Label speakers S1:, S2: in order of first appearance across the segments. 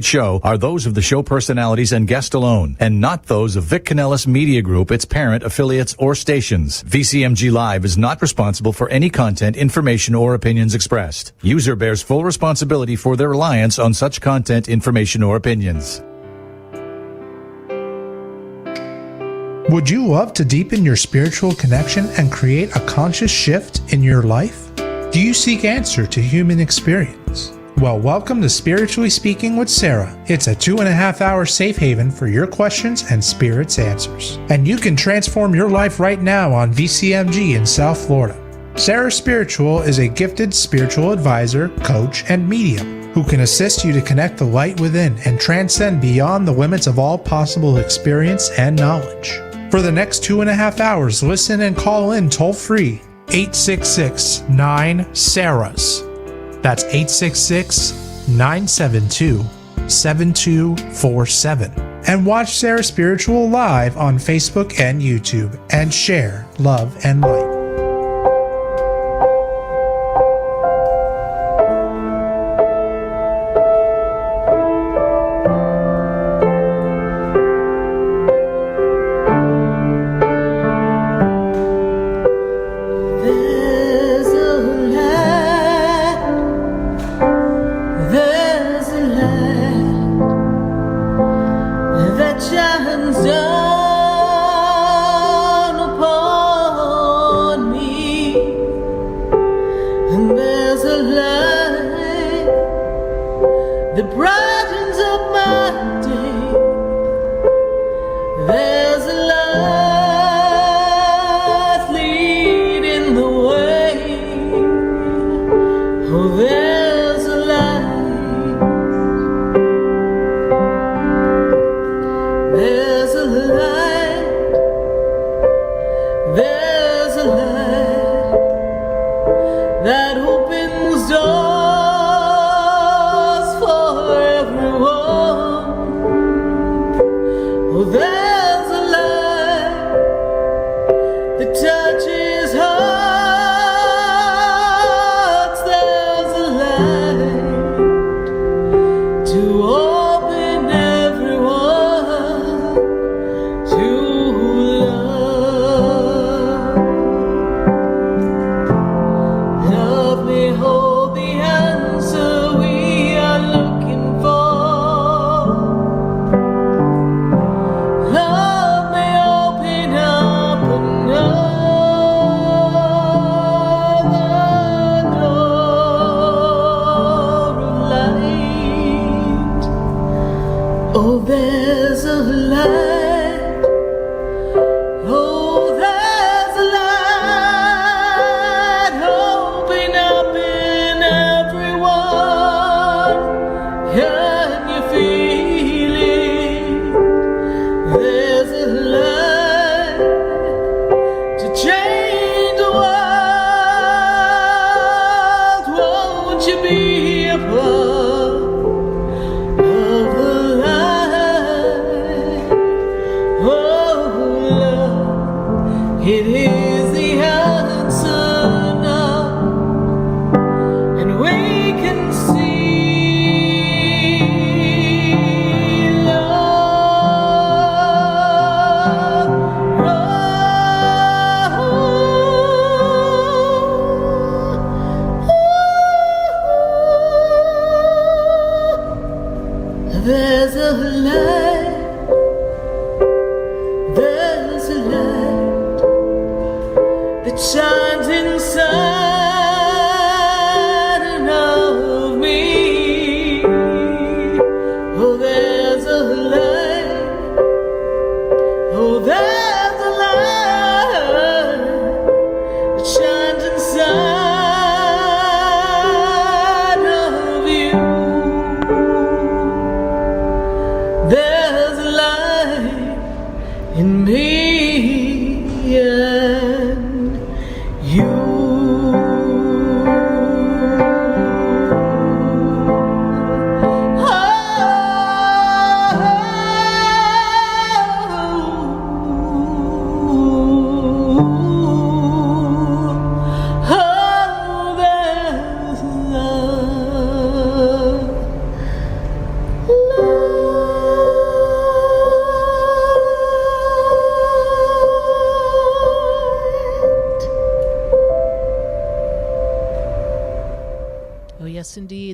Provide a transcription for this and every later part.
S1: show are those of the show personalities and guest alone, and not those of Vic Canellis Media Group, its parent, affiliates, or stations. VCMG Live is not responsible for any content, information, or opinions expressed. User bears full responsibility for their reliance on such content, information, or opinions.
S2: Would you love to deepen your spiritual connection and create a conscious shift in your life? Do you seek answer to human experience? Well, welcome to Spiritually Speaking with Sarah. It's a 2.5-hour safe haven for your questions and Spirit's answers. And you can transform your life right now on VCMG in South Florida. Sarah Spiritual is a gifted spiritual advisor, coach, and medium who can assist you to connect the light within and transcend beyond the limits of all possible experience and knowledge. For the next 2.5 hours, listen and call in toll-free 866-9-SARAHS. That's 866-972-7247. And watch Sarah Spiritual live on Facebook and YouTube and share love and light.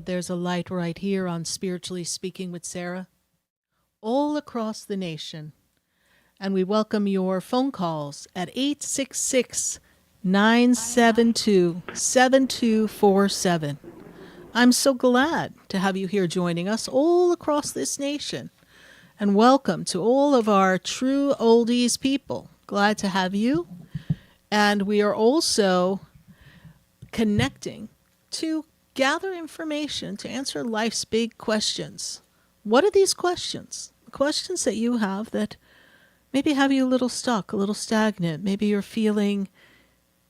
S3: there's a light right here on Spiritually Speaking with Sarah, all across the nation. And we welcome your phone calls at 866-972-7247. I'm so glad to have you here joining us all across this nation. And welcome to all of our true oldies people. Glad to have you. And we are also connecting to gather information to answer life's big questions. What are these questions? Questions that you have that maybe have you a little stuck, a little stagnant. Maybe you're feeling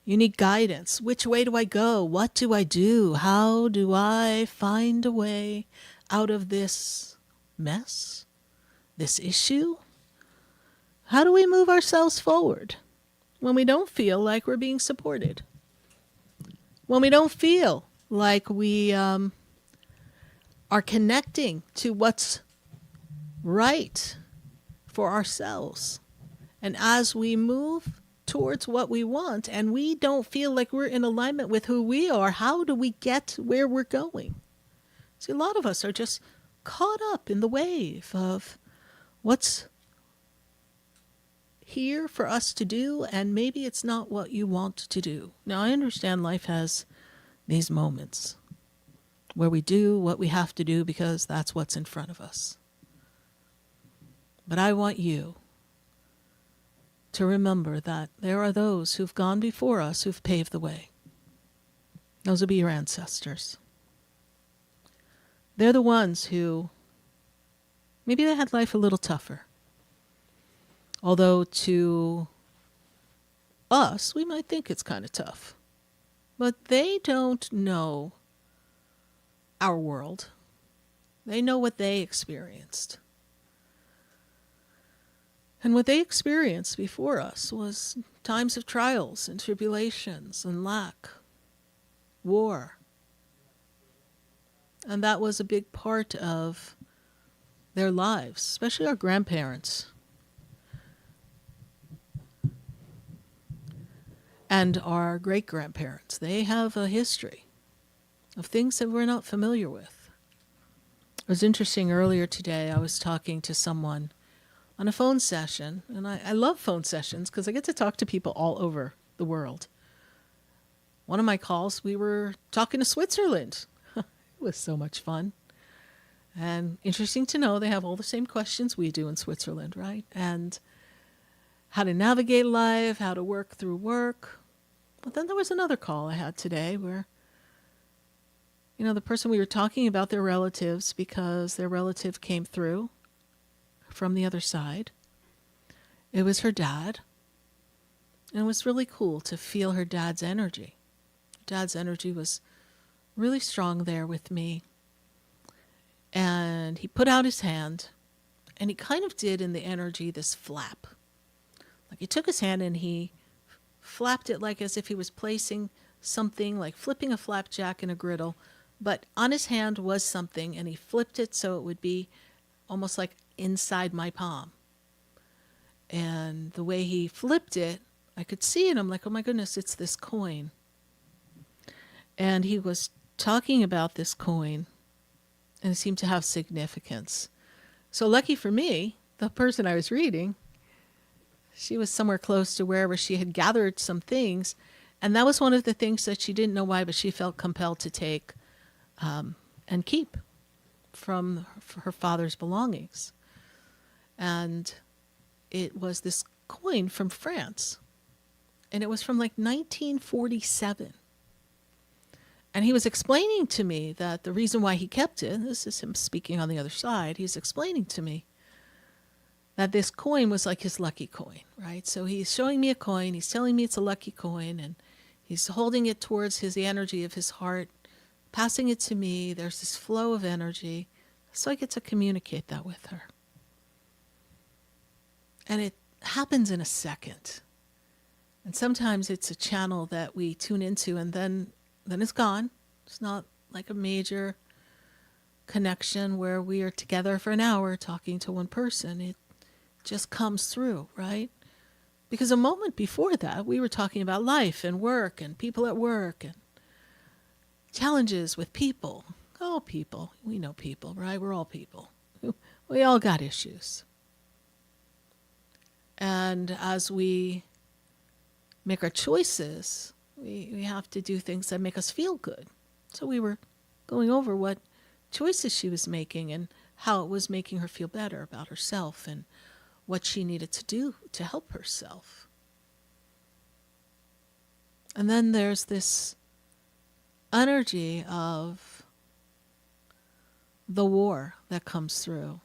S3: you need guidance. Which way do I go? What do I do? How do I find a way out of this mess, this issue? How do we move ourselves forward when we don't feel like we're being supported? When we don't feel like we are connecting to what's right for ourselves. And as we move towards what we want and we don't feel like we're in alignment with who we are, how do we get where we're going? See, a lot of us are just caught up in the wave of what's here for us to do, and maybe it's not what you want to do. Now, I understand life has these moments where we do what we have to do because that's what's in front of us. But I want you to remember that there are those who've gone before us who've paved the way. Those will be your ancestors. They're the ones who maybe they had life a little tougher. Although to us, we might think it's kind of tough. But they don't know our world. They know what they experienced. And what they experienced before us was times of trials and tribulations and lack, war. And that was a big part of their lives, especially our grandparents. And our great-grandparents. They have a history of things that we're not familiar with. It was interesting earlier today, I was talking to someone on a phone session, and I love phone sessions because I get to talk to people all over the world. One of my calls, we were talking to Switzerland. It was so much fun. And interesting to know they have all the same questions we do in Switzerland, right? And how to navigate life, how to work through work. But then there was another call I had today where, the person we were talking about their relatives because their relative came through from the other side. It was her dad. And it was really cool to feel her dad's energy. Her dad's energy was really strong there with me. And he put out his hand, and he kind of did in the energy this flap. Like he took his hand and he flapped it like as if he was placing something, like flipping a flapjack in a griddle. But on his hand was something, and he flipped it so it would be almost like inside my palm. And the way he flipped it, I could see it. I'm like, oh my goodness, it's this coin. And he was talking about this coin, and it seemed to have significance. So lucky for me, the person I was reading, she was somewhere close to wherever she had gathered some things. And that was one of the things that she didn't know why, but she felt compelled to take and keep from her father's belongings. And it was this coin from France. And it was from like 1947. And he was explaining to me that the reason why he kept it, this is him speaking on the other side, he's explaining to me that this coin was like his lucky coin, right? So he's showing me a coin, he's telling me it's a lucky coin, and he's holding it towards the energy of his heart, passing it to me. There's this flow of energy. So I get to communicate that with her. And it happens in a second. And sometimes it's a channel that we tune into and then it's gone. It's not like a major connection where we are together for an hour talking to one person. It just comes through, right? Because a moment before that, we were talking about life and work and people at work and challenges with people. All people. We know people, right? We're all people. We all got issues. And as we make our choices, we have to do things that make us feel good. So we were going over what choices she was making and how it was making her feel better about herself and what she needed to do to help herself. And then there's this energy of the war that comes through,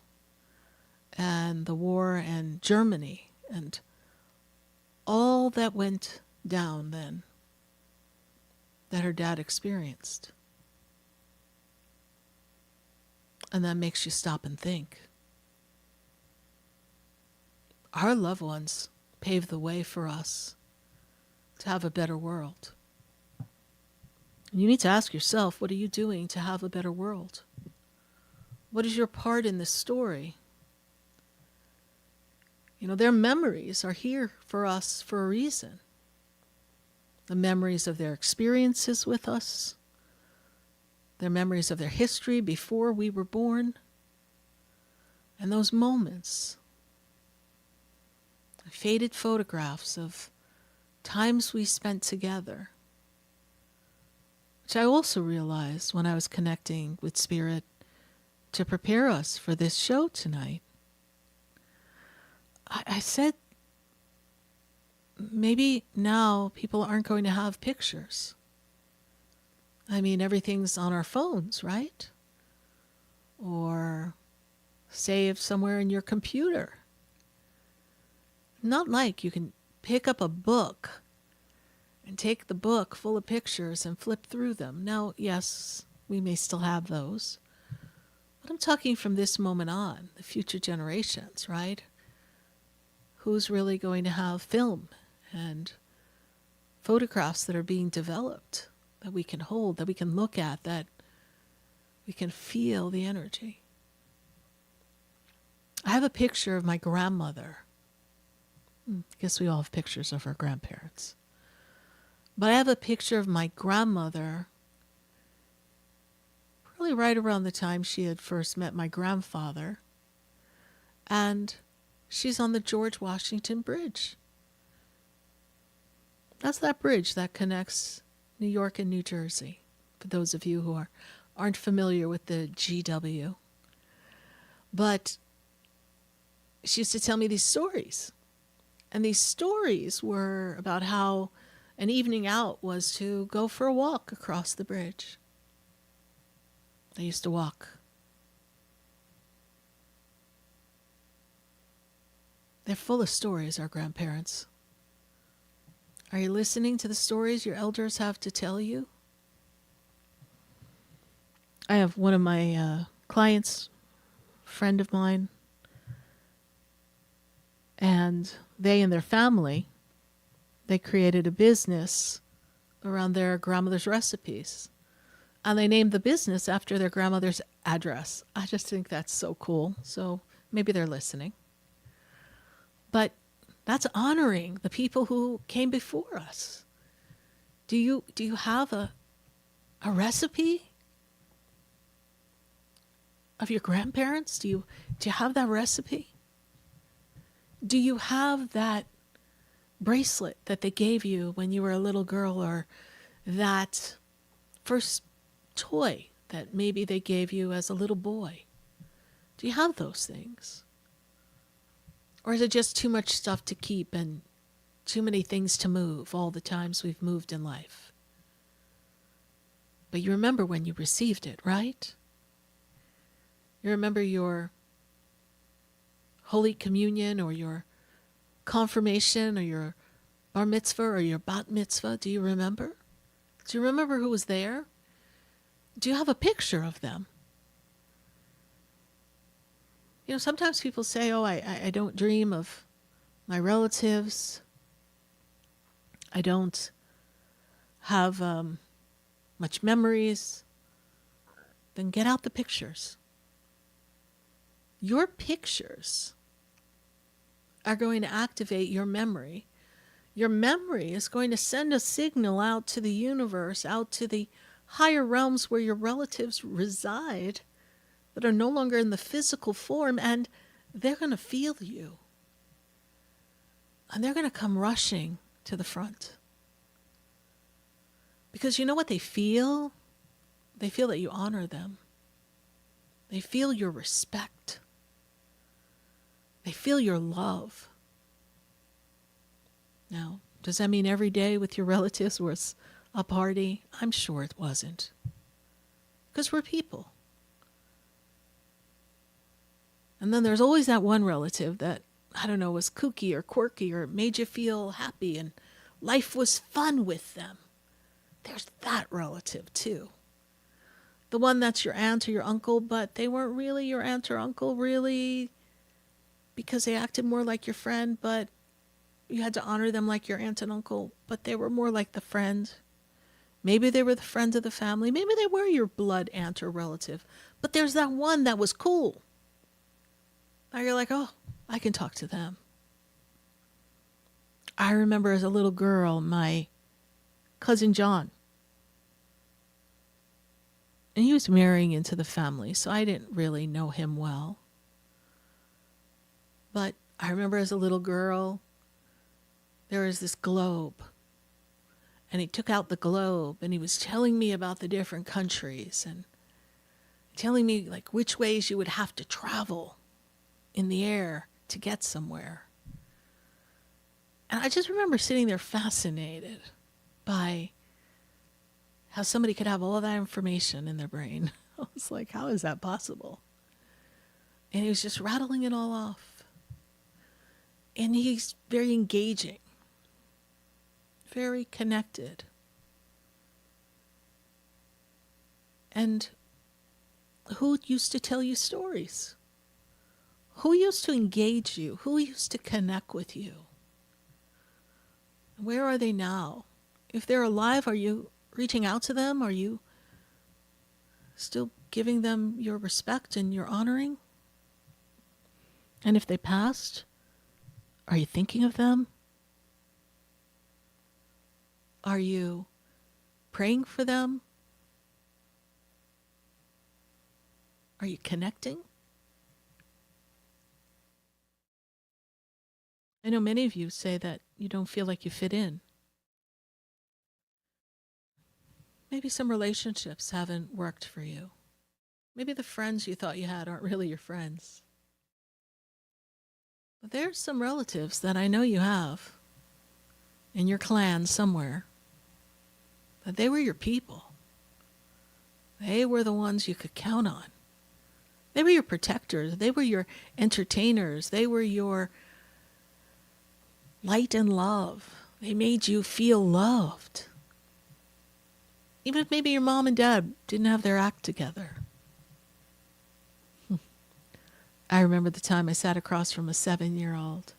S3: and the war in Germany, and all that went down then that her dad experienced. And that makes you stop and think. Our loved ones paved the way for us to have a better world. And you need to ask yourself, what are you doing to have a better world? What is your part in this story? You know, their memories are here for us for a reason. The memories of their experiences with us, their memories of their history before we were born, and those moments, faded photographs of times we spent together, which I also realized when I was connecting with Spirit to prepare us for this show tonight. I said, maybe now people aren't going to have pictures. I mean, everything's on our phones, right? Or saved somewhere in your computer. Not like you can pick up a book and take the book full of pictures and flip through them. Now, yes, we may still have those. But I'm talking from this moment on, the future generations, right? Who's really going to have film and photographs that are being developed, that we can hold, that we can look at, that we can feel the energy. I have a picture of my grandmother. I guess we all have pictures of our grandparents. But I have a picture of my grandmother probably right around the time she had first met my grandfather. And she's on the George Washington Bridge. That's that bridge that connects New York and New Jersey, for those of you who aren't familiar with the GW. But she used to tell me these stories. And these stories were about how an evening out was to go for a walk across the bridge. They used to walk. They're full of stories, our grandparents. Are you listening to the stories your elders have to tell you? I have one of my clients, friend of mine, and they and their family, they created a business around their grandmother's recipes. And they named the business after their grandmother's address. I just think that's so cool. So maybe they're listening. But that's honoring the people who came before us. Do you have a recipe of your grandparents? Do you have that recipe? Do you have that bracelet that they gave you when you were a little girl, or that first toy that maybe they gave you as a little boy? Do you have those things? Or is it just too much stuff to keep and too many things to move all the times we've moved in life? But you remember when you received it, right? You remember your Holy Communion or your confirmation or your bar mitzvah or your bat mitzvah. Do you remember? Do you remember who was there? Do you have a picture of them? You know, sometimes people say, oh, I don't dream of my relatives. I don't have much memories. Then get out the pictures. Your pictures are going to activate your memory. Your memory is going to send a signal out to the universe, out to the higher realms where your relatives reside that are no longer in the physical form, and they're going to feel you. And they're going to come rushing to the front. Because you know what they feel? They feel that you honor them. They feel your respect. They feel your love. Now, does that mean every day with your relatives was a party? I'm sure it wasn't. Because we're people. And then there's always that one relative that, I don't know, was kooky or quirky or made you feel happy and life was fun with them. There's that relative too. The one that's your aunt or your uncle, but they weren't really your aunt or uncle, really, because they acted more like your friend, but you had to honor them like your aunt and uncle, but they were more like the friend. Maybe they were the friend of the family. Maybe they were your blood aunt or relative. But there's that one that was cool. Now you're like, oh, I can talk to them. I remember as a little girl, my cousin John. And he was marrying into the family, so I didn't really know him well. But I remember as a little girl, there was this globe. And he took out the globe and he was telling me about the different countries and telling me like which ways you would have to travel in the air to get somewhere. And I just remember sitting there fascinated by how somebody could have all that information in their brain. I was like, how is that possible? And he was just rattling it all off. And he's very engaging, very connected. And who used to tell you stories? Who used to engage you? Who used to connect with you? Where are they now? If they're alive, are you reaching out to them? Are you still giving them your respect and your honoring? And if they passed, are you thinking of them? Are you praying for them? Are you connecting? I know many of you say that you don't feel like you fit in. Maybe some relationships haven't worked for you. Maybe the friends you thought you had aren't really your friends. But there's some relatives that I know you have in your clan somewhere, that they were your people. They were the ones you could count on. They were your protectors. They were your entertainers. They were your light and love. They made you feel loved. Even if maybe your mom and dad didn't have their act together. I remember the time I sat across from a 7-year-old.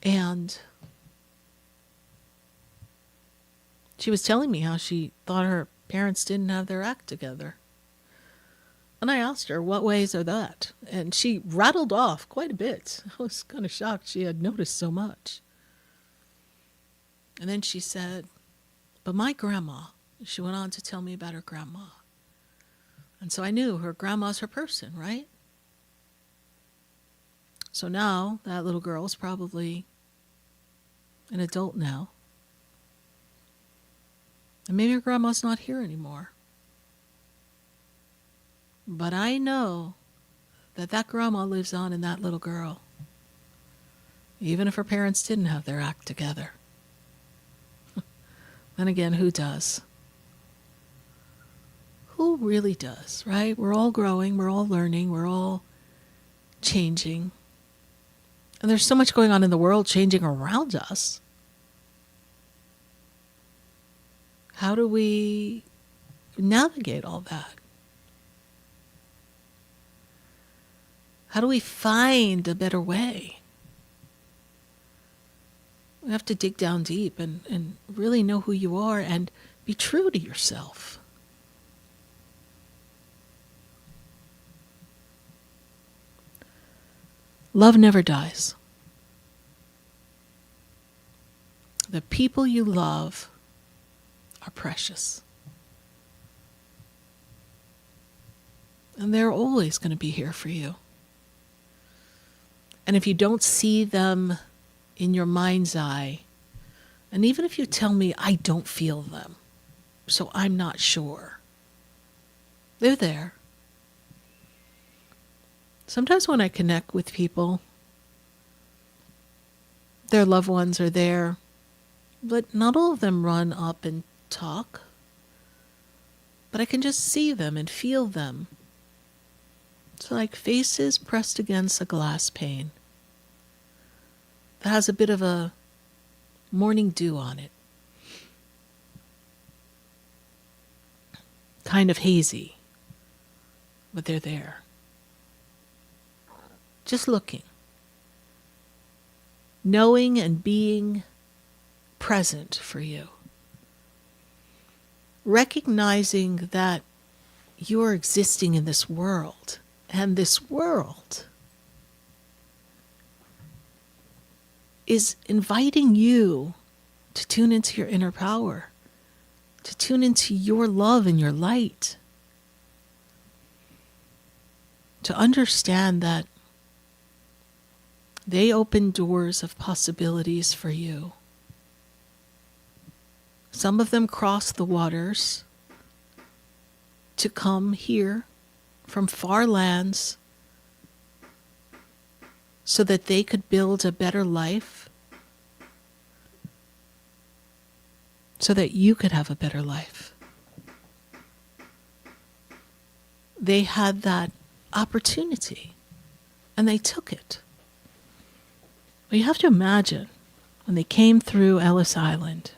S3: And she was telling me how she thought her parents didn't have their act together. And I asked her, what ways are that? And she rattled off quite a bit. I was kind of shocked she had noticed so much. And then she said, but my grandma, she went on to tell me about her grandma. And so I knew her grandma's her person, right? So now that little girl's probably an adult now. And maybe her grandma's not here anymore. But I know that that grandma lives on in that little girl. Even if her parents didn't have their act together. Then again, who does? Who really does, right? We're all growing, we're all learning, we're all changing. And there's so much going on in the world changing around us. How do we navigate all that? How do we find a better way? We have to dig down deep and really know who you are and be true to yourself. Love never dies. The people you love are precious. And they're always going to be here for you. And if you don't see them in your mind's eye, and even if you tell me I don't feel them, so I'm not sure, they're there. Sometimes when I connect with people, their loved ones are there, but not all of them run up and talk. But I can just see them and feel them. It's like faces pressed against a glass pane that has a bit of a morning dew on it. Kind of hazy, but they're there. Just looking. Knowing and being present for you. Recognizing that you're existing in this world. And this world is inviting you to tune into your inner power, to tune into your love and your light, to understand that they open doors of possibilities for you. Some of them cross the waters to come here from far lands so that they could build a better life, so that you could have a better life. They had that opportunity and they took it. Well, you have to imagine when they came through Ellis Island,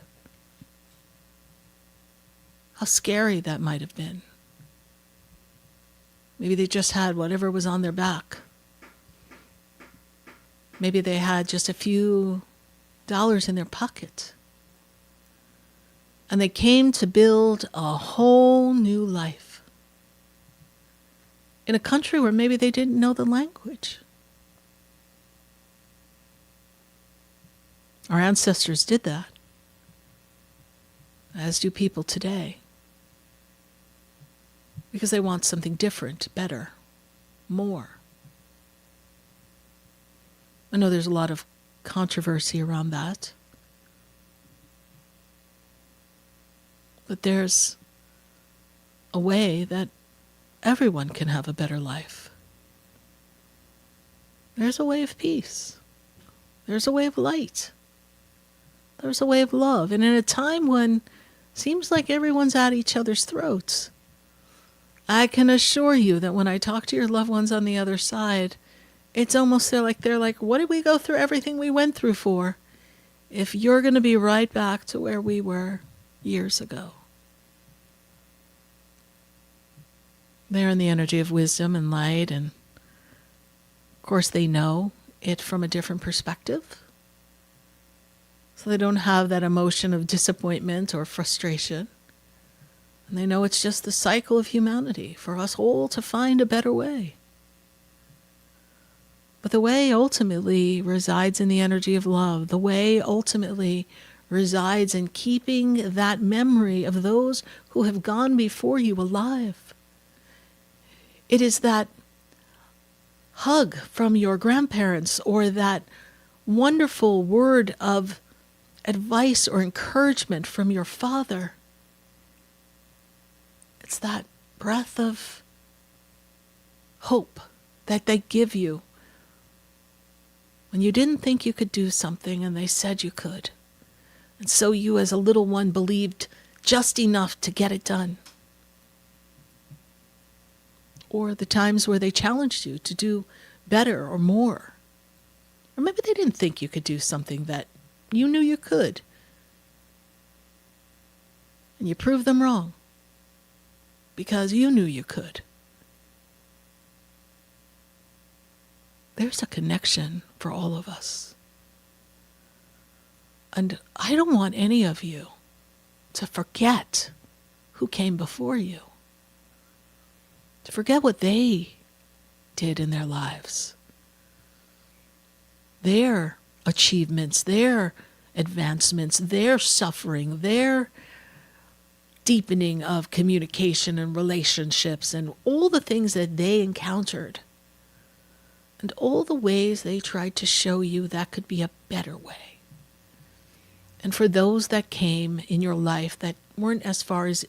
S3: how scary that might have been. Maybe they just had whatever was on their back. Maybe they had just a few dollars in their pocket. And they came to build a whole new life in a country where maybe they didn't know the language. Our ancestors did that, as do people today. Because they want something different, better, more. I know there's a lot of controversy around that. But there's a way that everyone can have a better life. There's a way of peace. There's a way of light. There's a way of love. And in a time when it seems like everyone's at each other's throats, I can assure you that when I talk to your loved ones on the other side, it's almost they're like, what did we go through everything we went through for if you're going to be right back to where we were years ago? They're in the energy of wisdom and light, and of course they know it from a different perspective. So they don't have that emotion of disappointment or frustration. And they know it's just the cycle of humanity for us all to find a better way. But the way ultimately resides in the energy of love. The way ultimately resides in keeping that memory of those who have gone before you alive. It is that hug from your grandparents or that wonderful word of advice or encouragement from your father. It's that breath of hope that they give you when you didn't think you could do something and they said you could. And so you as a little one believed just enough to get it done. Or the times where they challenged you to do better or more. Or maybe they didn't think you could do something that you knew you could. And you proved them wrong. Because you knew you could. There's a connection for all of us. And I don't want any of you to forget who came before you. To forget what they did in their lives. Their achievements, their advancements, their suffering, their deepening of communication and relationships and all the things that they encountered and all the ways they tried to show you that could be a better way. And for those that came in your life that weren't as far as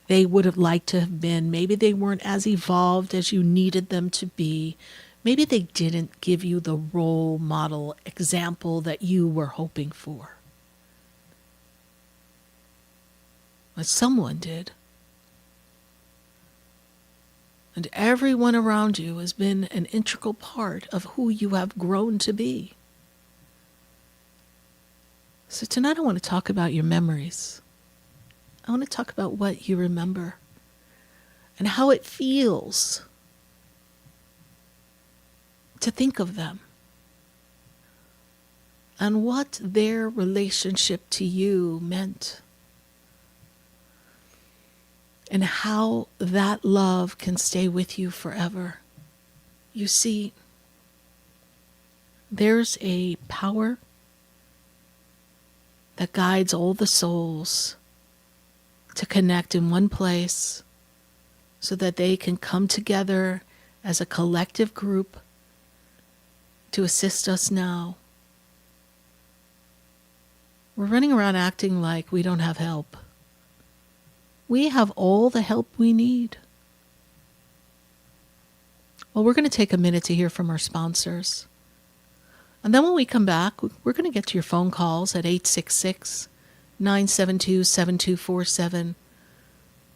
S3: they would have liked to have been, maybe they weren't as evolved as you needed them to be, maybe they didn't give you the role model example that you were hoping for. But someone did. And everyone around you has been an integral part of who you have grown to be. So tonight I want to talk about your memories. I want to talk about what you remember and how it feels to think of them and what their relationship to you meant and how that love can stay with you forever. You see, there's a power that guides all the souls to connect in one place so that they can come together as a collective group to assist us now. We're running around acting like we don't have help. We have all the help we need. Well, we're going to take a minute to hear from our sponsors. And then when we come back, we're going to get to your phone calls at 866-972-7247.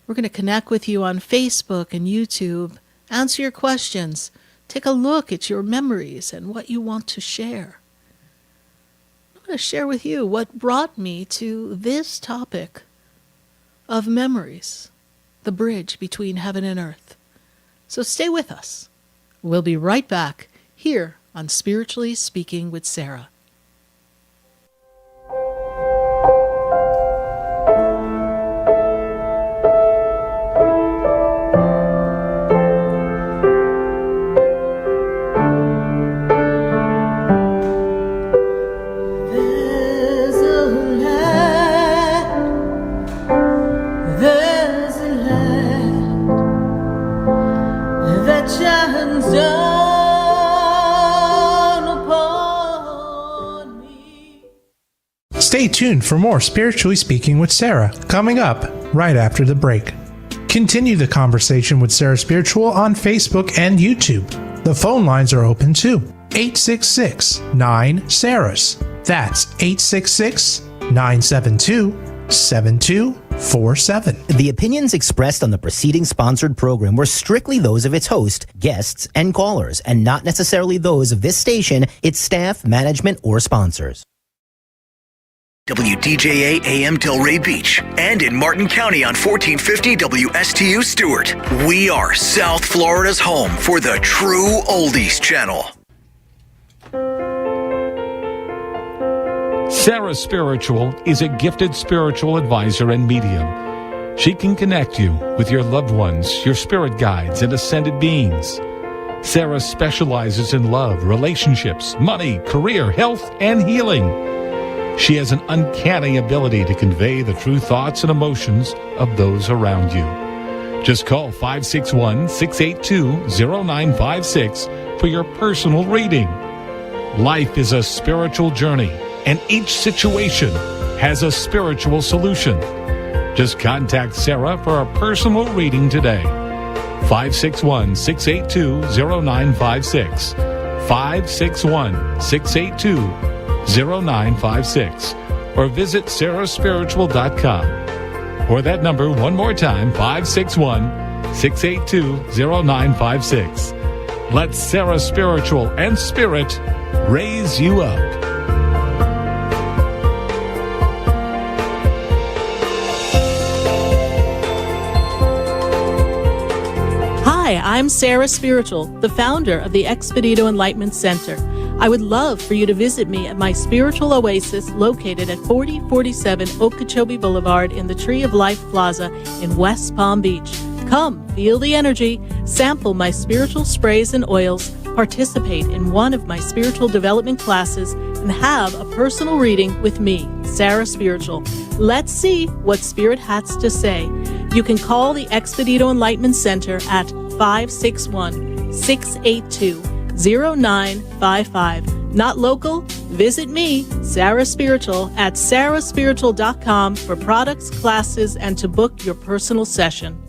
S3: We're going to connect with you on Facebook and YouTube, answer your questions, take a look at your memories and what you want to share. I'm going to share with you what brought me to this topic of memories, the bridge between heaven and earth. So stay with us. We'll be right back here on Spiritually Speaking with Sarah.
S2: Stay tuned for more Spiritually Speaking with Sarah, coming up right after the break. Continue the conversation with Sarah Spiritual on Facebook and YouTube. The phone lines are open too. 866-9-SARAHS. That's 866-972-7247.
S4: The opinions expressed on the preceding sponsored program were strictly those of its host, guests, and callers, and not necessarily those of this station, its staff, management, or sponsors.
S5: WDJA AM Delray Beach and in Martin County on 1450 WSTU Stewart. We are South Florida's home for the true oldies channel.
S6: Sarah Spiritual is a gifted spiritual advisor and medium. She can connect you with your loved ones, your spirit guides, and ascended beings. Sarah specializes in love, relationships, money, career, health, and healing. She has an uncanny ability to convey the true thoughts and emotions of those around you. Just call 561-682-0956 for your personal reading. Life is a spiritual journey, and each situation has a spiritual solution. Just contact Sarah for a personal reading today. 561-682-0956. 561-682-0956. Or visit sarahspiritual.com. Or that number one more time, 561-682-0956. Let Sarah Spiritual and Spirit raise you up.
S3: Hi, I'm Sarah Spiritual, the founder of the Expedito Enlightenment Center. I would love for you to visit me at my spiritual oasis located at 4047 Okeechobee Boulevard in the Tree of Life Plaza in West Palm Beach. Come, feel the energy, sample my spiritual sprays and oils, participate in one of my spiritual development classes, and have a personal reading with me, Sarah Spiritual. Let's see what Spirit has to say. You can call the Expedito Enlightenment Center at 561-682-0955. Not local? Visit me, Sarah Spiritual, at sarahspiritual.com for products, classes, and to book your personal session.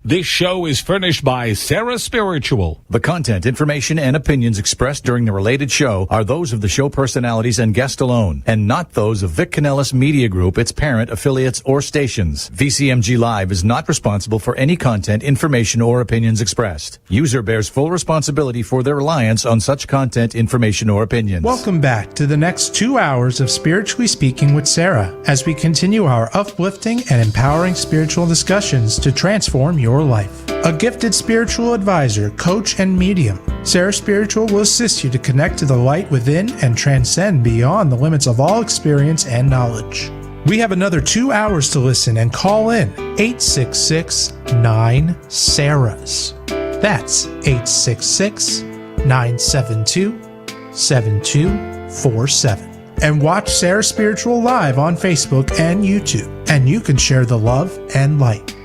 S6: This show is furnished by Sarah Spiritual.
S1: The content, information, and opinions expressed during the related show are those of the show personalities and guest alone, and not those of Vic Canellis Media Group, its parent, affiliates, or stations. VCMG Live is not responsible for any content, information, or opinions expressed. User bears full responsibility for their reliance on such content, information, or opinions.
S2: Welcome back to the next 2 hours of Spiritually Speaking with Sarah, as we continue our uplifting and empowering spiritual discussions to transform your life. A gifted spiritual advisor, coach, and medium, Sarah Spiritual will assist you to connect to the light within and transcend beyond the limits of all experience and knowledge. We have another 2 hours to listen and call in 866-9-SARAHs. That's 866-972-7247. And watch Sarah Spiritual live on Facebook and YouTube, and you can share the love and light.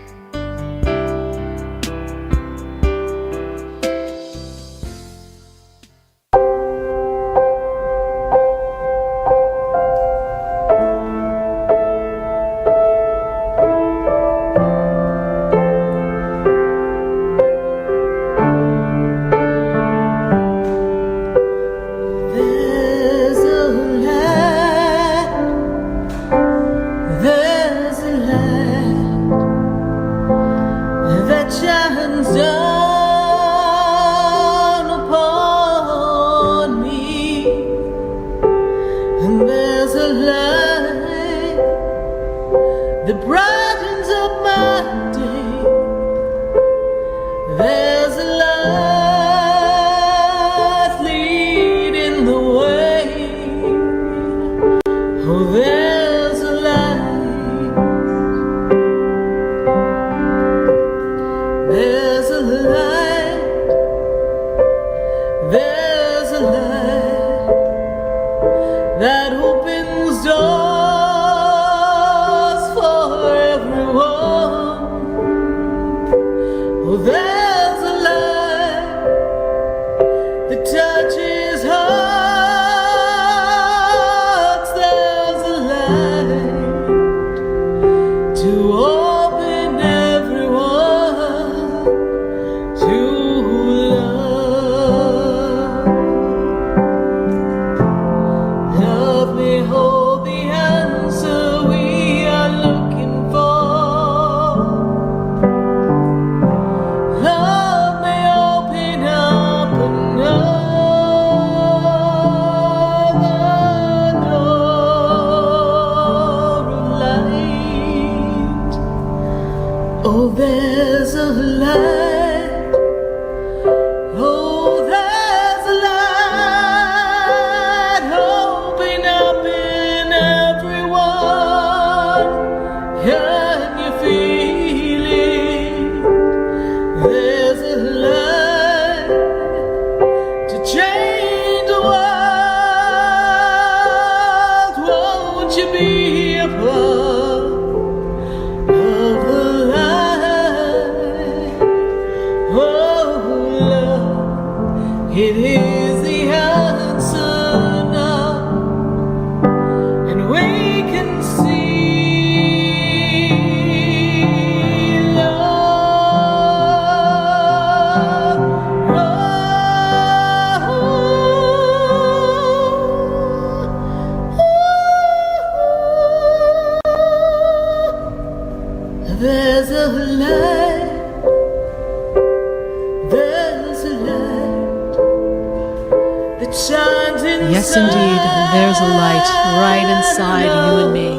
S3: Yes, indeed, there's a light right inside you and me.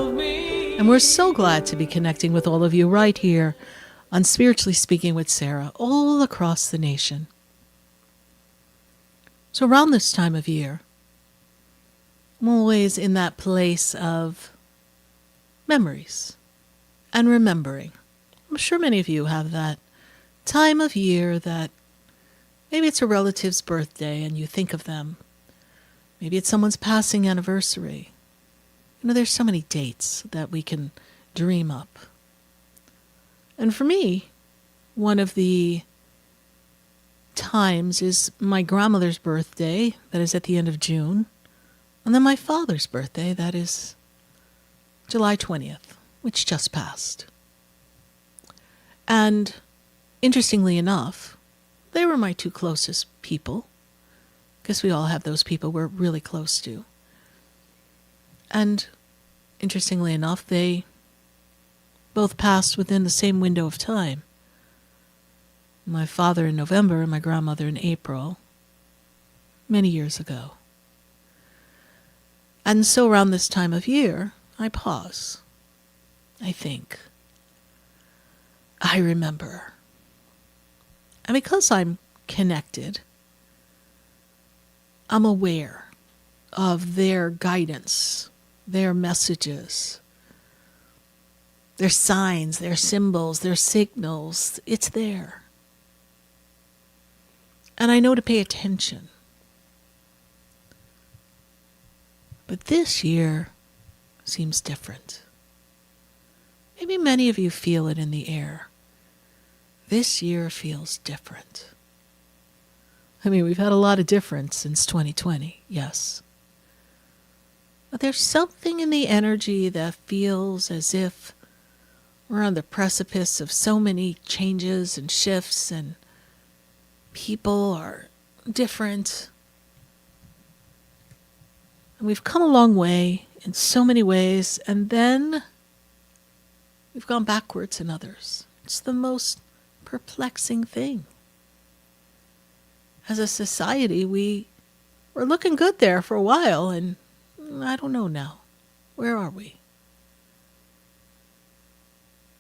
S3: And we're so glad to be connecting with all of you right here on Spiritually Speaking with Sarah, all across the nation. So around this time of year, I'm always in that place of memories and remembering. I'm sure many of you have that time of year that maybe it's a relative's birthday and you think of them. Maybe it's someone's passing anniversary. There's so many dates that we can dream up. And for me, one of the times is my grandmother's birthday, that is at the end of June, and then my father's birthday, that is July 20th, which just passed. And interestingly enough, they were my two closest people. Because we all have those people we're really close to. And interestingly enough, they both passed within the same window of time. My father in November and my grandmother in April, many years ago. And so around this time of year, I pause. I think. I remember. And because I'm connected, I'm aware of their guidance, their messages, their signs, their symbols, their signals. It's there. And I know to pay attention. But this year seems different. Maybe many of you feel it in the air. This year feels different. I mean, we've had a lot of difference since 2020, yes. But there's something in the energy that feels as if we're on the precipice of so many changes and shifts, and people are different. And we've come a long way in so many ways, and then we've gone backwards in others. It's the most perplexing thing. As a society, we were looking good there for a while, and I don't know now. Where are we?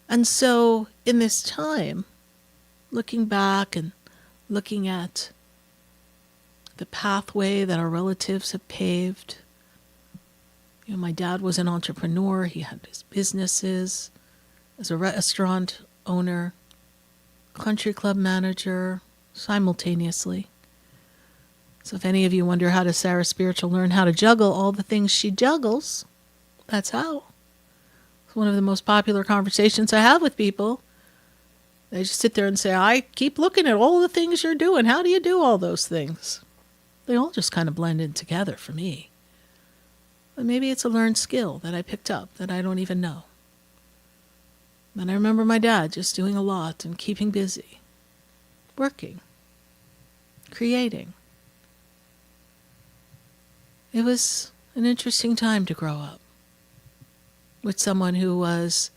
S3: And so, in this time, looking back and looking at the pathway that our relatives have paved, my dad was an entrepreneur. He had his businesses as a restaurant owner, country club manager, simultaneously. So if any of you wonder how does Sarah Spiritual learn how to juggle all the things she juggles, that's how. It's one of the most popular conversations I have with people. They just sit there and say, I keep looking at all the things you're doing. How do you do all those things? They all just kind of blend in together for me. But maybe it's a learned skill that I picked up that I don't even know. And I remember my dad just doing a lot and keeping busy, working, creating. It was an interesting time to grow up with someone who was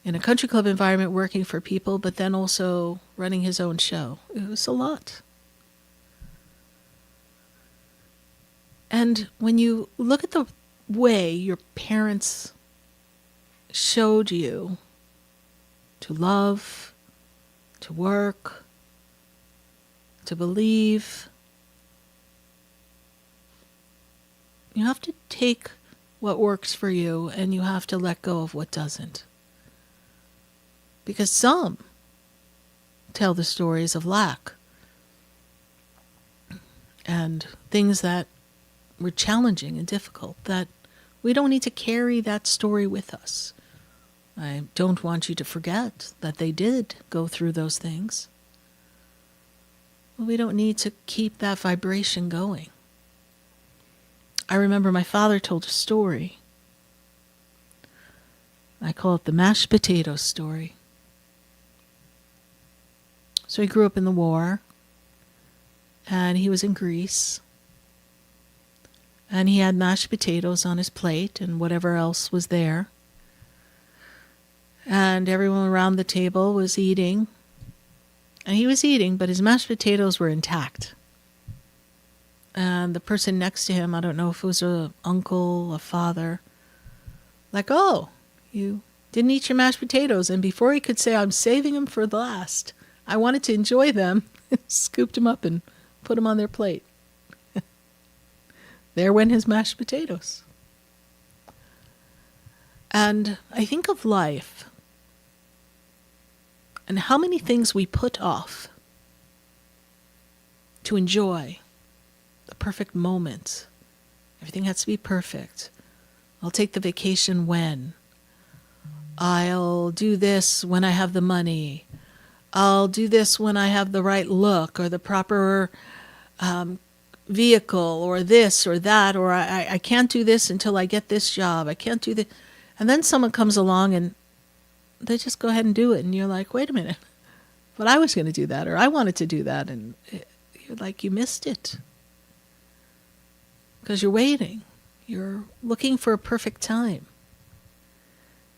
S3: in a country club environment working for people, but then also running his own show. It was a lot. And when you look at the way your parents showed you to love, to work, to believe, you have to take what works for you and you have to let go of what doesn't. Because some tell the stories of lack and things that were challenging and difficult, that we don't need to carry that story with us. I don't want you to forget that they did go through those things. But we don't need to keep that vibration going. I remember my father told a story. I call it the mashed potatoes story. So he grew up in the war, and he was in Greece, and he had mashed potatoes on his plate and whatever else was there. And everyone around the table was eating, and he was eating, but his mashed potatoes were intact. And the person next to him, I don't know if it was an uncle, a father, like, oh, you didn't eat your mashed potatoes. And before he could say, I'm saving them for the last, I wanted to enjoy them, scooped them up and put them on their plate. There went his mashed potatoes. And I think of life and how many things we put off to enjoy the perfect moment. Everything has to be perfect. I'll take the vacation when. I'll do this when I have the money. I'll do this when I have the right look or the proper vehicle or this or that, or I can't do this until I get this job. I can't do this. And then someone comes along and they just go ahead and do it. And you're like, wait a minute, but I was going to do that, or I wanted to do that. And you're like, you missed it because you're waiting. You're looking for a perfect time.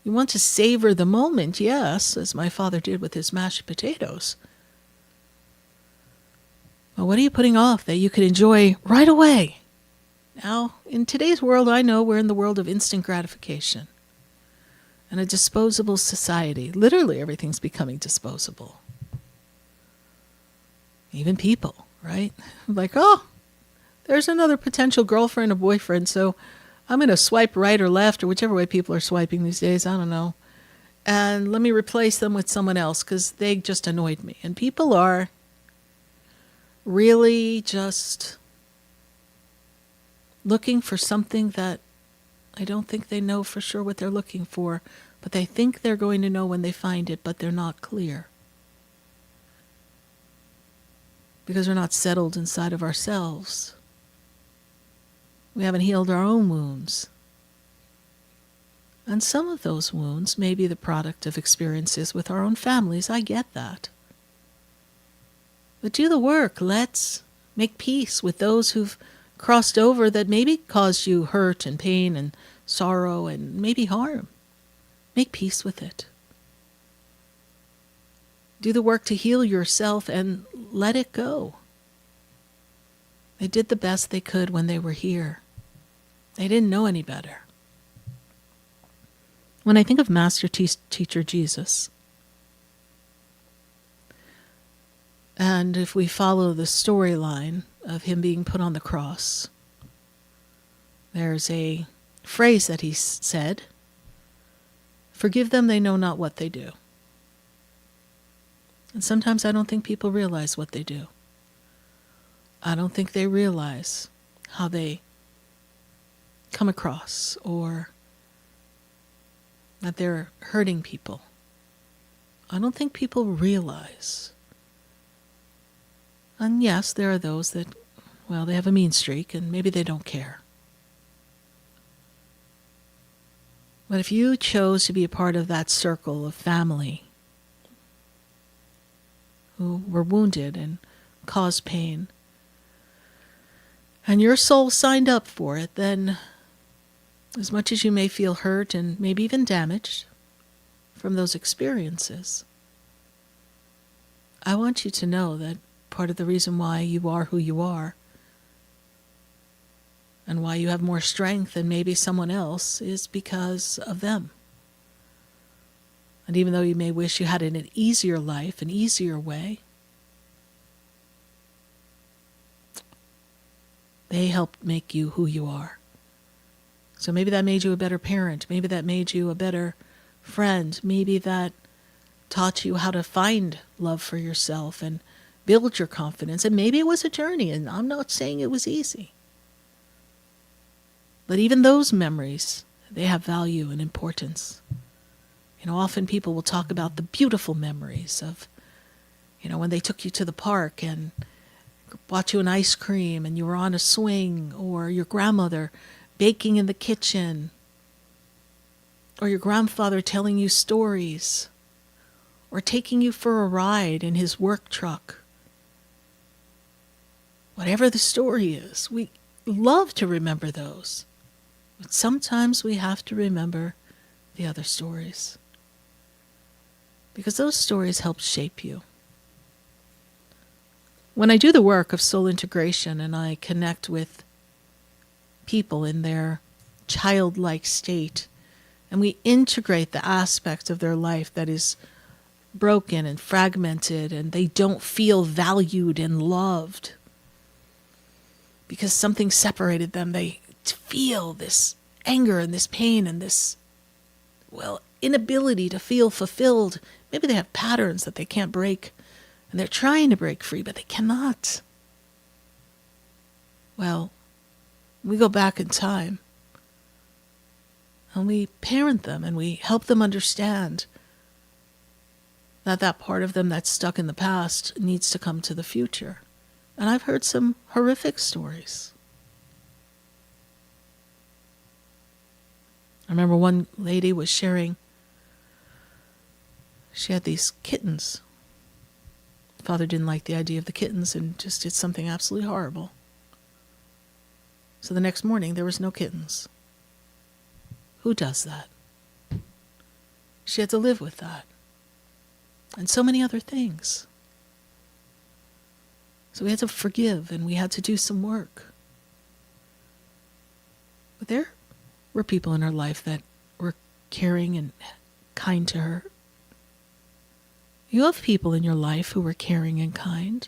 S3: You want to savor the moment, yes, as my father did with his mashed potatoes. But what are you putting off that you could enjoy right away? Now, in today's world, I know we're in the world of instant gratification and a disposable society. Literally, everything's becoming disposable. Even people, right? Like, oh, there's another potential girlfriend or boyfriend, so I'm going to swipe right or left or whichever way people are swiping these days. I don't know. And let me replace them with someone else because they just annoyed me. And people are really just looking for something that I don't think they know for sure what they're looking for, but they think they're going to know when they find it, but they're not clear. Because we're not settled inside of ourselves. We haven't healed our own wounds. And some of those wounds may be the product of experiences with our own families. I get that. But do the work. Let's make peace with those who've crossed over that maybe caused you hurt and pain and sorrow and maybe harm. Make peace with it. Do the work to heal yourself and let it go. They did the best they could when they were here. They didn't know any better. When I think of Master Teacher Jesus, and if we follow the storyline of him being put on the cross, there's a phrase that he said, "Forgive them, they know not what they do." And sometimes I don't think people realize what they do. I don't think they realize how they come across or that they're hurting people. I don't think people realize. And yes, there are those that, well, they have a mean streak and maybe they don't care. But if you chose to be a part of that circle of family who were wounded and caused pain, and your soul signed up for it, then as much as you may feel hurt and maybe even damaged from those experiences, I want you to know that part of the reason why you are who you are and why you have more strength than maybe someone else is because of them. And even though you may wish you had an easier life, an easier way, they helped make you who you are. So maybe that made you a better parent. Maybe that made you a better friend. Maybe that taught you how to find love for yourself and build your confidence. And maybe it was a journey, and I'm not saying it was easy. But even those memories, they have value and importance. You know, often people will talk about the beautiful memories of, you know, when they took you to the park and bought you an ice cream and you were on a swing, or your grandmother baking in the kitchen, or your grandfather telling you stories, or taking you for a ride in his work truck. Whatever the story is, we love to remember those. But sometimes we have to remember the other stories, because those stories help shape you. When I do the work of soul integration and I connect with people in their childlike state, and we integrate the aspect of their life that is broken and fragmented, and they don't feel valued and loved because something separated them, they feel this anger and this pain and this, well, inability to feel fulfilled, Maybe they have patterns that they can't break, and they're trying to break free, but they cannot. Well, we go back in time, and we parent them, and we help them understand that that part of them that's stuck in the past needs to come to the future. And I've heard some horrific stories. I remember one lady was sharing, she had these kittens. Father didn't like the idea of the kittens and just did something absolutely horrible. So the next morning, there was no kittens. Who does that? She had to live with that. And so many other things. So we had to forgive, and we had to do some work. But there were people in her life that were caring and kind to her. You have people in your life who were caring and kind.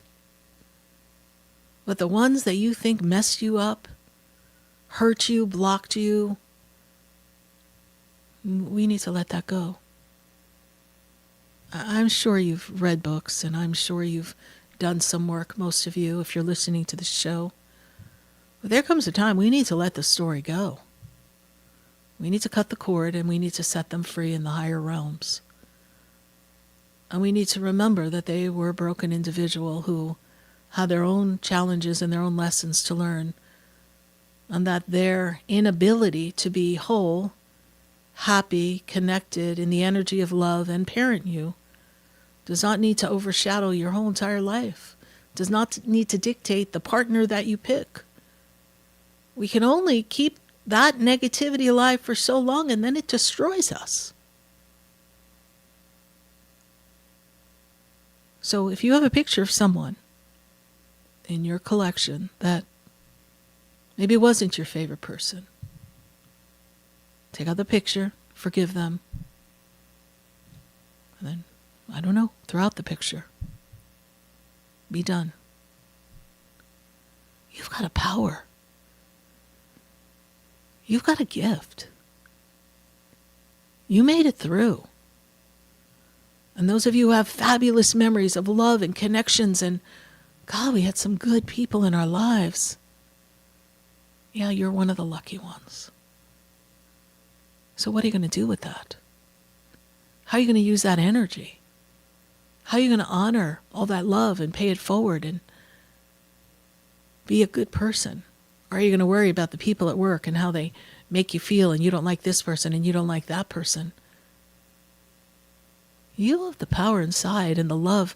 S3: But the ones that you think messed you up, hurt you, blocked you, we need to let that go. I'm sure you've read books, and I'm sure you've done some work, most of you, if you're listening to this show. But there comes a time we need to let the story go. We need to cut the cord, and we need to set them free in the higher realms. And we need to remember that they were a broken individual who had their own challenges and their own lessons to learn, and that their inability to be whole, happy, connected in the energy of love and parent you does not need to overshadow your whole entire life, does not need to dictate the partner that you pick. We can only keep that negativity alive for so long, and then it destroys us. So if you have a picture of someone in your collection that maybe wasn't your favorite person, take out the picture, forgive them, and then, I don't know, throw out the picture. Be done. You've got a power. You've got a gift. You made it through. And those of you who have fabulous memories of love and connections, and God, we had some good people in our lives. Yeah, you're one of the lucky ones. So what are you going to do with that? How are you going to use that energy? How are you going to honor all that love and pay it forward and be a good person? Or are you going to worry about the people at work and how they make you feel, and you don't like this person and you don't like that person? You have the power inside and the love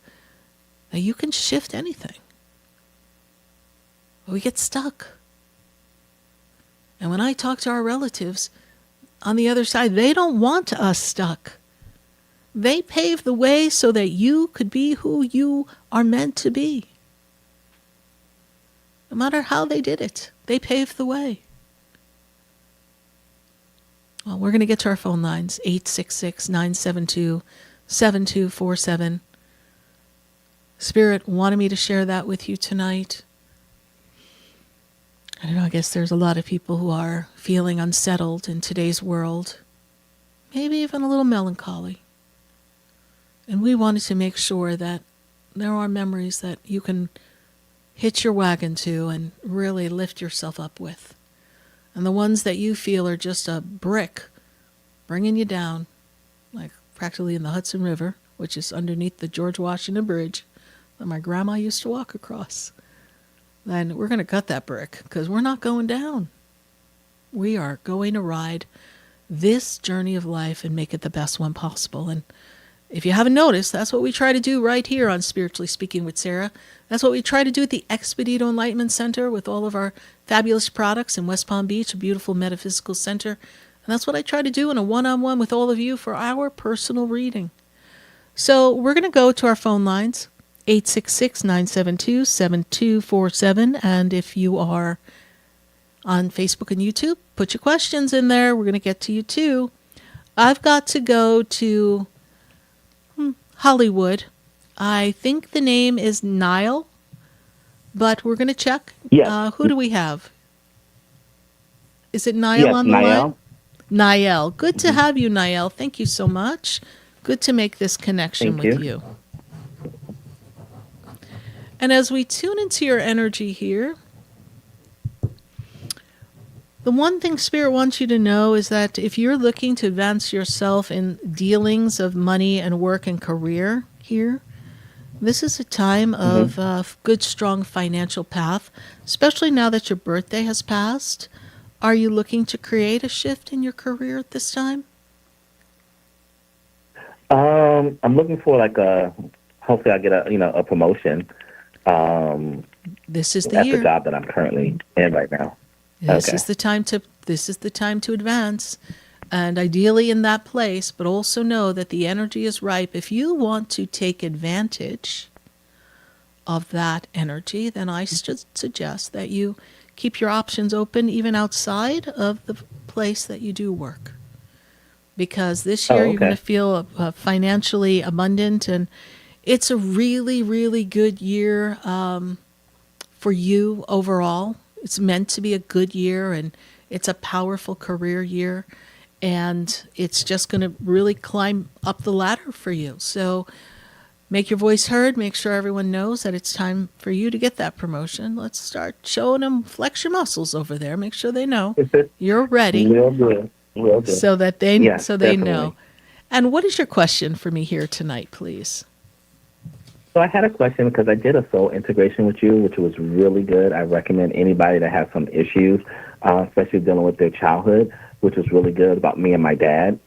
S3: that you can shift anything. But we get stuck. And when I talk to our relatives on the other side, they don't want us stuck. They paved the way so that you could be who you are meant to be. No matter how they did it, they paved the way. Well, we're going to get to our phone lines, 866-972-7247. Spirit wanted me to share that with you tonight. I don't know, I guess there's a lot of people who are feeling unsettled in today's world, maybe even a little melancholy. And we wanted to make sure that there are memories that you can hitch your wagon to and really lift yourself up with. And the ones that you feel are just a brick bringing you down, like practically in the Hudson River, which is underneath the George Washington Bridge that my grandma used to walk across, then we're going to cut that brick, because we're not going down. We are going to ride this journey of life and make it the best one possible. And if you haven't noticed, that's what we try to do right here on Spiritually Speaking with Sarah. That's what we try to do at the Expedito Enlightenment Center with all of our fabulous products in West Palm Beach, a beautiful metaphysical center. And that's what I try to do in a one-on-one with all of you for our personal reading. So we're going to go to our phone lines, 866-972-7247. And if you are on Facebook and YouTube, put your questions in there. We're going to get to you too. I've got to go to Hollywood. I think the name is Niall, but we're going to check.
S7: Yes.
S3: Who do we have? Is it Niall on the
S7: Niall.
S3: line? Niall. Good to have you, Niall. Thank you so much Good to make this connection
S7: Thank
S3: with you. And as we tune into your energy here, the one thing Spirit wants you to know is that if you're looking to advance yourself in dealings of money and work and career here, this is a time of good, strong financial path, especially now that your birthday has passed. Are you looking to create a shift in your career at this time?
S7: I'm looking for hopefully I get a promotion.
S3: This is the
S7: At
S3: year.
S7: the job that I'm currently in right now.
S3: This
S7: Okay.
S3: is the time to advance, and ideally in that place, but also know that the energy is ripe. If you want to take advantage of that energy, then I should suggest that you keep your options open even outside of the place that you do work. Because this year you're going to feel financially abundant, and it's a really, really good year for you overall. It's meant to be a good year, and it's a powerful career year, and it's just going to really climb up the ladder for you. So make your voice heard. Make sure everyone knows that it's time for you to get that promotion. Let's start showing them, flex your muscles over there. Make sure they know you're ready.
S7: Real good.
S3: So that they
S7: Yes,
S3: they know.
S7: definitely.
S3: And what is your question for me here tonight, please?
S7: So I had a question because I did a soul integration with you, which was really good. I recommend anybody that has some issues, especially dealing with their childhood, which was really good about me and my dad.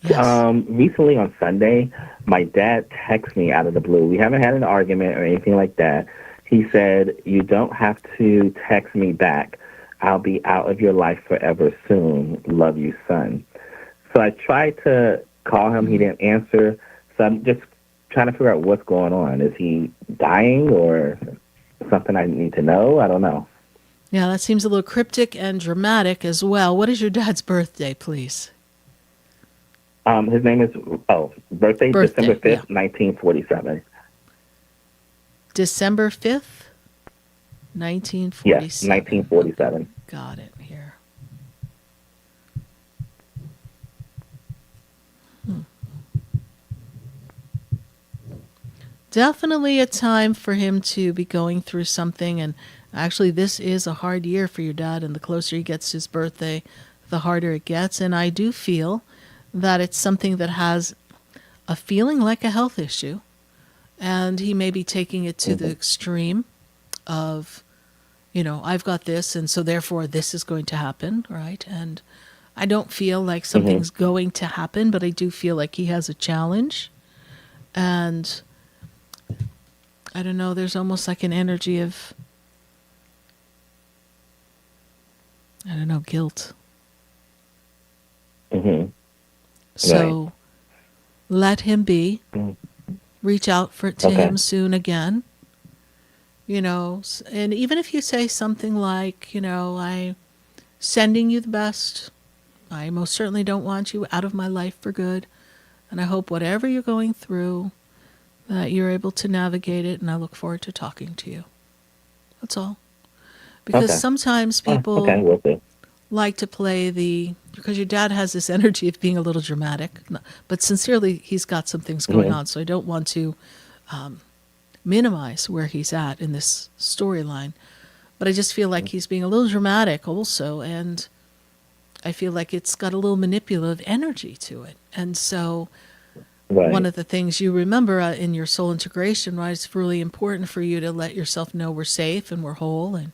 S3: Yes.
S7: Recently on Sunday, my dad texted me out of the blue. We haven't had an argument or anything like that. He said, "You don't have to text me back. I'll be out of your life forever soon. Love you, son." So I tried to call him. He didn't answer. So I'm just trying to figure out what's going on. Is he dying or something I need to know? I don't know.
S3: Yeah, that seems a little cryptic and dramatic as well. What is your dad's birthday, please?
S7: His name is, birthday December 5th,
S3: yeah.
S7: 1947.
S3: December 5th, 1947.
S7: Yes, 1947.
S3: Got it here. Definitely a time for him to be going through something, and actually this is a hard year for your dad, and the closer he gets to his birthday, the harder it gets. And I do feel that it's something that has a feeling like a health issue, and he may be taking it to the extreme of, I've got this, and so therefore this is going to happen, right? And I don't feel like something's going to happen, but I do feel like he has a challenge. And I don't know, there's almost like an energy of, guilt.
S7: Mm-hmm.
S3: So let him be. Reach out to him soon again. And even if you say something like, I'm sending you the best. I most certainly don't want you out of my life for good. And I hope whatever you're going through, that you're able to navigate it, and I look forward to talking to you. That's all. Because sometimes people
S7: will do.
S3: like to play because your dad has this energy of being a little dramatic, but sincerely, he's got some things going on, so I don't want to minimize where he's at in this storyline. But I just feel like he's being a little dramatic also, and I feel like it's got a little manipulative energy to it. And so one of the things you remember in your soul integration, right, it's really important for you to let yourself know we're safe and we're whole, and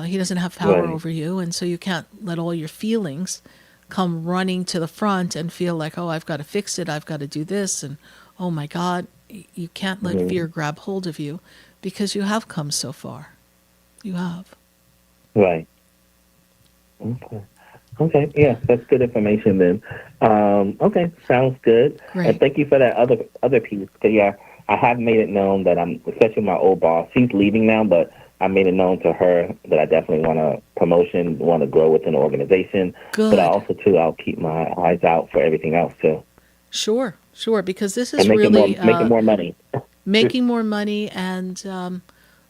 S3: he doesn't have power over you, and so you can't let all your feelings come running to the front and feel like, oh, I've got to fix it, I've got to do this, and oh my God, you can't let fear grab hold of you, because you have come so far. You have.
S7: Right. Okay, yeah, that's good information then. Okay, sounds good.
S3: Great.
S7: And thank you for that other piece. Because, yeah, I have made it known that especially my old boss, she's leaving now, but I made it known to her that I definitely want a promotion, want to grow within the organization.
S3: Good.
S7: But I also, too, I'll keep my eyes out for everything else, too.
S3: Sure, because this is
S7: And making more money.
S3: making more money and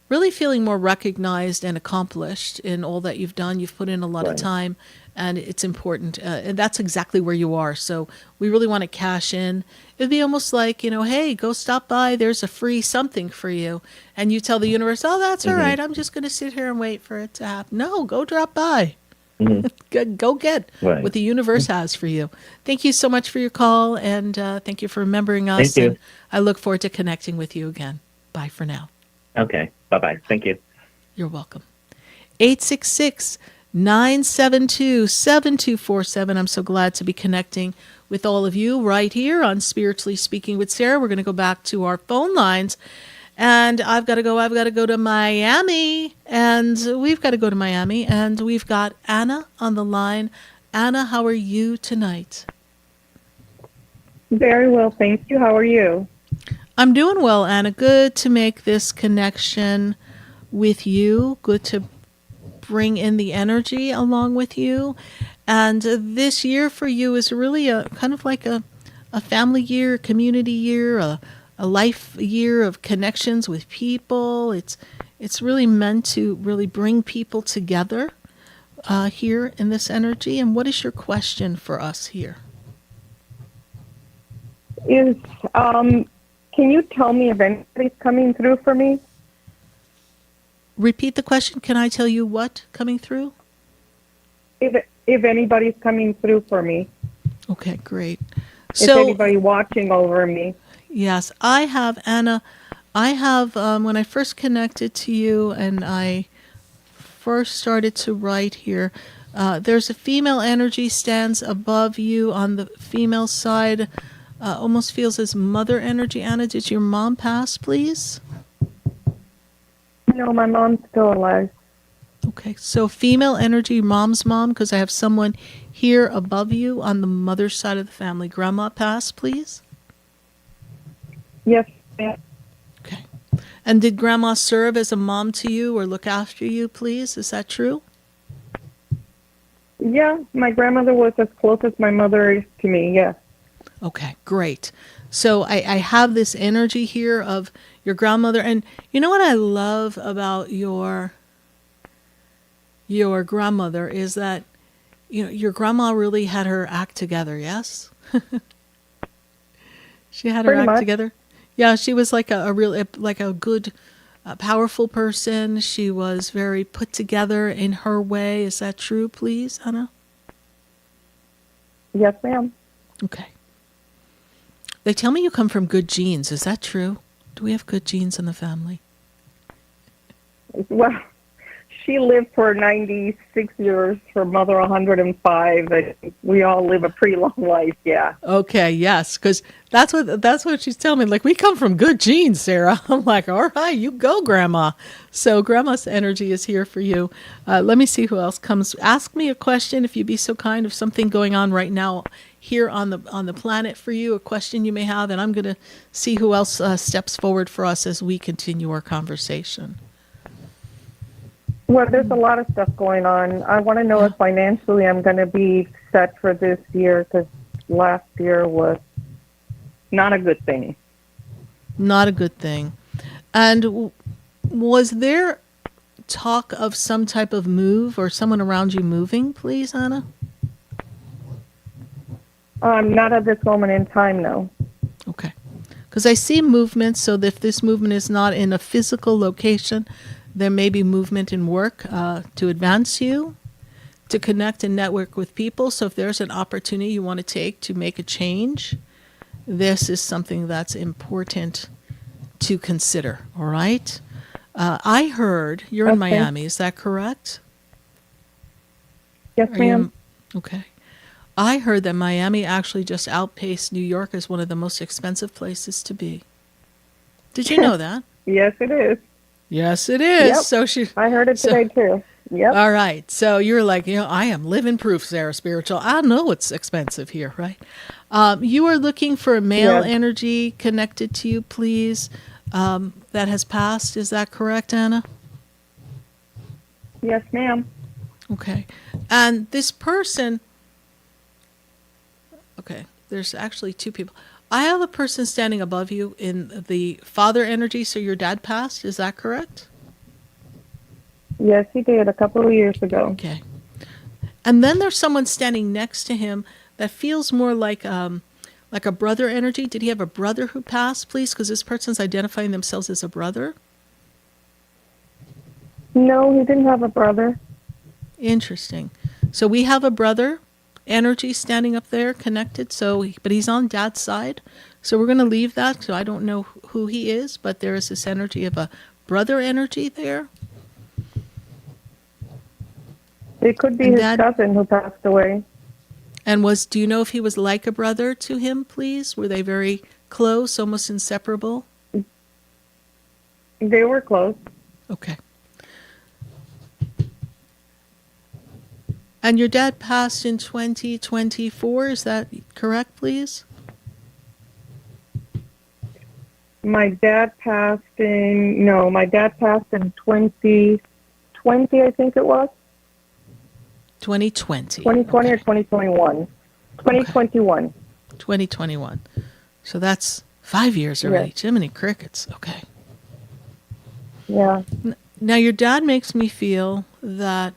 S3: really feeling more recognized and accomplished in all that you've done. You've put in a lot of time, and it's important. And that's exactly where you are. So we really want to cash in. It'd be almost like, hey, go stop by. There's a free something for you. And you tell the universe, oh, that's all right. I'm just going to sit here and wait for it to happen. No, go drop by. Go get what the universe has for you. Thank you so much for your call, and thank you for remembering us.
S7: Thank you.
S3: And I look forward to connecting with you again. Bye for now.
S7: Okay. Bye-bye. Thank you.
S3: You're welcome. 866-972-7247. I'm so glad to be connecting with all of you right here on Spiritually Speaking with Sarah. We're going to go back to our phone lines. And I've got to go to Miami. And we've got to go to Miami. And we've got Anna on the line. Anna, how are you tonight?
S8: Very well, thank you. How are you?
S3: I'm doing well, Anna. Good to make this connection with you. Good to bring in the energy along with you. And this year for you is really a kind of like a family year, a community year, a life year of connections with people. It's really meant to really bring people together here in this energy. And what is your question for us here?
S8: Can you tell me if anybody's coming through for me?
S3: Repeat the question. Can I tell you what coming through?
S8: If anybody's coming through for me.
S3: Okay, great.
S8: Is anybody watching over me?
S3: Yes, I have, Anna. I have, when I first connected to you and I first started to write here, there's a female energy stands above you on the female side, almost feels as mother energy. Anna, did your mom pass, please?
S8: No, my mom's still alive.
S3: Okay, so female energy, mom's mom, because I have someone here above you on the mother's side of the family. Grandma pass, please?
S8: Yes, ma'am.
S3: Okay. And did Grandma serve as a mom to you or look after you, please? Is that true?
S8: Yeah, my grandmother was as close as my mother is to me, yes.
S3: Okay, great. So I have this energy here of your grandmother. And you know what I love about your grandmother is that, your grandma really had her act together, yes? She had her
S8: Pretty
S3: act
S8: much.
S3: together. Yeah, she was like a good, powerful person. She was very put together in her way. Is that true, please, Anna?
S8: Yes, ma'am.
S3: Okay. They tell me you come from good genes. Is that true? Do we have good genes in the family?
S8: Well, she lived for 96 years, her mother 105. And we all live a pretty long life, yeah.
S3: Okay, yes, because that's what she's telling me. Like, we come from good genes, Sarah. I'm like, all right, you go, Grandma. So Grandma's energy is here for you. Let me see who else comes. Ask me a question, if you'd be so kind, of something going on right now here on the planet for you, a question you may have, and I'm going to see who else steps forward for us as we continue our conversation.
S8: Well, there's a lot of stuff going on. I want to know if financially I'm going to be set for this year, because last year was not a good thing.
S3: Not a good thing. And was there talk of some type of move or someone around you moving, please, Anna?
S8: Not at this moment in time, no.
S3: Okay. Because I see movement, so that if this movement is not in a physical location, there may be movement in work to advance you, to connect and network with people. So if there's an opportunity you want to take to make a change, this is something that's important to consider, all right? I heard you're in Miami. Is that correct?
S8: Yes, ma'am.
S3: Okay. I heard that Miami actually just outpaced New York as one of the most expensive places to be. Did you know that?
S8: Yes, it is.
S3: Yes, it is.
S8: Yep. I heard it today, too. Yep.
S3: All right. So you're like, I am living proof, Sarah Spiritual. I know it's expensive here, right? You are looking for a male energy connected to you, please, that has passed. Is that correct, Anna?
S8: Yes, ma'am.
S3: Okay. And this person, okay, there's actually two people. I have a person standing above you in the father energy, so your dad passed. Is that correct?
S8: Yes, he did a couple of years ago.
S3: Okay. And then there's someone standing next to him that feels more like a brother energy. Did he have a brother who passed, please? Because this person's identifying themselves as a brother.
S8: No, he didn't have a brother.
S3: Interesting. So we have a brother energy standing up there connected. But he's on Dad's side. So we're going to leave that. So I don't know who he is, but there is this energy of a brother energy there.
S8: It could be
S3: And
S8: his
S3: Dad-
S8: cousin who passed away.
S3: And do you know if he was like a brother to him, please? Were they very close, almost inseparable?
S8: They were close.
S3: Okay. And your dad passed in 2024, is that correct, please?
S8: My dad passed in 2020, I think it was.
S3: 2020.
S8: 2020 or 2021. 2021.
S3: 2021. So that's 5 years already.
S8: Yes.
S3: Jiminy crickets. Okay.
S8: Yeah.
S3: Now, your dad makes me feel that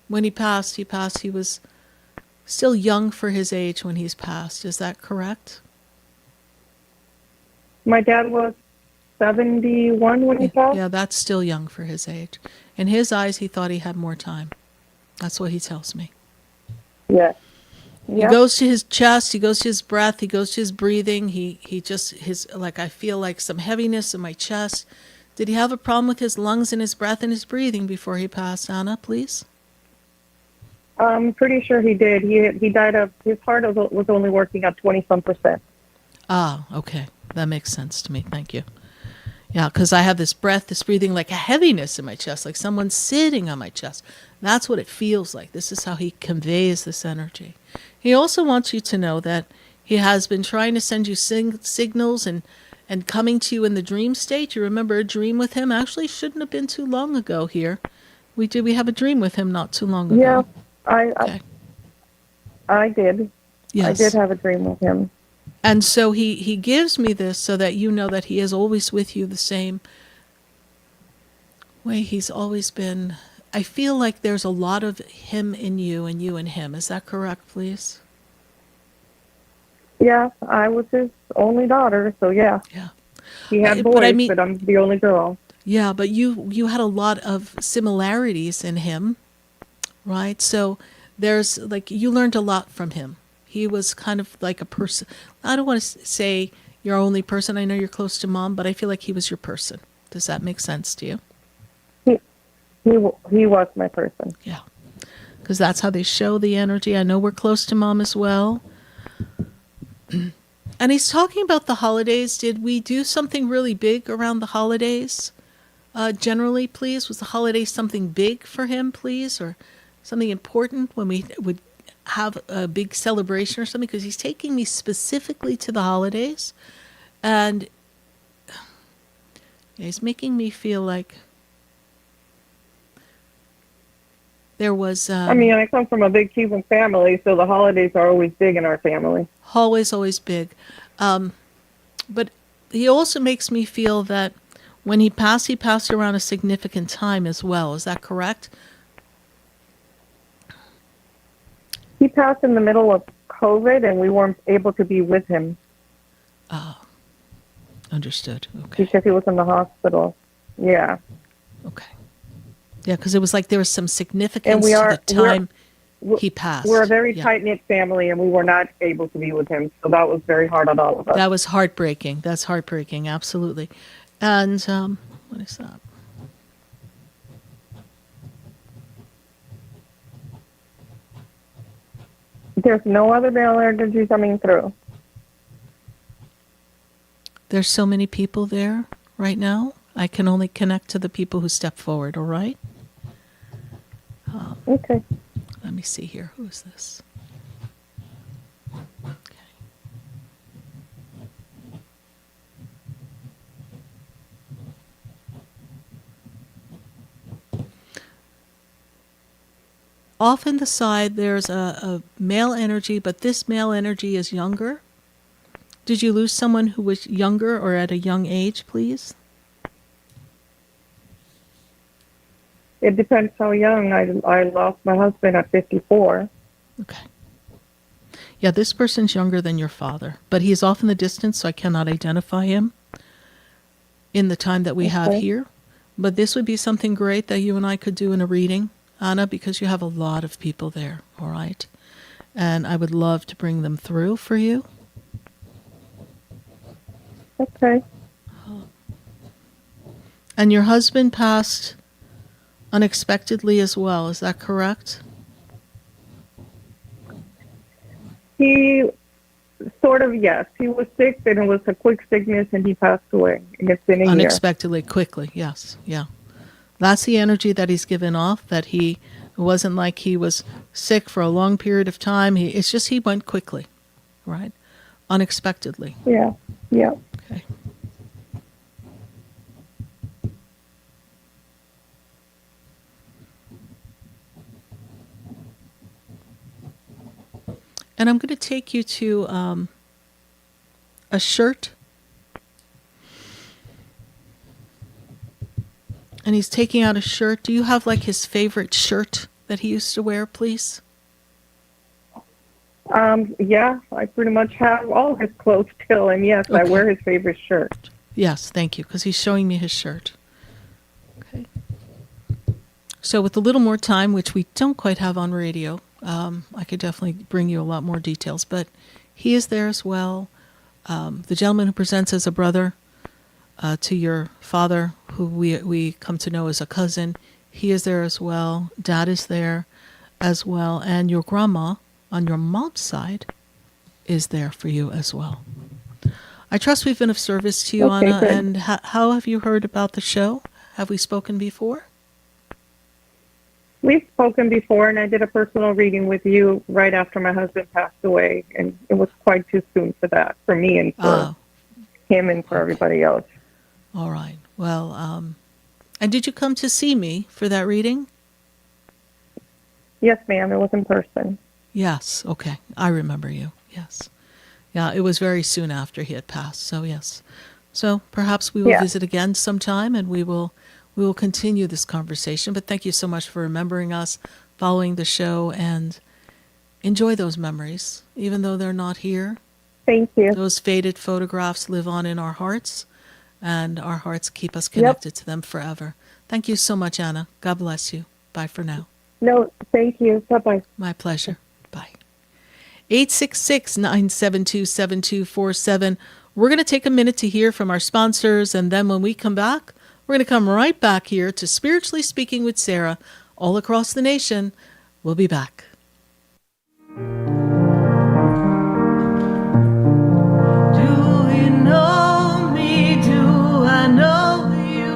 S3: when he passed, he was still young for his age when he's passed. Is that correct?
S8: My dad was 71 when he passed.
S3: Yeah, that's still young for his age. In his eyes, he thought he had more time. That's what he tells me.
S8: Yeah.
S3: He goes to his chest, he goes to his breath, he goes to his breathing. I feel like some heaviness in my chest. Did he have a problem with his lungs and his breath and his breathing before he passed, Anna, please?
S8: I'm pretty sure he did. He died of, his heart was only working at 20-some%.
S3: Ah, okay. That makes sense to me. Thank you. Yeah, because I have this breathing, like a heaviness in my chest, like someone's sitting on my chest. That's what it feels like. This is how he conveys this energy. He also wants you to know that he has been trying to send you signals and coming to you in the dream state. You remember a dream with him? Actually, shouldn't have been too long ago here. We have a dream with him not too long ago.
S8: Yeah,
S3: Okay.
S8: I did.
S3: Yes.
S8: I did have a dream with him.
S3: And so he gives me this so that you know that he is always with you the same way he's always been. I feel like there's a lot of him in you and you in him. Is that correct, please?
S8: Yeah, I was his only daughter, so yeah.
S3: Yeah.
S8: He had boys, but I'm the only girl.
S3: Yeah, but you had a lot of similarities in him, right? So there's you learned a lot from him. He was kind of like a person. I don't want to say your only person. I know you're close to Mom, but I feel like he was your person. Does that make sense to you?
S8: He was my person.
S3: Yeah, because that's how they show the energy. I know we're close to Mom as well. And he's talking about the holidays. Did we do something really big around the holidays? Generally, please? Was the holiday something big for him, please? Or something important when we would have a big celebration or something? Because he's taking me specifically to the holidays. And he's making me feel like there was...
S8: I come from a big Cuban family, so the holidays are always big in our family.
S3: Always big. But he also makes me feel that when he passed around a significant time as well. Is that correct?
S8: He passed in the middle of COVID, and we weren't able to be with him.
S3: Oh, understood. Okay.
S8: Because he was in the hospital. Yeah.
S3: Okay. Yeah, because it was like there was some significance
S8: And
S3: to the time he passed.
S8: We're a very tight-knit family, and we were not able to be with him, so that was very hard on all of us.
S3: That was heartbreaking. That's heartbreaking, absolutely. And what is that?
S8: There's no other male energy coming through.
S3: There's so many people there right now. I can only connect to the people who step forward, all right?
S8: Okay.
S3: Let me see here. Who is this? Okay. Off in the side, there's a male energy, but this male energy is younger. Did you lose someone who was younger or at a young age, please?
S8: It depends how young. I lost my husband at 54.
S3: Okay. Yeah, this person's younger than your father, but he is off in the distance, so I cannot identify him in the time that we have here. But this would be something great that you and I could do in a reading, Anna, because you have a lot of people there, all right? And I would love to bring them through for you.
S8: Okay.
S3: And your husband passed unexpectedly as well, is that correct?
S8: He sort of, yes. He was sick, and it was a quick sickness, and he passed away. And it's been a year.
S3: Unexpectedly, quickly, yes, yeah. That's the energy that he's given off, that it wasn't like he was sick for a long period of time. It's just he went quickly, right? Unexpectedly.
S8: Yeah, yeah.
S3: Okay. And I'm going to take you to a shirt. And he's taking out a shirt. Do you have like his favorite shirt that he used to wear, please?
S8: Yeah, I pretty much have all his clothes still, and yes, I wear his favorite shirt.
S3: Yes, thank you, because he's showing me his shirt. Okay. So with a little more time, which we don't quite have on radio, I could definitely bring you a lot more details, but he is there as well. The gentleman who presents as a brother to your father, who we come to know as a cousin, he is there as well. Dad is there as well. And your grandma on your mom's side is there for you as well. I trust we've been of service to you, Anna.
S8: Good.
S3: And how have you heard about the show? Have we spoken before?
S8: We've spoken before, and I did a personal reading with you right after my husband passed away, and it was quite too soon for that, for me and for him and for everybody else.
S3: All right. Well, and did you come to see me for that reading?
S8: Yes, ma'am. It was in person.
S3: Yes. Okay. I remember you. Yes. Yeah, it was very soon after he had passed. So, yes. So perhaps we will visit again sometime, and we will continue this conversation. But thank you so much for remembering us, following the show, and enjoy those memories, even though they're not here.
S8: Thank you.
S3: Those faded photographs live on in our hearts, and our hearts keep us connected to them forever. Thank you so much, Anna. God bless you. Bye for now.
S8: No, thank you. Bye-bye.
S3: My pleasure. Bye. 866-972-7247. We're going to take a minute to hear from our sponsors, and then when we come back, we're going to come right back here to Spiritually Speaking with Sarah all across the nation. We'll be back.
S9: Do you know me? Do I know you?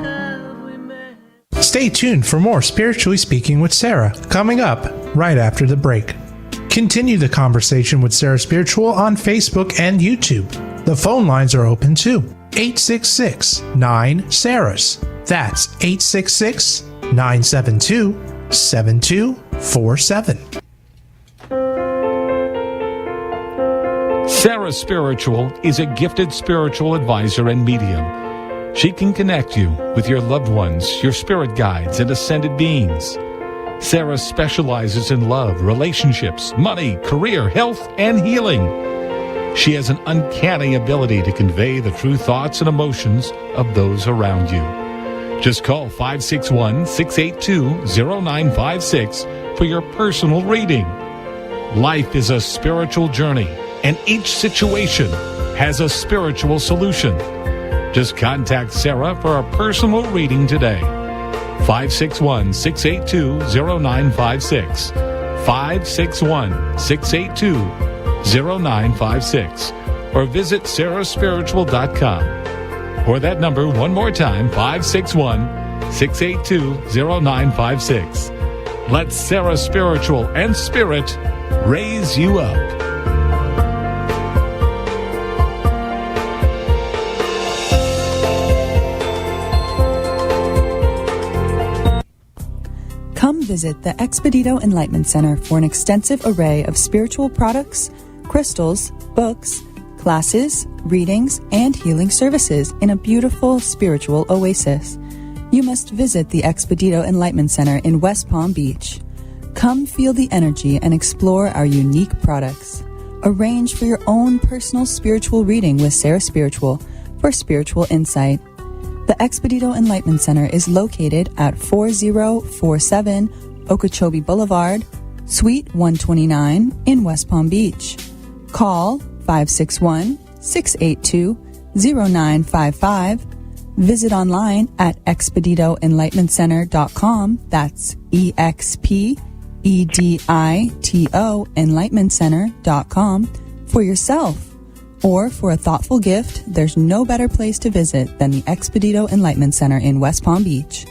S9: Have we met?
S2: Stay tuned for more Spiritually Speaking with Sarah, coming up right after the break. Continue the conversation with Sarah Spiritual on Facebook and YouTube. The phone lines are open too. 866-9-SARAHS. That's 866-972-7247.
S6: Sarah Spiritual is a gifted spiritual advisor and medium. She can connect you with your loved ones, your spirit guides, and ascended beings. Sarah specializes in love, relationships, money, career, health, and healing. She has an uncanny ability to convey the true thoughts and emotions of those around you. Just call 561-682-0956 for your personal reading. Life is a spiritual journey, and each situation has a spiritual solution. Just contact Sarah for a personal reading today. 561-682-0956. 561-682-0956. Or visit sarahspiritual.com. Or that number one more time, 561-682-0956. Let Sarah Spiritual and Spirit raise you up.
S10: Come visit the Expedito Enlightenment Center for an extensive array of spiritual products, crystals, books, classes, readings, and healing services in a beautiful spiritual oasis. you must visit the Expedito Enlightenment Center in West Palm Beach. Come feel the energy and explore our unique products. Arrange for your own personal spiritual reading with Sarah Spiritual for spiritual insight. The Expedito Enlightenment Center is located at 4047 Okeechobee Boulevard, Suite 129 in West Palm Beach. Call 561-682-0955. Visit online at expeditoenlightenmentcenter.com. That's EXPEDITO enlightenmentcenter.com for yourself. Or for a thoughtful gift, there's no better place to visit than the Expedito Enlightenment Center in West Palm Beach.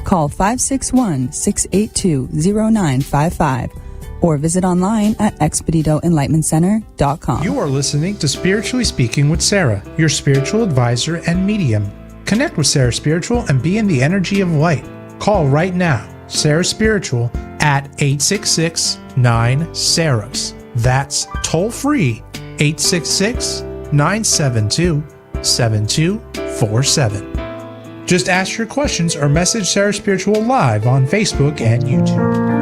S10: Call 561-682-0955 or visit online at expeditoenlightenmentcenter.com.
S2: You are listening to Spiritually Speaking with Sarah, your spiritual advisor and medium. Connect with Sarah Spiritual and be in the energy of light. Call right now, Sarah Spiritual, at 866-9-SARAHS. That's toll free, 866-972-7247. Just ask your questions or message Sarah Spiritual live on Facebook and YouTube.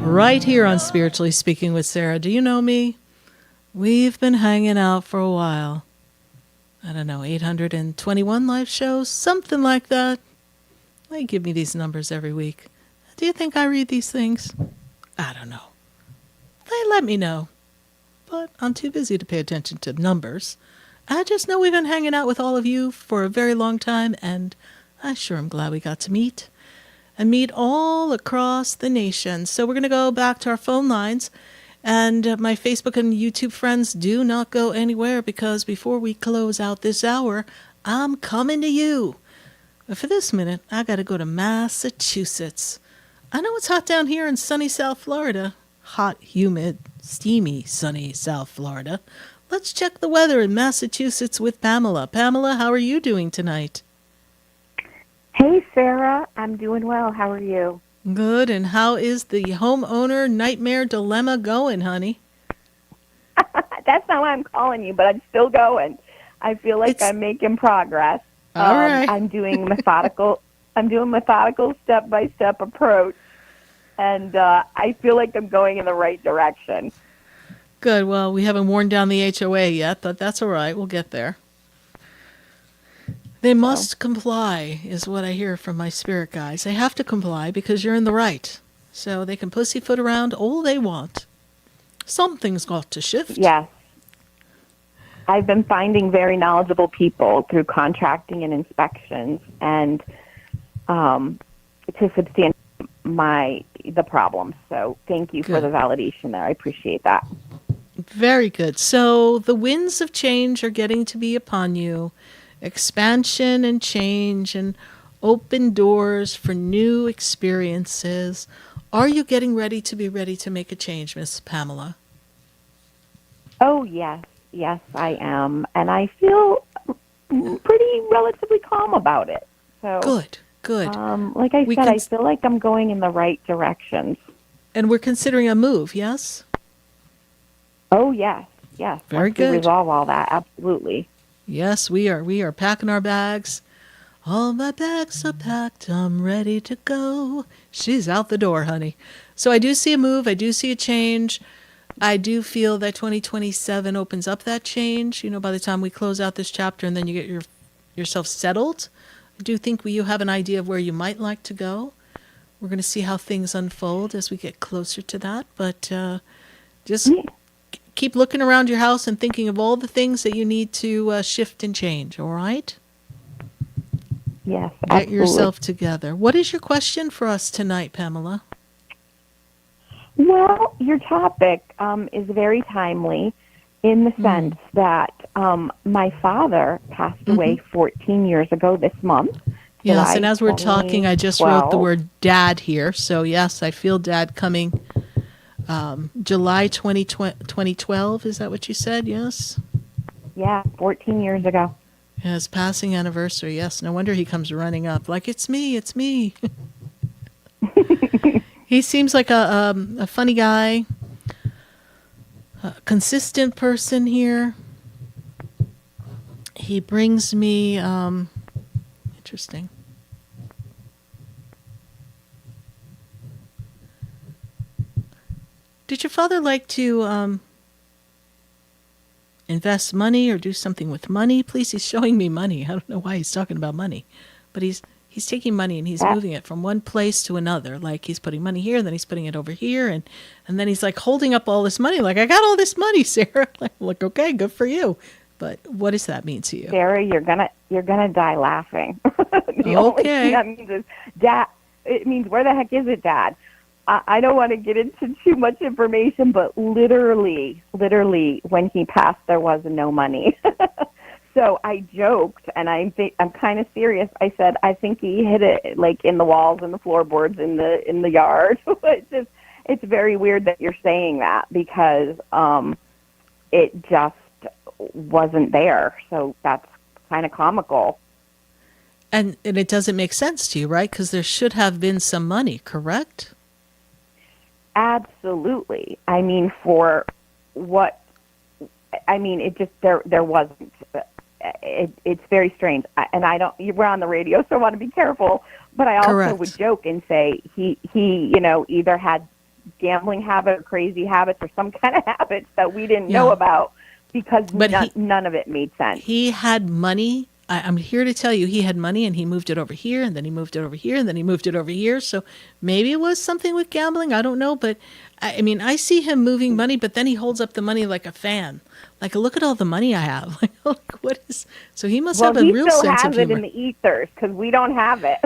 S3: Right here on Spiritually Speaking with Sarah. Do you know me? We've been hanging out for a while. I don't know, 821 live shows, something like that. They give me these numbers every week. Do you think I read these things? I don't know. They let me know. But I'm too busy to pay attention to numbers. I just know we've been hanging out with all of you for a very long time, and I sure am glad we got to meet. And meet all across the nation. So we're going to go back to our phone lines. And my Facebook and YouTube friends, do not go anywhere, because before we close out this hour, I'm coming to you. But for this minute, I got to go to Massachusetts. I know it's hot down here in sunny South Florida. Hot, humid, steamy, sunny South Florida. Let's check the weather in Massachusetts with Pamela. Pamela, how are you doing tonight?
S11: Hey, Sarah. I'm doing well. How are you?
S3: Good. And how is the homeowner nightmare dilemma going, honey?
S11: That's not why I'm calling you, but I'm still going. I feel like I'm making progress.
S3: All right.
S11: I'm doing methodical step-by-step approach, and I feel like I'm going in the right direction.
S3: Good. Well, we haven't worn down the HOA yet, but that's all right. We'll get there. They must comply, is what I hear from my spirit guides. They have to comply because you're in the right. So they can pussyfoot around all they want. Something's got to shift.
S11: Yes. I've been finding very knowledgeable people through contracting and inspections, and to substantiate the problem. So thank you for the validation there. I appreciate that.
S3: Very good. So the winds of change are getting to be upon you. Expansion and change and open doors for new experiences. Are you getting ready to make a change, Miss Pamela?
S11: Oh, yes. Yes, I am. And I feel pretty relatively calm about it. So
S3: Good.
S11: like I
S3: We
S11: said,
S3: can-
S11: I feel like I'm going in the right directions.
S3: And we're considering a move, yes?
S11: Oh yes.
S3: Very
S11: Once we
S3: good.
S11: resolve all that, absolutely.
S3: Yes, we are. We are packing our bags. All my bags are packed. I'm ready to go. She's out the door, honey. So I do see a move. I do see a change. I do feel that 2027 opens up that change. You know, by the time we close out this chapter and then you get yourself settled, I do think you have an idea of where you might like to go. We're going to see how things unfold as we get closer to that. But just keep looking around your house and thinking of all the things that you need to shift and change, all right?
S11: Yes,
S3: Get
S11: absolutely.
S3: yourself together. What is your question for us tonight, Pamela?
S11: Well, your topic is very timely in the sense that my father passed away 14 years ago this month.
S3: Yes,
S11: July
S3: and as we're talking, I just wrote the
S11: 2012.
S3: word dad here. So, yes, I feel dad coming July 2012. Is that what you said? Yes?
S11: Yeah, 14 years ago.
S3: His passing anniversary. Yes, no wonder he comes running up like, it's me. He seems like a funny guy, a consistent person here. He brings me, interesting. Did your father like to invest money or do something with money? Please, he's showing me money. I don't know why he's talking about money, but he's taking money and he's moving it from one place to another. Like he's putting money here, then he's putting it over here, and then he's like holding up all this money. Like, I got all this money, Sarah. Like, okay, good for you. But what does that mean to you?
S11: Sarah, you're gonna die laughing. The only thing that means is, Dad. It means, where the heck is it, Dad? I don't want to get into too much information, but literally, when he passed, there was no money. So I joked, and I'm kind of serious. I said, I think he hid it like in the walls and the floorboards in the yard. It's very weird that you're saying that, because it just wasn't there. So that's kind of comical.
S3: And it doesn't make sense to you, right? Because there should have been some money, correct?
S11: Absolutely. I mean, it just, there wasn't. It's very strange. And we're on the radio, so I want to be careful. But I also would joke and say he either had gambling habit or crazy habits or some kind of habits that we didn't know about, because none of it made sense.
S3: He had money. I'm here to tell you, he had money and he moved it over here, and then he moved it over here, and then he moved it over here. So maybe it was something with gambling. I don't know. But I mean, I see him moving money, but then he holds up the money like a fan. Like, look at all the money I have. Like, what is? So he must have a real sense of humor.
S11: He still has it in the ethers, because we don't have it.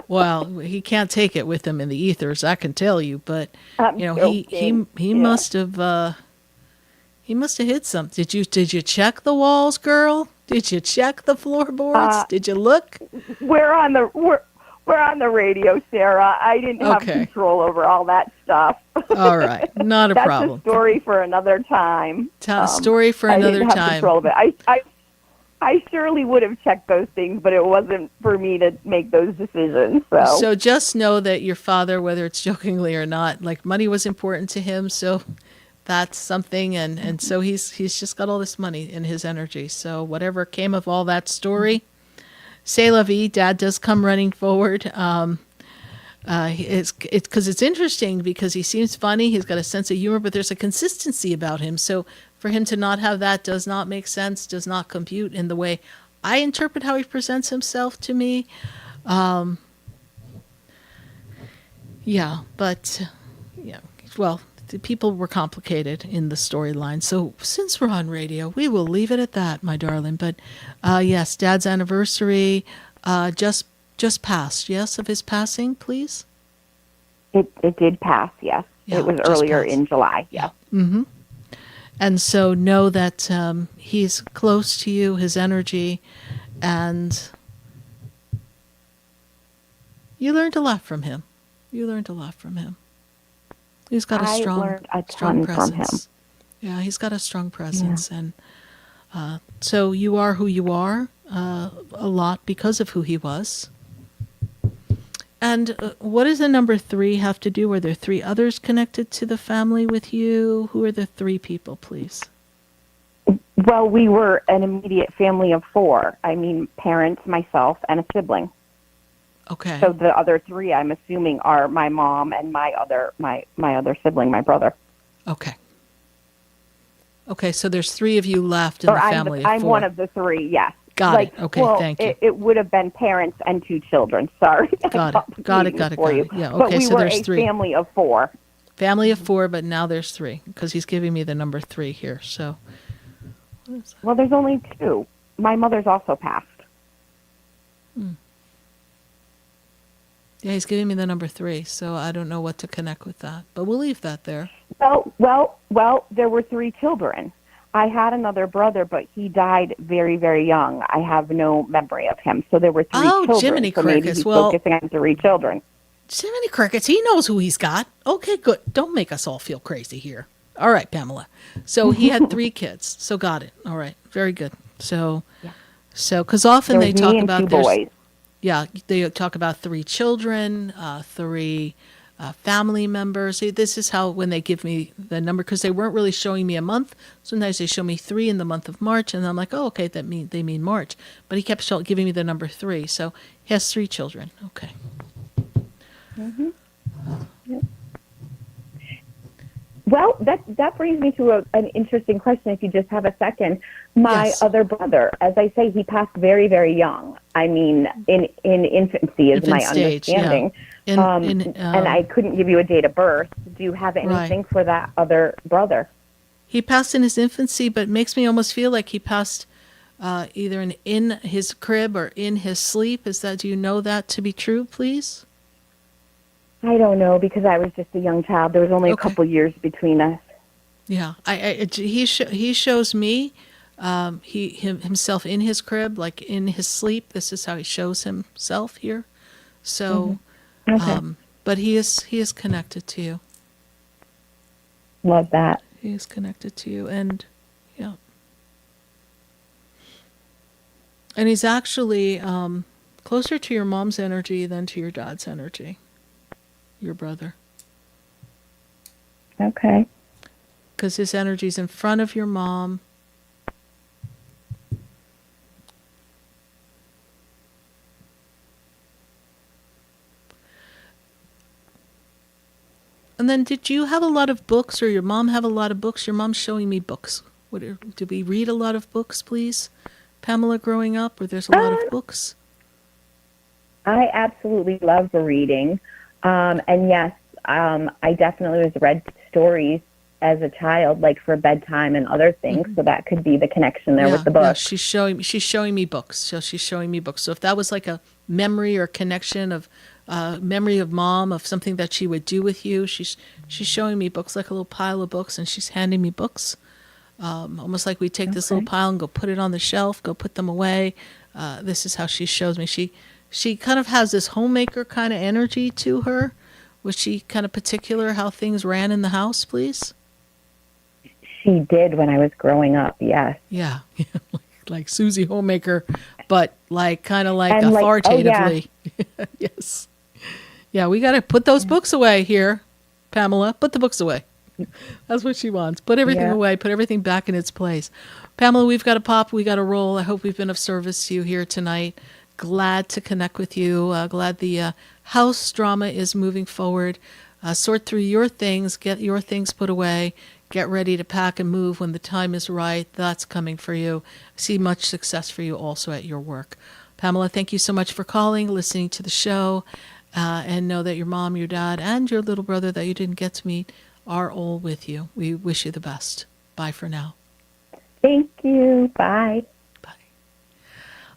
S3: Well, he can't take it with him in the ethers, I can tell you. But he must have hit something. Did you check the walls, girl? Did you check the floorboards? Did you look?
S11: We're on the radio, Sarah. I didn't have control over all that stuff.
S3: All right, not a problem.
S11: That's a story for another time.
S3: Story for another
S11: I didn't have
S3: time.
S11: Control of it. I surely would have checked those things, but it wasn't for me to make those decisions.
S3: So just know that your father, whether it's jokingly or not, like, money was important to him. So that's something, and so he's just got all this money in his energy. So whatever came of all that story, c'est la vie. Dad does come running forward. It's because it's interesting, because he seems funny. He's got a sense of humor, but there's a consistency about him. So for him to not have that does not make sense, does not compute in the way I interpret how he presents himself to me. The people were complicated in the storyline. So since we're on radio, we will leave it at that, my darling. But yes, Dad's anniversary just passed. Yes, of his passing, please.
S11: It did pass. Yes,
S3: Yeah,
S11: it was
S3: just
S11: earlier
S3: passed.
S11: in July. Yeah.
S3: Mm-hmm. And so know that he's close to you, his energy, and you learned a lot from him. He's got a strong presence.
S11: From him.
S3: Yeah, he's got a strong presence, and so you are who you are. a lot because of who he was. And what does the number 3 have to do? Were there 3 others connected to the family with you? Who are the 3 people, please?
S11: Well, we were an immediate family of 4. I mean, parents, myself, and a sibling.
S3: Okay.
S11: So the other 3, I'm assuming, are my mom and my other sibling, my brother.
S3: Okay. Okay, so there's 3 of you left in
S11: Or
S3: the family of 4.
S11: I'm one of the 3, yes.
S3: Got it. Okay,
S11: well,
S3: thank you.
S11: It would have been parents and 2 children. Sorry.
S3: Got it. Yeah, okay,
S11: But we
S3: so
S11: were
S3: there's
S11: a
S3: 3.
S11: family of 4.
S3: Family of 4, but now there's 3 because he's giving me the number 3 here. So,
S11: Well, there's only 2. My mother's also passed.
S3: yeah, he's giving me the number 3, so I don't know what to connect with that, but we'll leave that there.
S11: Well, there were 3 children. I had another brother, but he died very, very young. I have no memory of him. So there were 3 children.
S3: Oh, Jiminy
S11: so maybe
S3: Crickets.
S11: he's
S3: Well,
S11: focusing on 3 children.
S3: Jiminy Crickets, he knows who he's got. Okay, good. Don't make us all feel crazy here. All right, Pamela. So he had 3 kids. So got it. All right, very good. So because often
S11: There
S3: they
S11: was
S3: talk
S11: me and
S3: about
S11: 2
S3: there's-
S11: boys.
S3: Yeah, they talk about 3 children, 3 family members. See, this is how when they give me the number, because they weren't really showing me a month. Sometimes they show me 3 in the month of March, and I'm like, oh, okay, they mean March. But he kept giving me the number 3, so he has 3 children. Okay.
S11: Mm-hmm. Yep. Well, that brings me to an interesting question. If you just have a second, my other brother, as I say, he passed very, very young. I mean, in infancy is my
S3: stage,
S11: understanding.
S3: yeah.
S11: And I couldn't give you a date of birth. Do you have anything for that other brother?
S3: He passed in his infancy, but makes me almost feel like he passed either in his crib or in his sleep. Do you know that to be true, please?
S11: I don't know, because I was just a young child. There was only a couple years between us.
S3: Yeah, he shows me himself in his crib, like in his sleep. This is how he shows himself here. So, but he is connected to you.
S11: Love that.
S3: He is connected to you, and yeah, and he's actually closer to your mom's energy than to your dad's energy. Your brother.
S11: Okay.
S3: Because his energy's in front of your mom. And then did you have a lot of books, or your mom have a lot of books? Your mom's showing me books. Did we read a lot of books, please? Pamela, growing up, or there's a lot of books?
S11: I absolutely love reading. And yes, I definitely was read stories as a child, like for bedtime and other things. So that could be the connection there with the book.
S3: Yeah, she's showing me books. So she's showing me books. So if that was like a memory or connection of memory of mom, of something that she would do with you, she's showing me books, like a little pile of books, and she's handing me books. Almost like we take this little pile and go put it on the shelf, go put them away. This is how she shows me. She kind of has this homemaker kind of energy to her. Was she kind of particular how things ran in the house, please?
S11: She did when I was growing up, yes.
S3: Yeah, like Susie Homemaker, but kind of
S11: And
S3: authoritatively. Yes. Yeah, we got to put those books away here, Pamela. Put the books away. That's what she wants. Put everything away. Put everything back in its place. Pamela, we've got to pop. We got to roll. I hope we've been of service to you here tonight. Glad to connect with you. Glad the house drama is moving forward. Sort through your things. Get your things put away. Get ready to pack and move when the time is right. That's coming for you. See much success for you also at your work. Pamela, thank you so much for calling, listening to the show, and know that your mom, your dad, and your little brother that you didn't get to meet are all with you. We wish you the best. Bye for now.
S11: Thank you. Bye.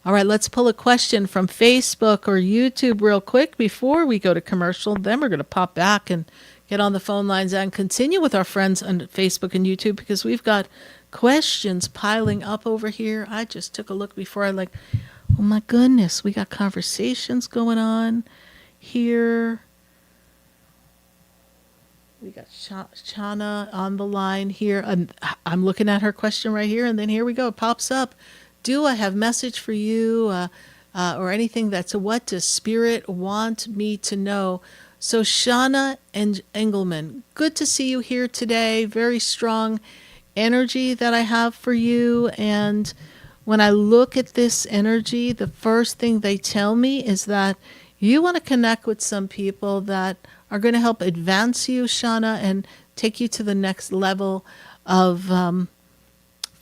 S3: All right, let's pull a question from Facebook or YouTube real quick before we go to commercial. Then we're going to pop back and get on the phone lines and continue with our friends on Facebook and YouTube, because we've got questions piling up over here. I just took a look before oh my goodness, we got conversations going on here. We got Shana on the line here. I'm looking at her question right here, and then here we go. It pops up. do I have message for you or anything that's what does Spirit want me to know? So Shauna and Engelman, good to see you here today. Very strong energy that I have for you. And when I look at this energy, the first thing they tell me is that you want to connect with some people that are going to help advance you, Shauna, and take you to the next level of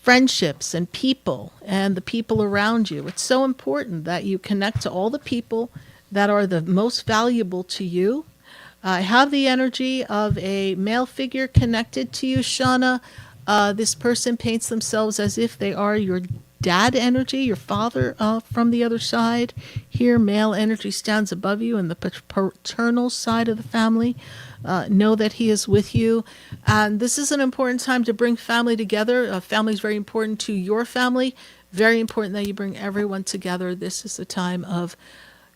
S3: friendships and people and the people around you. It's so important that you connect to all the people that are the most valuable to you. I have the energy of a male figure connected to you, Shauna. This person paints themselves as if they are your dad energy, your father from the other side. Here, male energy stands above you in the paternal side of the family. Know that he is with you. And this is an important time to bring family together. Family is very important to your family. Very important that you bring everyone together. This is the time of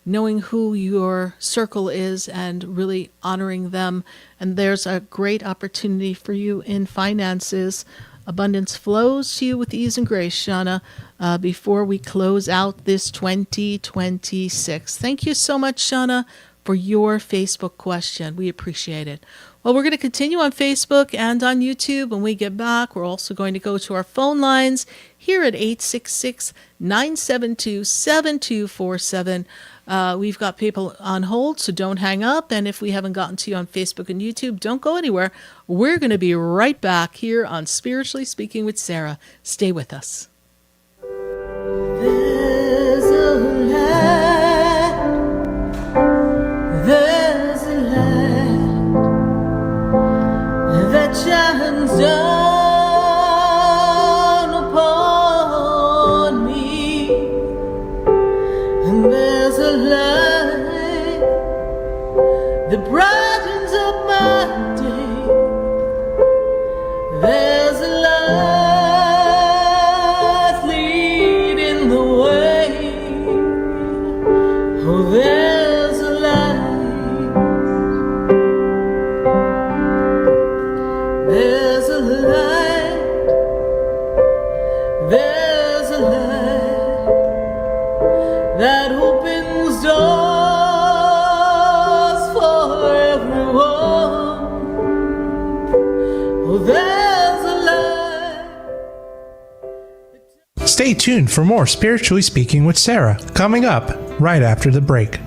S3: knowing who your circle is and really honoring them. And there's a great opportunity for you in finances. Abundance flows to you with ease and grace, Shauna, before we close out this 2026. Thank you so much, Shauna, for your Facebook question. We appreciate it. Well, we're going to continue on Facebook and on YouTube. When we get back, we're also going to go to our phone lines here at 866-972-7247. We've got people on hold, so don't hang up. And if we haven't gotten to you on Facebook and YouTube, don't go anywhere. We're going to be right back here on Spiritually Speaking with Sarah. Stay with us.
S9: There's a light that shines down upon me, and there's a light that brightens up my day. There's a light leading the way. Oh, there's a light. There's a light. There's a light that opens doors for everyone. Oh, there's a light.
S2: Stay tuned for more Spiritually Speaking with Sarah, coming up right after the break.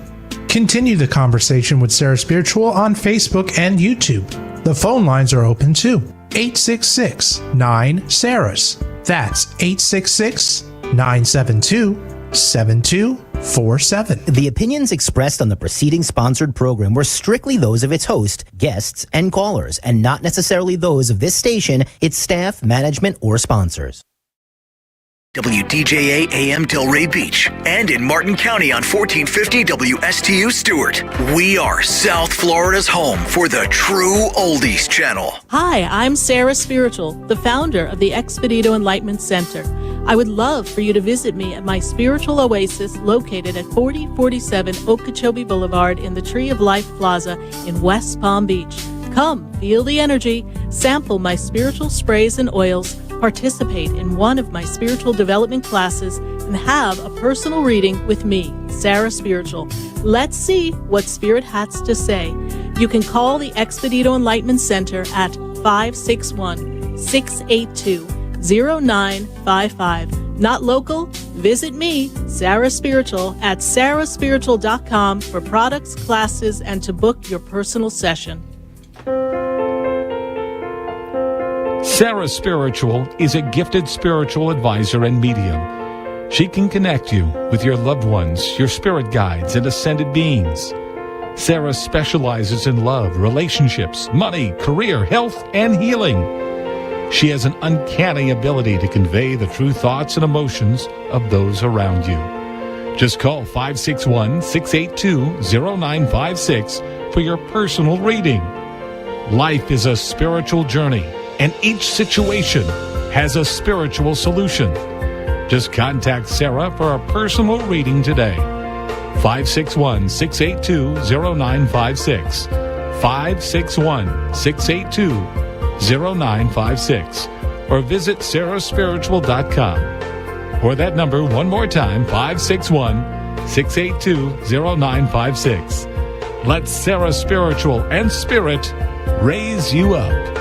S2: Continue the conversation with Sarah Spiritual on Facebook and YouTube. The phone lines are open too. 866-9-SARAHS. That's 866-972-7247.
S4: The opinions expressed on the preceding sponsored program were strictly those of its host, guests, and callers, and not necessarily those of this station, its staff, management, or sponsors.
S5: WDJA AM Delray Beach and in Martin County on 1450 WSTU Stewart. We are South Florida's home for the true oldies channel.
S3: Hi, I'm Sarah Spiritual, the founder of the Expedito Enlightenment Center. I would love for you to visit me at my spiritual oasis located at 4047 Okeechobee Boulevard in the Tree of Life Plaza in West Palm Beach. Come, feel the energy, sample my spiritual sprays and oils, participate in one of my spiritual development classes, and have a personal reading with me, Sarah Spiritual. Let's see what Spirit has to say. You can call the Expedito Enlightenment Center at 561-682-0955. Not local? Visit me, Sarah Spiritual, at sarahspiritual.com for products, classes, and to book your personal session.
S6: Sarah Spiritual is a gifted spiritual advisor and medium. She can connect you with your loved ones, your spirit guides, and ascended beings. Sarah specializes in love, relationships, money, career, health, and healing. She has an uncanny ability to convey the true thoughts and emotions of those around you. Just call 561-682-0956 for your personal reading. Life is a spiritual journey, and each situation has a spiritual solution. Just contact Sarah for a personal reading today. 561-682-0956. 561-682-0956. Or visit sarahspiritual.com. or that number one more time, 561-682-0956. Let Sarah Spiritual and Spirit raise you up.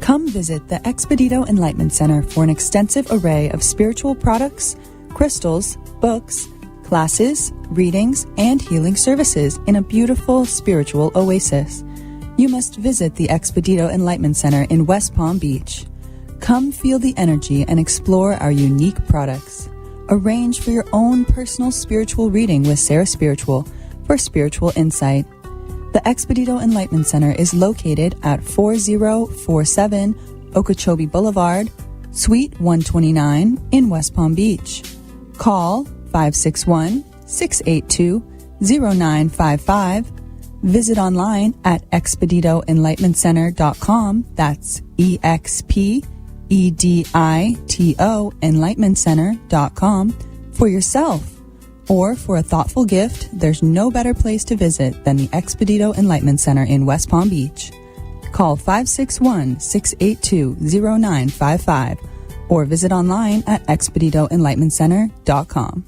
S10: Come visit the Expedito Enlightenment Center for an extensive array of spiritual products, crystals, books, classes, readings, and healing services in a beautiful spiritual oasis. You must visit the Expedito Enlightenment Center in West Palm Beach. Come feel the energy and explore our unique products. Arrange for your own personal spiritual reading with Sarah Spiritual for spiritual insight. The Expedito Enlightenment Center is located at 4047 Okeechobee Boulevard, Suite 129 in West Palm Beach. Call 561-682-0955. Visit online at expeditoenlightenmentcenter.com. That's EXPEDITO enlightenmentcenter.com for yourself. Or for a thoughtful gift, there's no better place to visit than the Expedito Enlightenment Center in West Palm Beach. Call 561-682-0955 or visit online at expeditoenlightenmentcenter.com.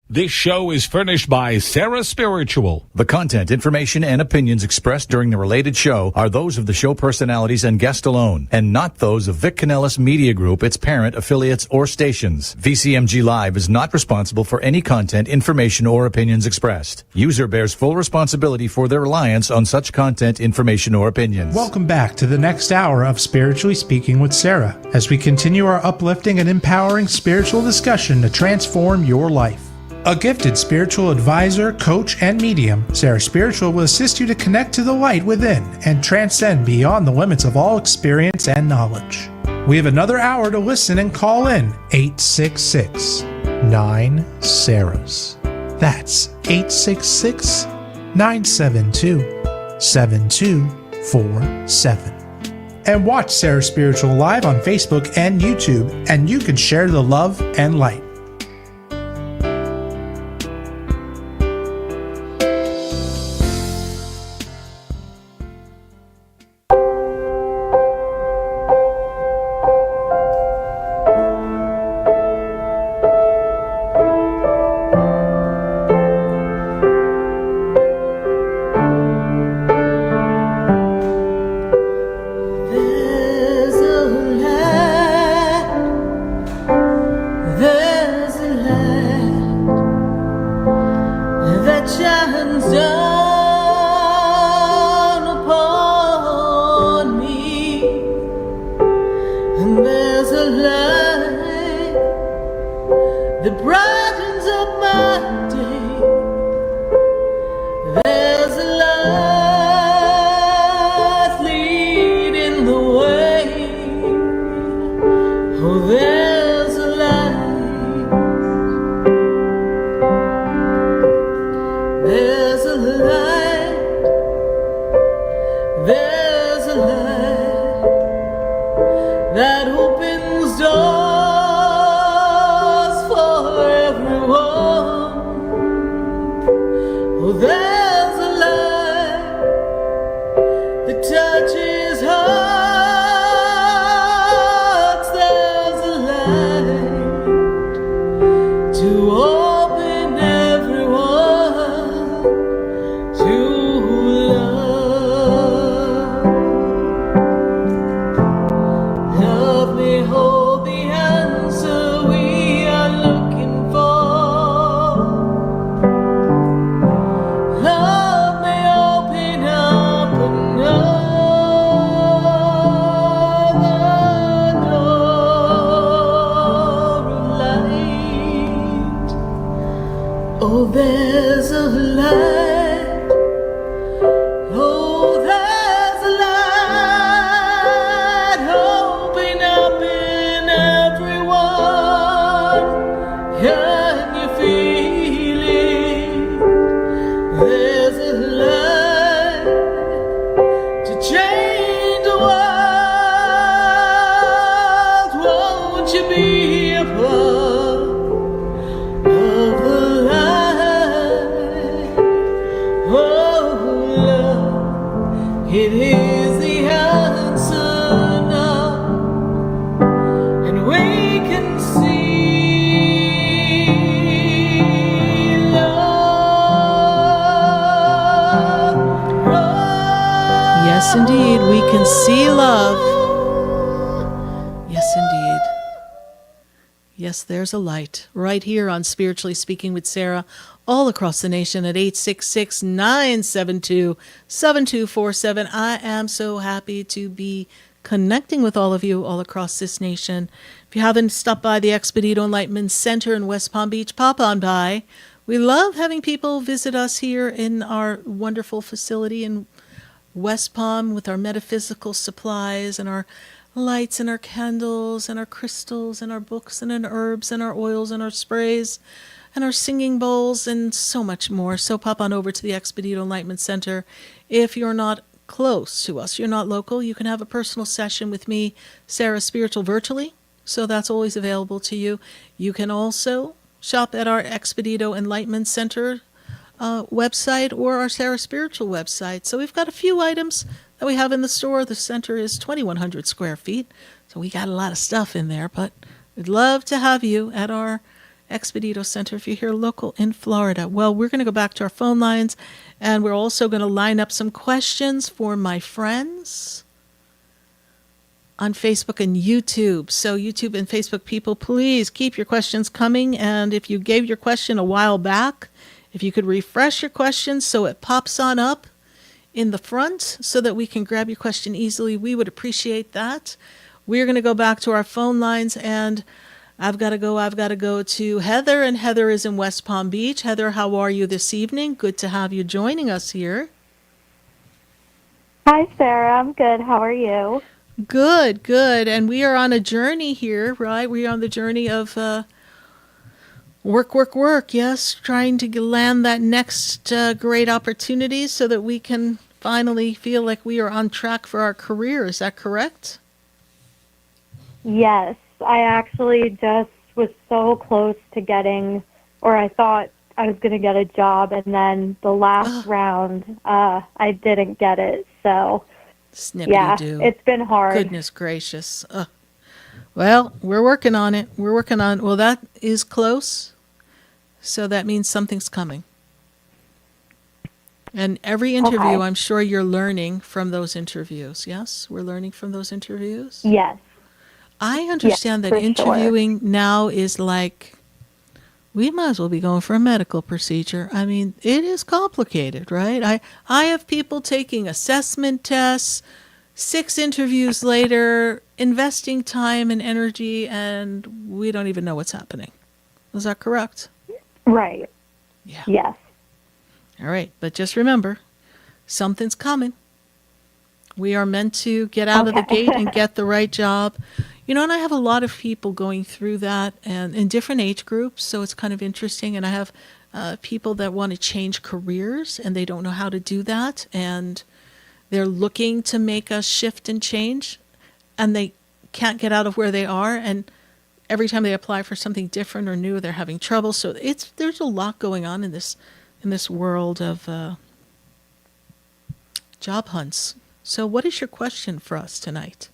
S6: This show is furnished by Sarah Spiritual.
S1: The content, information, and opinions expressed during the related show are those of the show personalities and guest alone, and not those of Vic Canellis Media Group, its parent, affiliates, or stations. VCMG Live is not responsible for any content, information, or opinions expressed. User bears full responsibility for their reliance on such content, information, or opinions.
S2: Welcome back to the next hour of Spiritually Speaking with Sarah, as we continue our uplifting and empowering spiritual discussion to transform your life. A gifted spiritual advisor, coach, and medium, Sarah Spiritual will assist you to connect to the light within and transcend beyond the limits of all experience and knowledge. We have another hour to listen and call in 866-9-SARAHS. That's 866-972-7247. And watch Sarah Spiritual live on Facebook and YouTube, and you can share the love and light.
S9: Love me open up and know It is the answer now, and we can see love.
S3: Yes, indeed, we can see love. Yes, indeed. Yes, there's a light right here on Spiritually Speaking with Sarah, all across the nation at 866-972-7247. I am so happy to be connecting with all of you all across this nation. If you haven't stopped by the Expedito Enlightenment Center in West Palm Beach, pop on by. We love having people visit us here in our wonderful facility in West Palm with our metaphysical supplies and our lights and our candles and our crystals and our books and our herbs and our oils and our sprays and our singing bowls and so much more. So pop on over to the Expedito Enlightenment Center. If you're not close to us, you're not local, you can have a personal session with me, Sarah Spiritual, virtually. So that's always available to you. You can also shop at our Expedito Enlightenment Center website or our Sarah Spiritual website. So we've got a few items that we have in the store. The center is 2,100 square feet, so we got a lot of stuff in there, but we'd love to have you at our Expedito Center if you're here local in Florida. Well, we're going to go back to our phone lines, and we're also going to line up some questions for my friends on Facebook and YouTube. So YouTube and Facebook people, please keep your questions coming, and if you gave your question a while back, if you could refresh your question so it pops on up in the front so that we can grab your question easily, we would appreciate that. We're going to go back to our phone lines, and I've got to go to Heather, and Heather is in West Palm Beach. Heather, how are you this evening? Good to have you joining us here.
S11: Hi, Sarah. I'm good. How are you?
S3: Good, good. And we are on a journey here, right? We are on the journey of work, yes, trying to land that next great opportunity so that we can finally feel like we are on track for our career. Is that correct?
S11: Yes. I actually just was so close to getting, or I thought I was going to get a job, and then the last round, I didn't get it. So,
S3: Snippity-doo.
S11: It's been hard.
S3: Goodness gracious. Well, we're working on it. Well, that is close. So that means something's coming. And every interview,
S11: Okay.
S3: I'm sure you're learning from those interviews. Yes? We're learning from those interviews?
S11: Yes.
S3: I understand that
S11: for
S3: interviewing now is like, we might as well be going for a medical procedure. I mean, it is complicated, right? I have people taking assessment tests, 6 interviews later, investing time and energy, and we don't even know what's happening. Is that correct?
S11: Right.
S3: Yeah.
S11: Yes.
S3: All right. But just remember, something's coming. We are meant to get out of the gate and get the right job. You know, and I have a lot of people going through that and in different age groups, so it's kind of interesting. And I have people that want to change careers and they don't know how to do that. And they're looking to make a shift and change, and they can't get out of where they are. And every time they apply for something different or new, they're having trouble. So there's a lot going on in this world of job hunts. So what is your question for us tonight?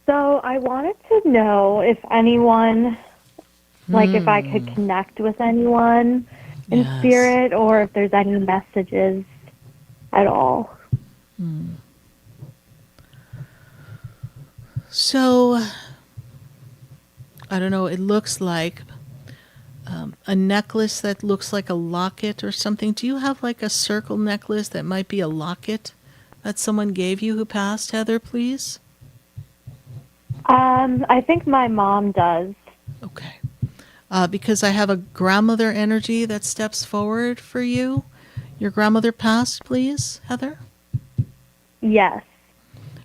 S11: So I wanted to know if anyone, like if I could connect with anyone in spirit, or if there's any messages at all.
S3: So, I don't know, it looks like a necklace that looks like a locket or something. Do you have like a circle necklace that might be a locket that someone gave you who passed, Heather, please?
S11: I think my mom does.
S3: Okay. Because I have a grandmother energy that steps forward for you. Your grandmother passed, please, Heather?
S11: Yes.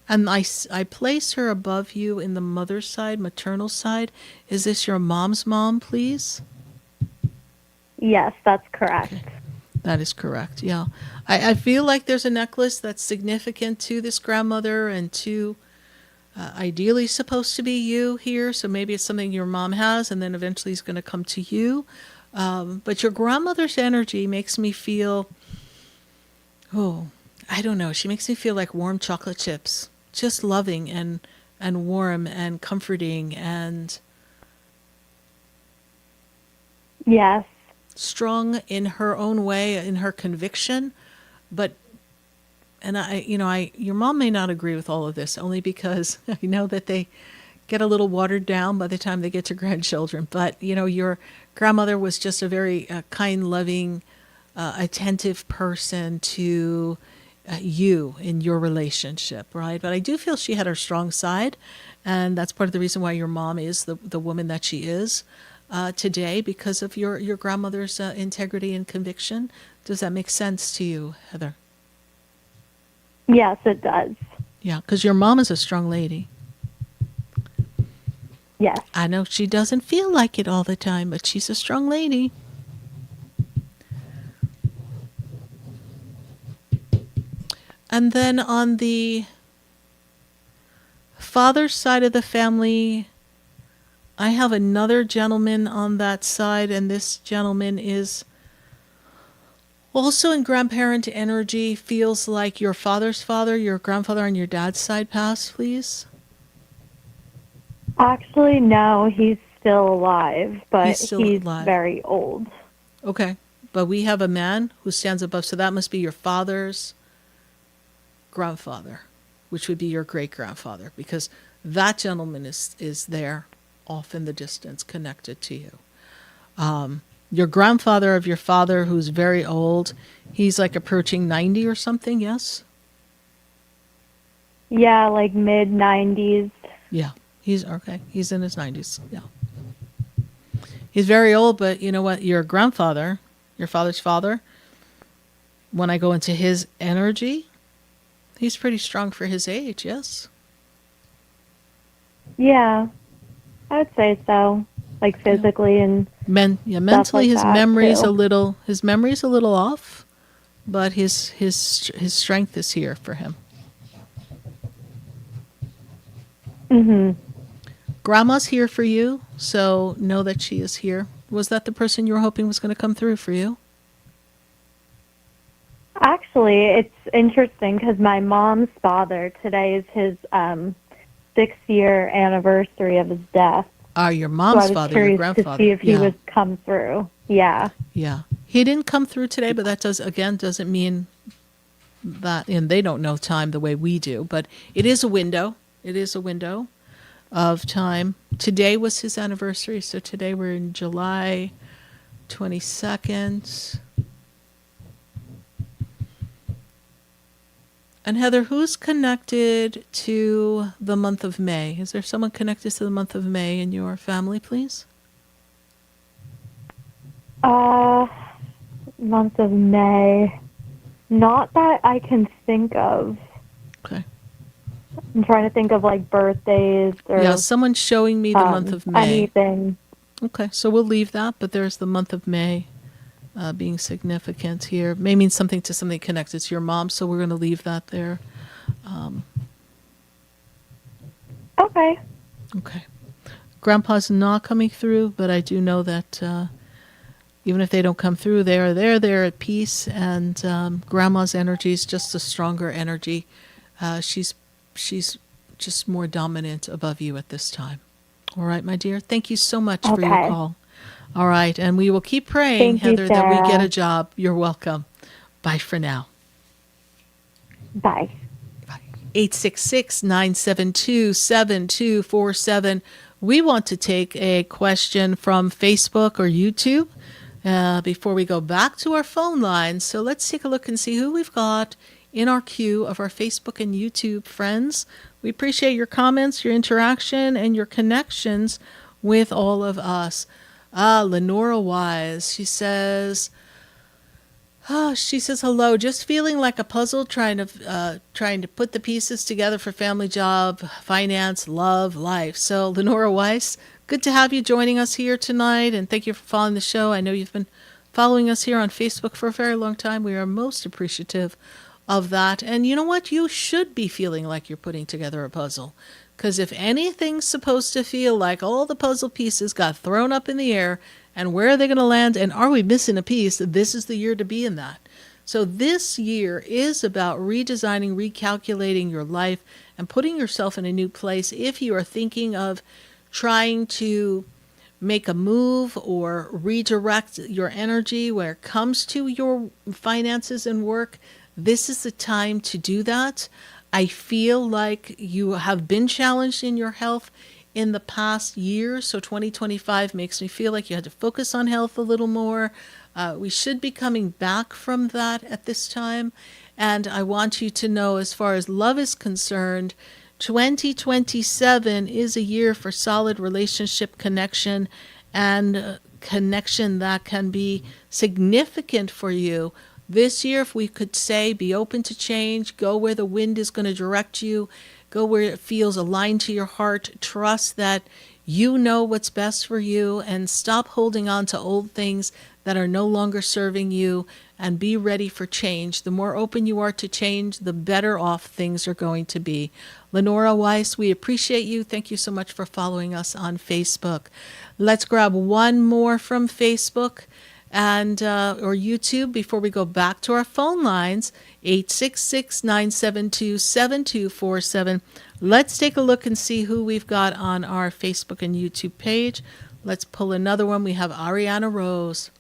S3: And I place her above you in the mother's side, maternal side. Is this your mom's mom, please?
S11: Yes, that's correct.
S3: Okay. That is correct, yeah. I feel like there's a necklace that's significant to this grandmother and to ideally supposed to be you here. So maybe it's something your mom has and then eventually it's going to come to you. But your grandmother's energy makes me feel, I don't know. She makes me feel like warm chocolate chips, just loving and warm and comforting and
S11: Yes.
S3: strong in her own way, in her conviction. But, and your mom may not agree with all of this, only because I know that they get a little watered down by the time they get to grandchildren. But, your grandmother was just a very kind, loving, attentive person to you in your relationship, right? But I do feel she had her strong side, and that's part of the reason why your mom is the woman that she is today, because of your grandmother's integrity and conviction. Does that make sense to you, Heather?
S11: Yes, it does.
S3: Yeah, because your mom is a strong lady.
S11: Yes.
S3: I know she doesn't feel like it all the time, but she's a strong lady. And then on the father's side of the family, I have another gentleman on that side, and this gentleman is also in grandparent energy. Feels like your father's father, your grandfather on your dad's side passed, please.
S11: Actually, no, he's still alive, but
S3: He's still alive.
S11: very old.
S3: Okay. But we have a man who stands above, so that must be your father's grandfather, which would be your great-grandfather, because that gentleman is there off in the distance connected to you. Your grandfather of your father, who's very old, he's like approaching 90 or something, yes?
S11: Yeah, like mid-90s.
S3: Yeah, he's okay. He's in his 90s, yeah. He's very old, but you know what? Your grandfather, your father's father, when I go into his energy, he's pretty strong for his age, yes?
S11: Yeah, I would say so. Like physically and
S3: mentally,
S11: like
S3: his
S11: that,
S3: memory's
S11: too.
S3: his memory's a little off, but his strength is here for him.
S11: Mhm.
S3: Grandma's here for you, so know that she is here. Was that the person you were hoping was going to come through for you?
S11: Actually, it's interesting because my mom's father, today is his 6-year anniversary of his death.
S3: Your
S11: So
S3: mom's
S11: I was
S3: father, your
S11: curious
S3: grandfather.
S11: to see if he was come through. Yeah.
S3: Yeah. He didn't come through today, but that doesn't mean that, and they don't know time the way we do, but it is a window. It is a window of time. Today was his anniversary, so today we're in July 22nd. And Heather, who's connected to the month of May? Is there someone connected to the month of May in your family, please?
S11: Month of May. Not that I can think of.
S3: Okay.
S11: I'm trying to think of like birthdays or
S3: Yeah, someone's showing me the month of May.
S11: anything.
S3: Okay, so we'll leave that, but there's the month of May being significant here. May mean something to something connected to your mom, so we're going to leave that there.
S11: Okay.
S3: Okay. Grandpa's not coming through, but I do know that even if they don't come through, they're at peace, and Grandma's energy is just a stronger energy. She's just more dominant above you at this time. All right, my dear. Thank you so much for your
S11: Okay.
S3: call. All right, and we will keep praying,
S11: Thank you,
S3: Heather, that we get
S11: Sarah.
S3: a job. You're welcome. Bye for now.
S11: Bye.
S3: 866-972-7247. We want to take a question from Facebook or YouTube before we go back to our phone lines. So let's take a look and see who we've got in our queue of our Facebook and YouTube friends. We appreciate your comments, your interaction, and your connections with all of us. Lenora Wise, she says, hello, just feeling like a puzzle, trying to put the pieces together for family, job, finance, love, life. So Lenora Weiss, good to have you joining us here tonight, and thank you for following the show. I know you've been following us here on Facebook for a very long time. We are most appreciative of that. And you know what? You should be feeling like you're putting together a puzzle. Because if anything's supposed to feel like all the puzzle pieces got thrown up in the air, and where are they going to land, and are we missing a piece, this is the year to be in that. So this year is about redesigning, recalculating your life, and putting yourself in a new place. If you are thinking of trying to make a move or redirect your energy where it comes to your finances and work, this is the time to do that. I feel like you have been challenged in your health in the past year, so 2025 makes me feel like you had to focus on health a little more. We should be coming back from that at this time. And I want you to know, as far as love is concerned, 2027 is a year for solid relationship connection and connection that can be significant for you. This year, if we could say, be open to change, go where the wind is going to direct you, go where it feels aligned to your heart, trust that you know what's best for you, and stop holding on to old things that are no longer serving you, and be ready for change. The more open you are to change, the better off things are going to be. Lenora Weiss, we appreciate you. Thank you so much for following us on Facebook. Let's grab one more from Facebook and or YouTube before we go back to our phone lines, 866-972-7247. Let's take a look and see who we've got on our Facebook and YouTube page. Let's pull another one. We have Ariana Rose.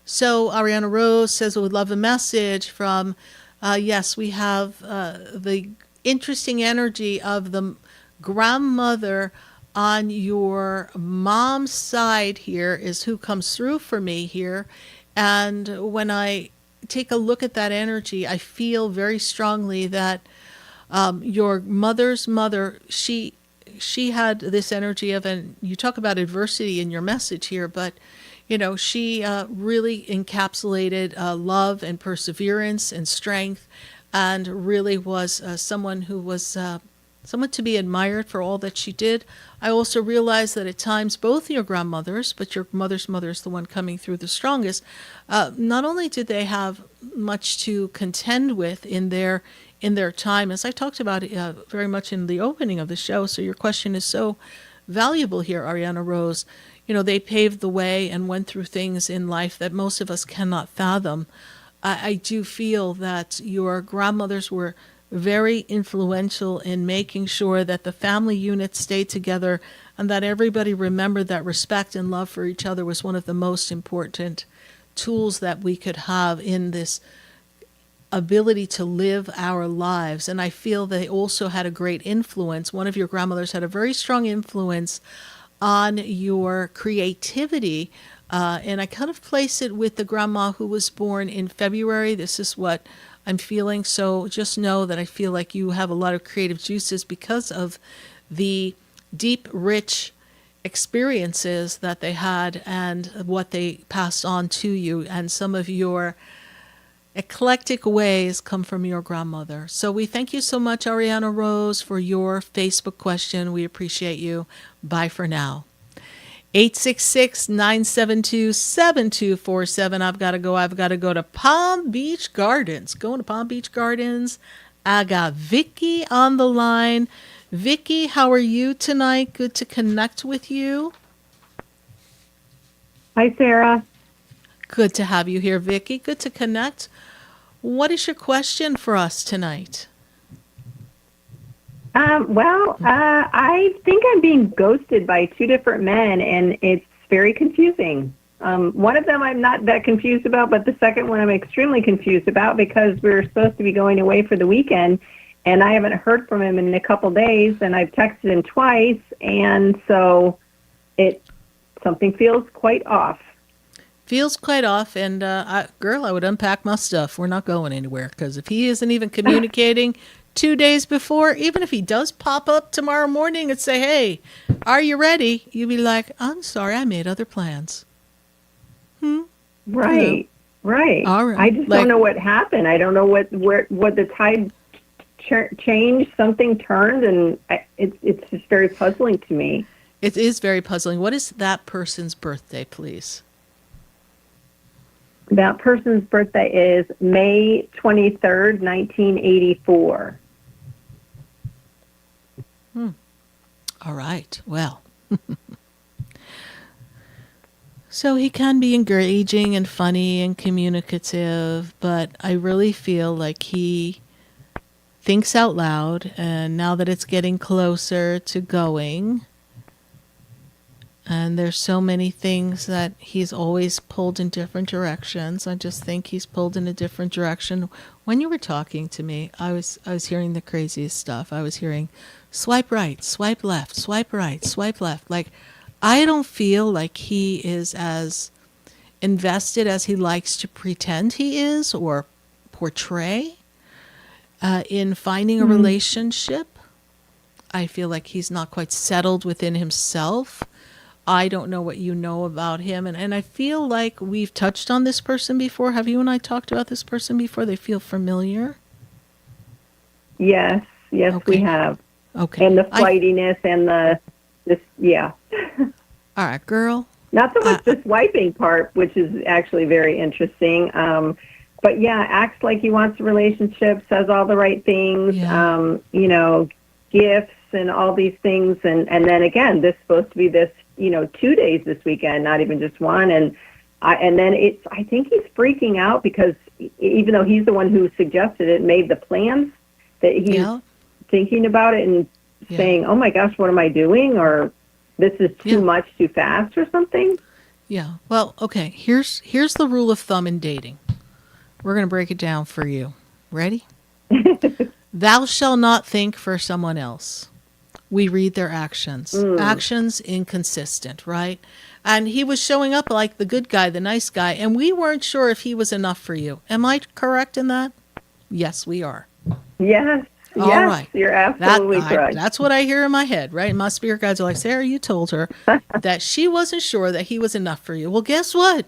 S3: So Ariana Rose says, we would love a message from, yes, we have the interesting energy of the grandmother on your mom's side here is who comes through for me here. And when I take a look at that energy, I feel very strongly that your mother's mother, she had this energy of, and you talk about adversity in your message here, but you know, she really encapsulated love and perseverance and strength, and really was someone who was someone to be admired for all that she did. I also realized that at times both your grandmothers, but your mother's mother is the one coming through the strongest, not only did they have much to contend with in their time, as I talked about very much in the opening of the show, so your question is so valuable here, Ariana Rose. You know, they paved the way and went through things in life that most of us cannot fathom. I do feel that your grandmothers were very influential in making sure that the family unit stayed together and that everybody remembered that respect and love for each other was one of the most important tools that we could have in this ability to live our lives. And I feel they also had a great influence. One of your grandmothers had a very strong influence on your creativity. And I kind of place it with the grandma who was born in February. This is what I'm feeling. So just know that I feel like you have a lot of creative juices because of the deep, rich experiences that they had and what they passed on to you. And some of your eclectic ways come from your grandmother. So we thank you so much, Ariana Rose, for your Facebook question. We appreciate you. Bye for now. 866-972-7247. I've got to go to Palm Beach Gardens. Going to Palm Beach Gardens. I got Vicky on the line. Vicky, how are you tonight? Good to connect with you.
S12: Hi, Sarah.
S3: Good to have you here, Vicky. Good to connect. What is your question for us tonight?
S12: I think I'm being ghosted by two different men, and it's very confusing. One of them I'm not that confused about, but the second one I'm extremely confused about because we're supposed to be going away for the weekend, and I haven't heard from him in a couple days, and I've texted him twice, and so something feels quite off.
S3: Feels quite off, and I would unpack my stuff. We're not going anywhere, because if he isn't even communicating 2 days before, even if he does pop up tomorrow morning and say, hey, are you ready? You'd be like, I'm sorry, I made other plans.
S12: Right.
S3: All right.
S12: I just don't know what happened. I don't know what the tide changed. Something turned, and it's just very puzzling to me.
S3: It is very puzzling. What is that person's birthday, please?
S12: That person's birthday is May 23rd, 1984.
S3: All right. Well. So he can be engaging and funny and communicative, but I really feel like he thinks out loud. And now that it's getting closer to going, and there's so many things that he's always pulled in different directions. I just think he's pulled in a different direction. When you were talking to me, I was hearing the craziest stuff. I was hearing swipe right, swipe left, swipe right, swipe left. Like, I don't feel like he is as invested as he likes to pretend he is or portray in finding a relationship. I feel like he's not quite settled within himself. I don't know what you know about him. And I feel like we've touched on this person before. Have you and I talked about this person before? They feel familiar?
S12: Yes,
S3: Okay.
S12: we have.
S3: Okay.
S12: And the flightiness and yeah.
S3: All right, girl.
S12: Not so much the swiping part, which is actually very interesting. But yeah, acts like he wants a relationship, says all the right things, gifts and all these things. And then again, this is supposed to be this, 2 days this weekend, not even just one. And then I think he's freaking out because even though he's the one who suggested it, made the plans, that he's thinking about it and saying, oh my gosh, what am I doing? Or this is too much, too fast or something.
S3: Yeah. Well, okay. Here's the rule of thumb in dating. We're going to break it down for you. Ready? Thou shalt not think for someone else. We read their actions. Actions inconsistent, right? And he was showing up like the good guy, the nice guy, and we weren't sure if he was enough for you. Am I correct in that? Yes, we are.
S12: Yes.
S3: All
S12: yes,
S3: right.
S12: You're absolutely correct.
S3: That's what I hear in my head, right? My spirit guides are like, Sarah, you told her that she wasn't sure that he was enough for you. Well, guess what?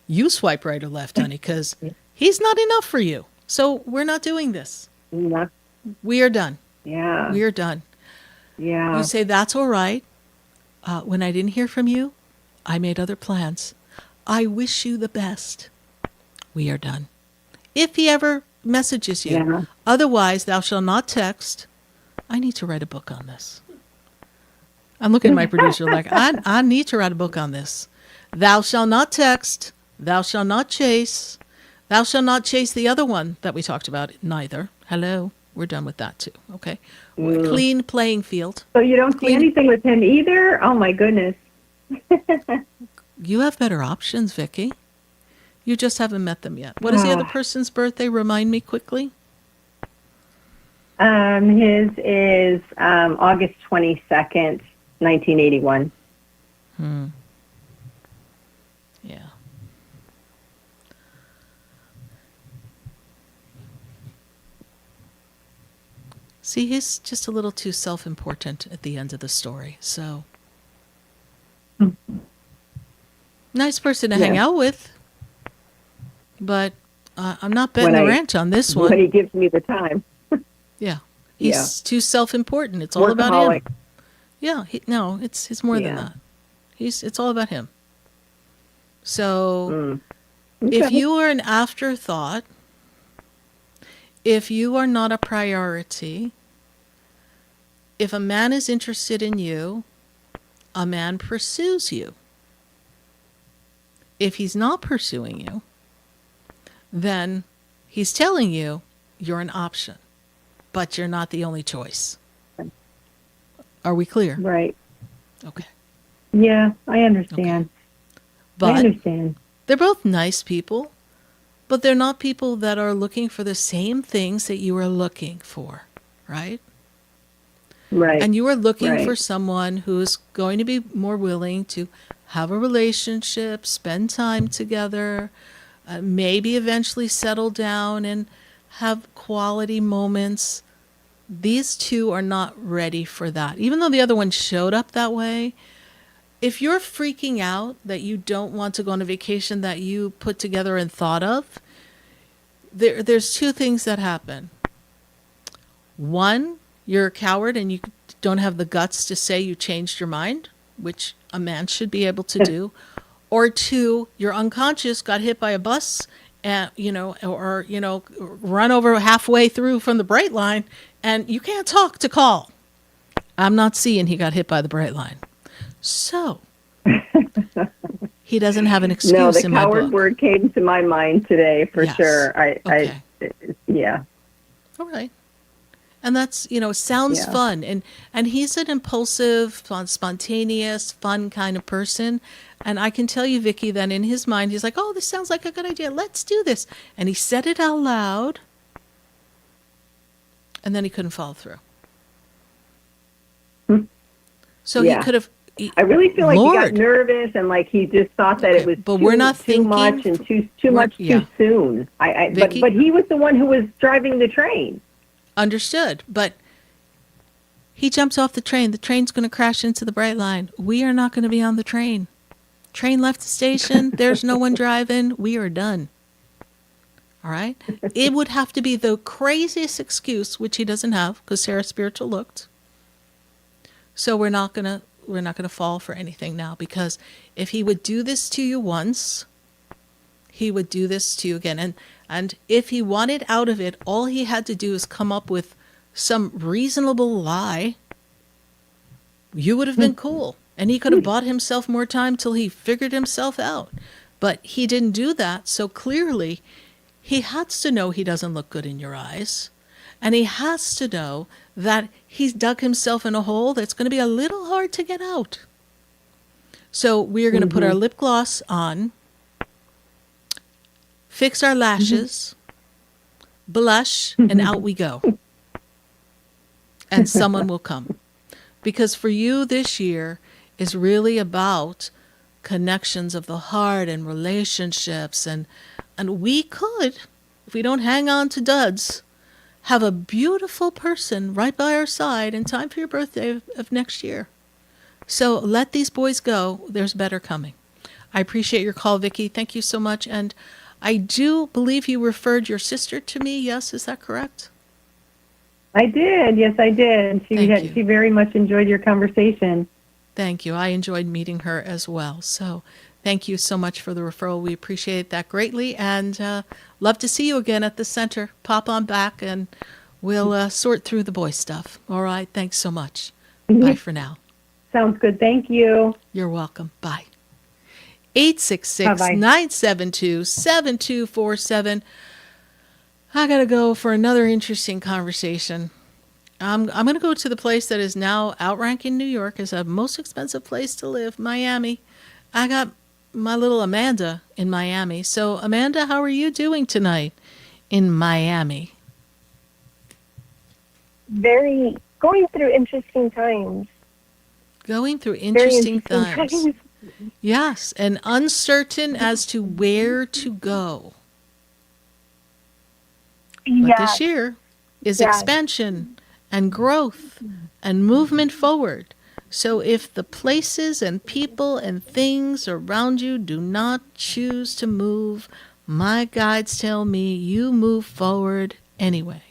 S3: You swipe right or left, honey, because he's not enough for you. So we're not doing this. We are done.
S12: Yeah.
S3: We are done.
S12: Yeah.
S3: You say, that's all right. When I didn't hear from you, I made other plans. I wish you the best. We are done. If he ever messages you, otherwise thou shalt not text. I need to write a book on this. I'm looking at my producer like, I need to write a book on this. Thou shalt not text. Thou shalt not chase. Thou shalt not chase the other one that we talked about. Neither. Hello. We're done with that too. Okay. Clean playing field.
S12: So you don't see anything with him either? Oh my goodness.
S3: You have better options, Vicky. You just haven't met them yet. What is the other person's birthday? Remind me quickly.
S12: His is August 22nd, 1981.
S3: Yeah. See, he's just a little too self-important at the end of the story. So, nice person to hang out with, but I'm not betting the ranch on this one.
S12: When he gives me the time.
S3: Yeah, he's too self-important. It's all about him. Yeah, it's more than that. It's all about him. So, if you are an afterthought, if you are not a priority, if a man is interested in you, a man pursues you. If he's not pursuing you, then he's telling you you're an option, but you're not the only choice. Are we clear?
S12: Right.
S3: Okay.
S12: Yeah, I understand.
S3: Okay. But
S12: I understand.
S3: They're both nice people, but they're not people that are looking for the same things that you are looking for, right?
S12: Right.
S3: And you are looking for someone who's going to be more willing to have a relationship, spend time together, maybe eventually settle down and have quality moments. These two are not ready for that. Even though the other one showed up that way, if you're freaking out that you don't want to go on a vacation that you put together and thought of, there's two things that happen. One, you're a coward and you don't have the guts to say you changed your mind, which a man should be able to do. Or two, you're unconscious, got hit by a bus, and run over halfway through from the bright line, and you can't talk to call. I'm not seeing he got hit by the bright line. So he doesn't have an excuse
S12: No, the
S3: in my
S12: coward
S3: book.
S12: word came to my mind today for
S3: Yes.
S12: sure.
S3: Okay.
S12: Yeah.
S3: All right. And that's, sounds
S12: Yeah.
S3: fun. And he's an impulsive, spontaneous, fun kind of person. And I can tell you, Vicky, that in his mind, he's like, oh, this sounds like a good idea. Let's do this. And he said it out loud. And then he couldn't follow through. So
S12: Yeah.
S3: he could have.
S12: I really feel like he
S3: Lord.
S12: got nervous and like he just thought that it was
S3: but
S12: too,
S3: we're not
S12: too
S3: thinking-
S12: much and too much
S3: yeah.
S12: too soon.
S3: Vicky?
S12: But he was the one who was driving the train.
S3: Understood. But he jumps off the train. The train's going to crash into the bright line. We are not going to be on the train. Train left the station. There's no one driving. We are done. All right? It would have to be the craziest excuse, which he doesn't have because Sarah Spiritual looked. So we're not going to fall for anything now, because if he would do this to you once, he would do this to you again. And if he wanted out of it, all he had to do is come up with some reasonable lie. You would have been cool. And he could have bought himself more time till he figured himself out. But he didn't do that. So clearly, he has to know he doesn't look good in your eyes. And he has to know that he's dug himself in a hole that's going to be a little hard to get out. So we're going to put our lip gloss on, fix our lashes, blush, and out we go. And someone will come. Because for you this year is really about connections of the heart and relationships. And we could, if we don't hang on to duds, have a beautiful person right by our side in time for your birthday of next year. So let these boys go. There's better coming. I appreciate your call, Vicky. Thank you so much. And I do believe you referred your sister to me. Yes, is that correct?
S12: I did. Yes, I did. She very much enjoyed your conversation.
S3: Thank you. I enjoyed meeting her as well. So thank you so much for the referral. We appreciate that greatly, and love to see you again at the center. Pop on back, and we'll sort through the boy stuff. All right. Thanks so much. Bye for now.
S12: Sounds good. Thank you.
S3: You're welcome. Bye. 866-972-7247. I got to go for another interesting conversation. I'm going to go to the place that is now outranking New York as the most expensive place to live, Miami. I got my little Amanda in Miami. So, Amanda, how are you doing tonight in Miami?
S13: Going through interesting times.
S3: Going through
S13: Very
S3: interesting times. Yes, and uncertain as to where to go. But this year is expansion and growth and movement forward. So if the places and people and things around you do not choose to move, my guides tell me you move forward anyway.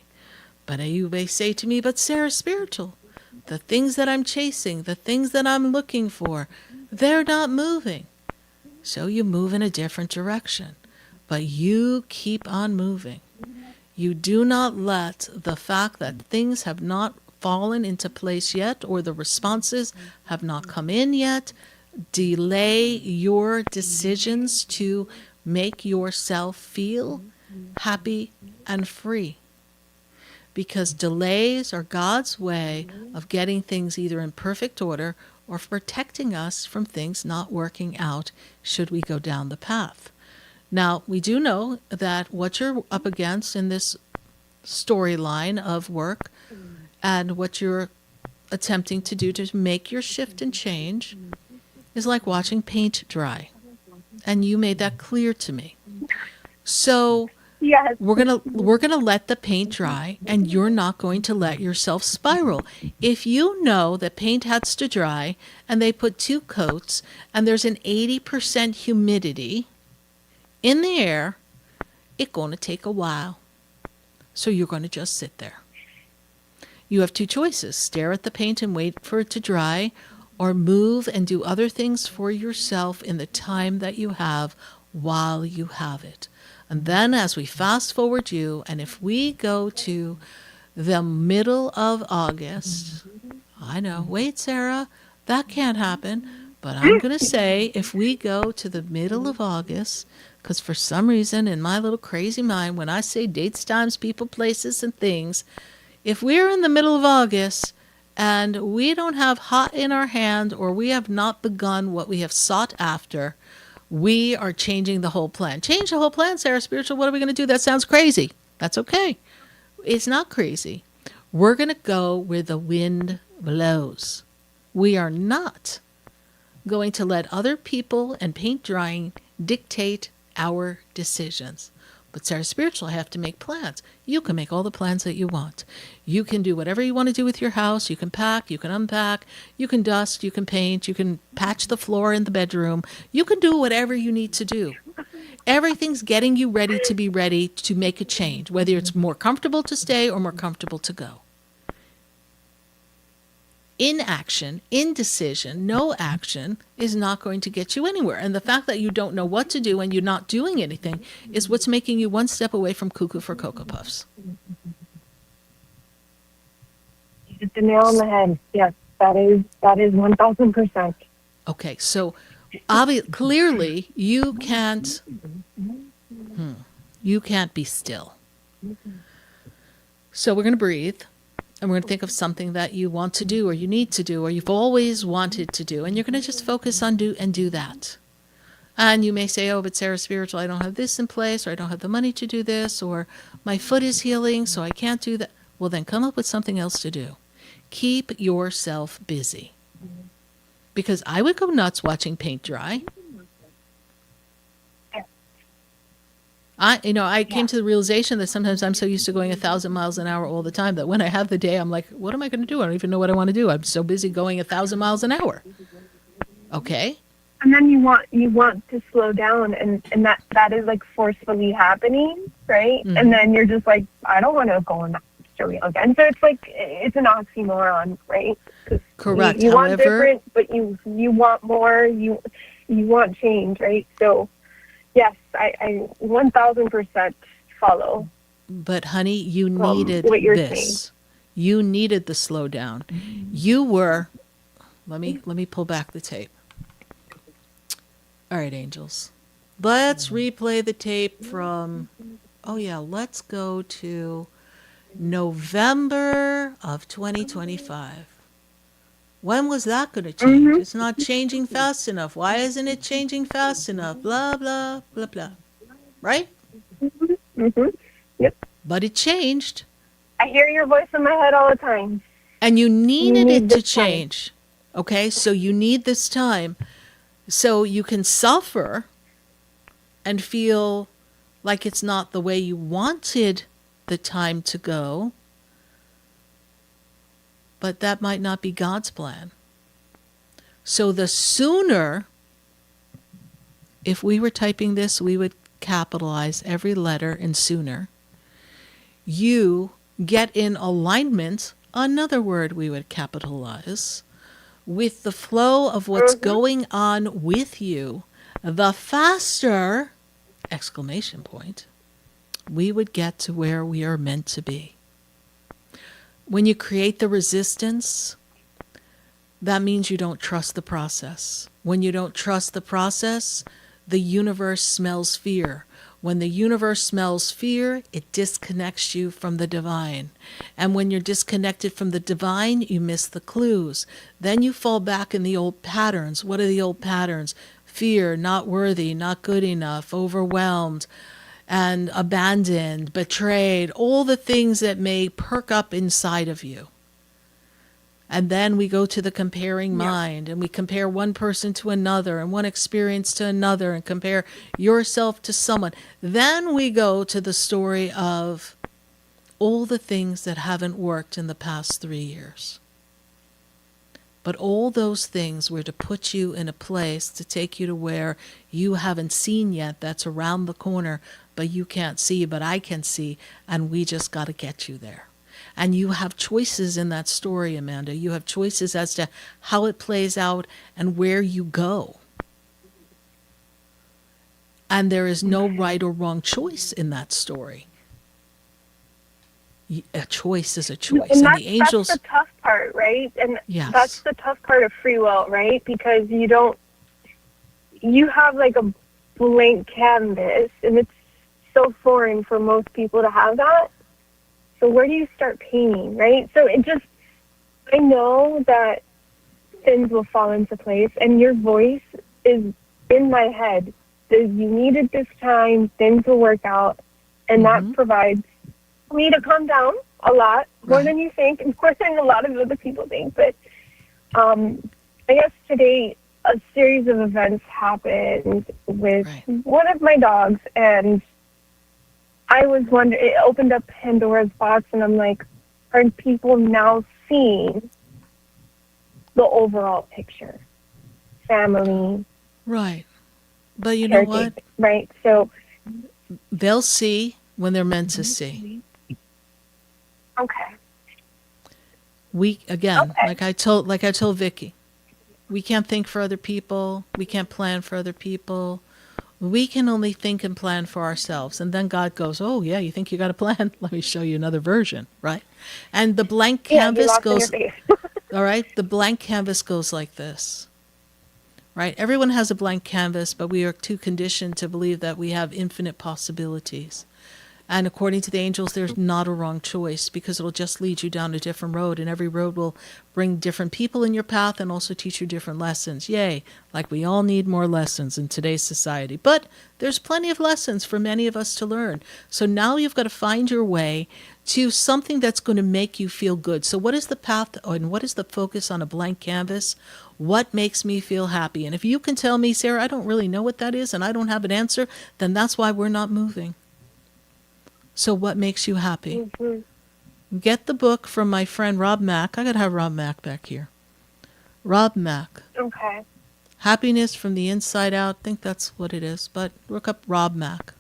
S3: But you may say to me, but Sarah, spiritual, the things that I'm chasing, the things that I'm looking for, they're not moving. So you move in a different direction. But you keep on moving. You do not let the fact that things have not fallen into place yet, or the responses have not come in yet, delay your decisions to make yourself feel happy and free. Because delays are God's way of getting things either in perfect order or protecting us from things not working out should we go down the path. Now, we do know that what you're up against in this storyline of work and what you're attempting to do to make your shift and change is like watching paint dry. And you made that clear to me. So
S13: yes,
S3: we're gonna let the paint dry, and you're not going to let yourself spiral. If you know that paint has to dry and they put 2 coats and there's an 80% humidity in the air, it's going to take a while. So you're going to just sit there. You have 2 choices: stare at the paint and wait for it to dry, or move and do other things for yourself in the time that you have while you have it. And then as we fast forward you, and if we go to the middle of August, I know, wait, Sarah, that can't happen. But I'm going to say if we go to the middle of August, because for some reason in my little crazy mind, when I say dates, times, people, places, and things, if we're in the middle of August and we don't have hot in our hand or we have not begun what we have sought after, we are changing the whole plan. Change the whole plan, Sarah Spiritual. What are we going to do? That sounds crazy. That's okay. It's not crazy. We're going to go where the wind blows. We are not going to let other people and paint drying dictate our decisions. But Sarah Spiritual, I have to make plans. You can make all the plans that you want. You can do whatever you want to do with your house. You can pack, you can unpack, you can dust, you can paint, you can patch the floor in the bedroom. You can do whatever you need to do. Everything's getting you ready to make a change, whether it's more comfortable to stay or more comfortable to go. Inaction, indecision, no action is not going to get you anywhere. And the fact that you don't know what to do and you're not doing anything is what's making you one step away from cuckoo for Cocoa Puffs.
S13: You hit the nail on the head. Yes, that is 1,000%.
S3: Okay, so clearly you can't be still. So we're going to breathe. And we're going to think of something that you want to do or you need to do or you've always wanted to do. And you're going to just focus on do that. And you may say, oh, but Sarah Spiritual, I don't have this in place, or I don't have the money to do this, or my foot is healing, so I can't do that. Well, then come up with something else to do. Keep yourself busy. Because I would go nuts watching paint dry. I came to the realization that sometimes I'm so used to going 1,000 miles an hour all the time that when I have the day, I'm like, what am I going to do? I don't even know what I want to do. I'm so busy going 1,000 miles an hour. Okay.
S13: And then you want to slow down, and that is like forcefully happening, right?
S3: Mm-hmm.
S13: And then you're just like, I don't want to go on that story again. So it's like it's an oxymoron, right?
S3: Correct.
S13: You want
S3: However,
S13: different, but you want more. You want change, right? So. Yes, I 1,000% follow.
S3: But honey, you needed
S13: what you're
S3: this.
S13: saying.
S3: You needed the slowdown. You were. Let me pull back the tape. All right, angels. Let's replay the tape from. Oh yeah, let's go to November of 2025. When was that going to change? Mm-hmm. It's not changing fast enough. Why isn't it changing fast enough? Blah, blah, blah, blah. Right?
S13: Mm-hmm. Mm-hmm. Yep.
S3: But it changed.
S13: I hear your voice in my head all the time.
S3: And you needed it to change. Time. Okay? So you need this time so you can suffer and feel like it's not the way you wanted the time to go. But that might not be God's plan. So the sooner, if we were typing this, we would capitalize every letter in sooner. You get in alignment, another word we would capitalize, with the flow of what's going on with you, the faster, exclamation point, we would get to where we are meant to be. When you create the resistance, that means you don't trust the process. When you don't trust the process, the universe smells fear. When the universe smells fear, it disconnects you from the divine. And when you're disconnected from the divine, you miss the clues. Then you fall back in the old patterns. What are the old patterns? Fear, not worthy, not good enough, overwhelmed, and abandoned, betrayed, all the things that may perk up inside of you. And then we go to the comparing mind, and we compare one person to another and one experience to another and compare yourself to someone. Then we go to the story of all the things that haven't worked in the past 3 years. But all those things were to put you in a place to take you to where you haven't seen yet, that's around the corner, but you can't see, but I can see, and we just got to get you there. And you have choices in that story, Amanda. You have choices as to how it plays out and where you go. And there is no right or wrong choice in that story. A choice is a choice.
S13: And
S3: And the angels,
S13: that's the tough part, right? And
S3: Yes.
S13: that's the tough part of free will, right? Because you have like a blank canvas, and it's so foreign for most people to have that. So where do you start painting, right? So I know that things will fall into place, and your voice is in my head. Says you need it this time, things will work out, and that provides me to calm down a lot, more than you think, and more than a lot of other people think. But I guess today a series of events happened with one of my dogs, and I was wondering, it opened up Pandora's box, and I'm like, are people now seeing the overall picture? Family.
S3: right. But you know what?
S13: Right. So
S3: They'll see when they're meant to see.
S13: okay.
S3: Like I told Vicky, we can't think for other people. We can't plan for other people. We can only think and plan for ourselves. And then God goes, oh, yeah, you think you got a plan? Let me show you another version, right? And the blank canvas goes, all right, the blank canvas goes like this, right? Everyone has a blank canvas, but we are too conditioned to believe that we have infinite possibilities. And according to the angels, there's not a wrong choice, because it'll just lead you down a different road, and every road will bring different people in your path and also teach you different lessons. Yay, like we all need more lessons in today's society. But there's plenty of lessons for many of us to learn. So now you've got to find your way to something that's going to make you feel good. So what is the path and what is the focus on a blank canvas? What makes me feel happy? And if you can tell me, Sarah, I don't really know what that is and I don't have an answer, then that's why we're not moving. So what makes you happy? Get the book from my friend Rob Mack. I got to have Rob Mack back here. Rob Mack.
S13: Okay.
S3: Happiness from the Inside Out. I think that's what it is. But look up Rob Mack.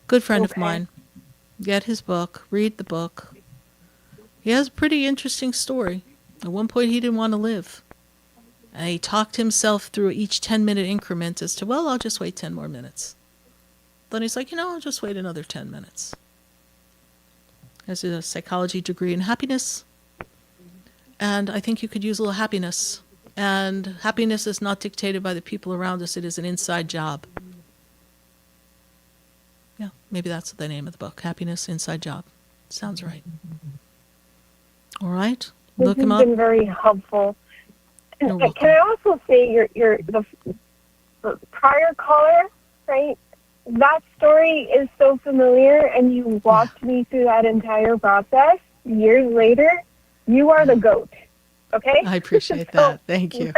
S3: Good friend of mine. Get his book. Read the book. He has a pretty interesting story. At one point he didn't want to live. And he talked himself through each 10-minute increment as to, well, I'll just wait 10 more minutes. Then he's like, I'll just wait another 10 minutes. He has a psychology degree in happiness. And I think you could use a little happiness. And happiness is not dictated by the people around us. It is an inside job. Yeah, maybe that's the name of the book. Happiness, Inside Job. Sounds right. All right. Look him up.
S13: This has been very helpful. And can I also say the prior caller, right? That story is so familiar, and you walked me through that entire process years later. You are the GOAT, okay?
S3: I appreciate that. Thank you.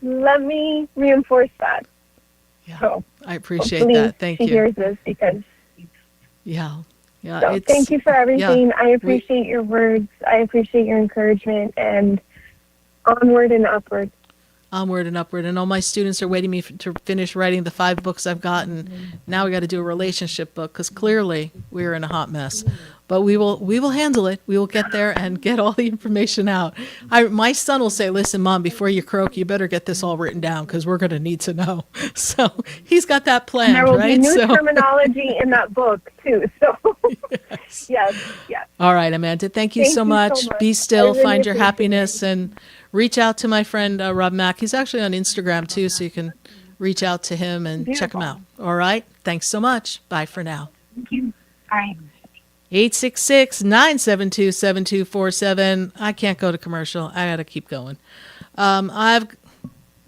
S13: Let me reinforce that.
S3: Yeah,
S13: so
S3: I appreciate that. Thank you.
S13: She hears this because.
S3: Yeah.
S13: So thank you for everything. Yeah, I appreciate your words. I appreciate your encouragement, and onward and upward.
S3: Onward and upward. And all my students are waiting me to finish writing the 5 books I've gotten. Now we got to do a relationship book, because clearly we're in a hot mess. But we will handle it. We will get there and get all the information out. My son will say, listen, Mom, before you croak, you better get this all written down, because we're going to need to know. So he's got that planned,
S13: there will
S3: right?
S13: be new terminology in that book, too. So, yes.
S3: All right, Amanda, thank you so much. Be still, really find your happiness, and reach out to my friend Rob Mack. He's actually on Instagram, too, so you can reach out to him and check him out. All right? Thanks so much. Bye for now.
S13: Thank you. Bye.
S3: 866-972-7247. I can't go to commercial. I got to keep going.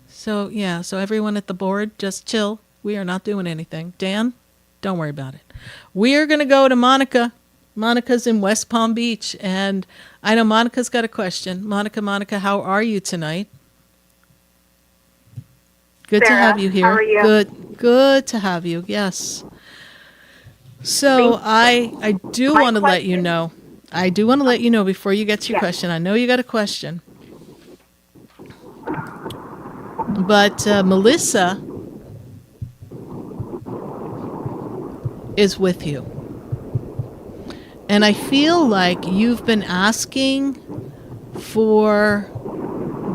S3: So everyone at the board, just chill. We are not doing anything. Dan, don't worry about it. We are going to go to Monica. Monica's in West Palm Beach, and I know Monica's got a question. Monica, how are you tonight? Good
S13: Sarah,
S3: to have you here.
S13: how are you?
S3: Good to have you. Yes. So I do want to let you know. I do want to let you know before you get to your question. I know you got a question. But Melissa is with you. And I feel like you've been asking for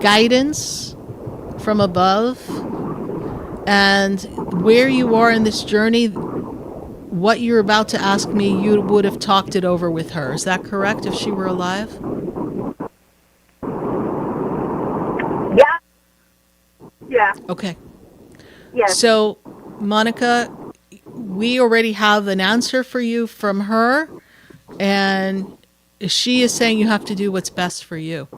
S3: guidance from above, and where you are in this journey, what you're about to ask me, you would have talked it over with her. Is that correct, if she were alive?
S11: Yeah. Yeah.
S3: Okay.
S11: Yes.
S3: So, Monica, we already have an answer for you from her, and she is saying you have to do what's best for you.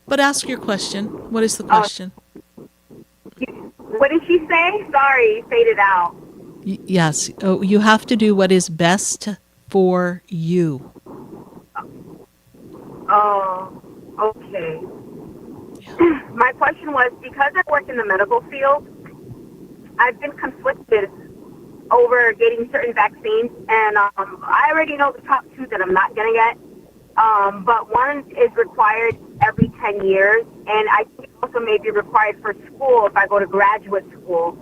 S3: But ask your question. What is the question?
S11: What did she say? Sorry, faded out.
S3: Yes. Oh, you have to do what is best for you.
S11: Oh, okay. My question was, because I work in the medical field, I've been conflicted over getting certain vaccines, and I already know the top two that I'm not going to get. But one is required every 10 years, and I think it also may be required for school if I go to graduate school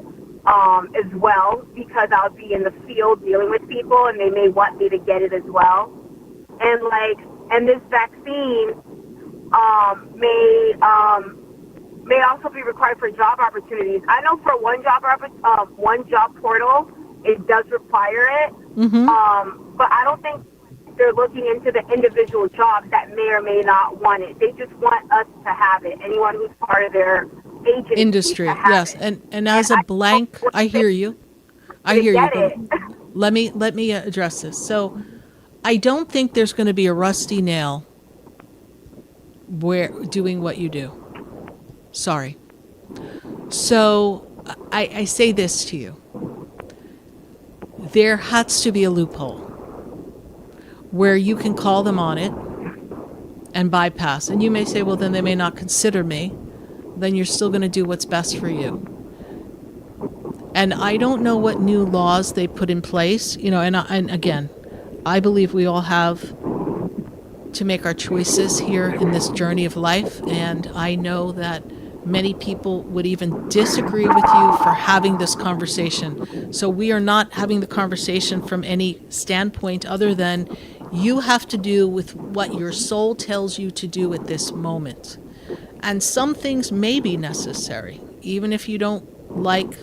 S11: as well, because I'll be in the field dealing with people, and they may want me to get it as well. And this vaccine may also be required for job opportunities. I know for one job portal, it does require it, but I don't think they're looking into the individual jobs that may or may not want it. They just want us to have it. Anyone who's part of their agency
S3: Industry,
S11: to have
S3: yes.
S11: it.
S3: And as a blank, I hear you. I hear you. But let me address this. So, I don't think there's going to be a rusty nail where doing what you do. Sorry. So, I say this to you. There has to be a loophole where you can call them on it and bypass. And you may say, well, then they may not consider me. Then you're still going to do what's best for you. And I don't know what new laws they put in place, and again, I believe we all have to make our choices here in this journey of life. And I know that many people would even disagree with you for having this conversation. So we are not having the conversation from any standpoint other than you have to do with what your soul tells you to do at this moment. And some things may be necessary, even if you don't like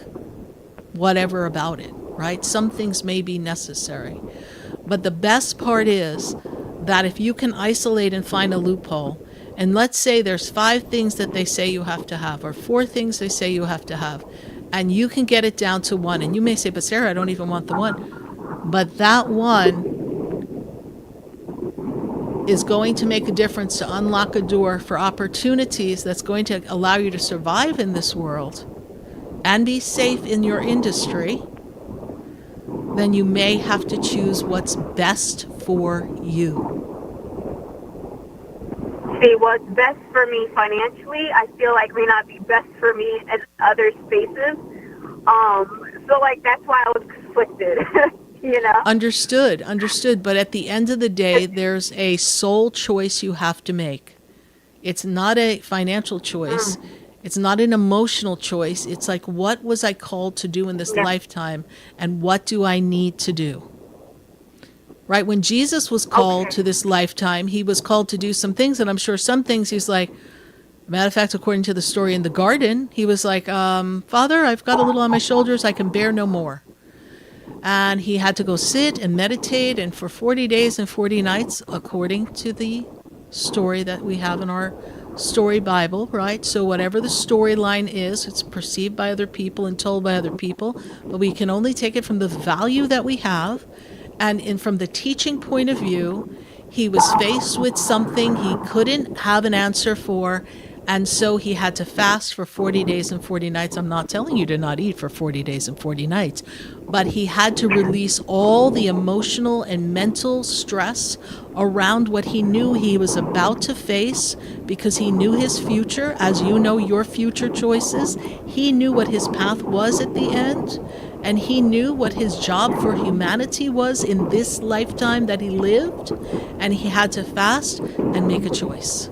S3: whatever about it, right? Some things may be necessary. But the best part is that if you can isolate and find a loophole, and let's say there's 5 things that they say you have to have, or 4 things they say you have to have, and you can get it down to 1. And you may say, but Sarah, I don't even want the 1. But that 1 is going to make a difference to unlock a door for opportunities that's going to allow you to survive in this world and be safe in your industry. Then you may have to choose what's best for you.
S11: See, what's best for me financially, I feel like may not be best for me in other spaces. So that's why I was conflicted,
S3: Understood. But at the end of the day, there's a soul choice you have to make. It's not a financial choice. It's not an emotional choice. It's like, what was I called to do in this lifetime, and what do I need to do? Right? When Jesus was called to this lifetime, he was called to do some things, and I'm sure some things he's like, matter of fact, according to the story in the garden, he was like, Father, I've got a little on my shoulders, I can bear no more. And he had to go sit and meditate, and for 40 days and 40 nights, according to the story that we have in our story Bible, right? So whatever the storyline is, it's perceived by other people and told by other people, but we can only take it from the value that we have. And from the teaching point of view, he was faced with something he couldn't have an answer for, and so he had to fast for 40 days and 40 nights. I'm not telling you to not eat for 40 days and 40 nights, but he had to release all the emotional and mental stress around what he knew he was about to face, because he knew his future, as you know your future choices. He knew what his path was at the end, and he knew what his job for humanity was in this lifetime that he lived, and he had to fast and make a choice.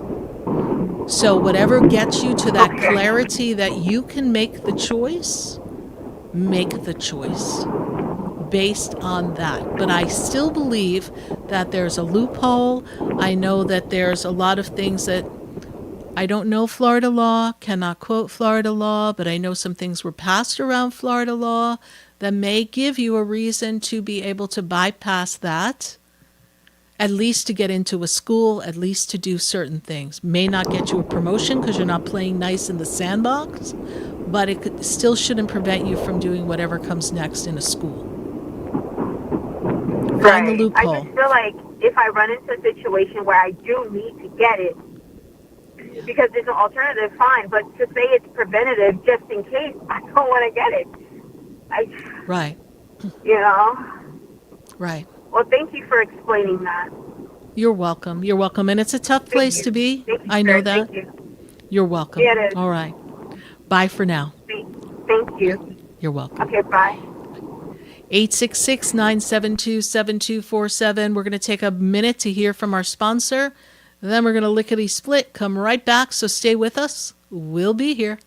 S3: So whatever gets you to that clarity that you can make the choice based on that. But I still believe that there's a loophole. I know that there's a lot of things that I don't know Florida law, cannot quote Florida law, but I know some things were passed around Florida law that may give you a reason to be able to bypass that, at least to get into a school, at least to do certain things. May not get you a promotion because you're not playing nice in the sandbox, but still shouldn't prevent you from doing whatever comes next in a school. Find the loophole.
S14: I just feel like if I run into a situation where I do need to get it, because there's an alternative, fine. But to say it's preventative just in case, I don't want to get it.
S3: Right.
S14: You know?
S3: Right.
S14: Well, thank you for explaining that.
S3: You're welcome. You're welcome. And it's a tough place to be. I know that.
S14: Thank you.
S3: You're welcome.
S14: Yeah, it is.
S3: All right. Bye for now.
S14: Thank you.
S3: You're welcome.
S14: Okay, bye.
S3: 866-972-7247. We're going to take a minute to hear from our sponsor. Then we're going to lickety-split, come right back, so stay with us. We'll be here.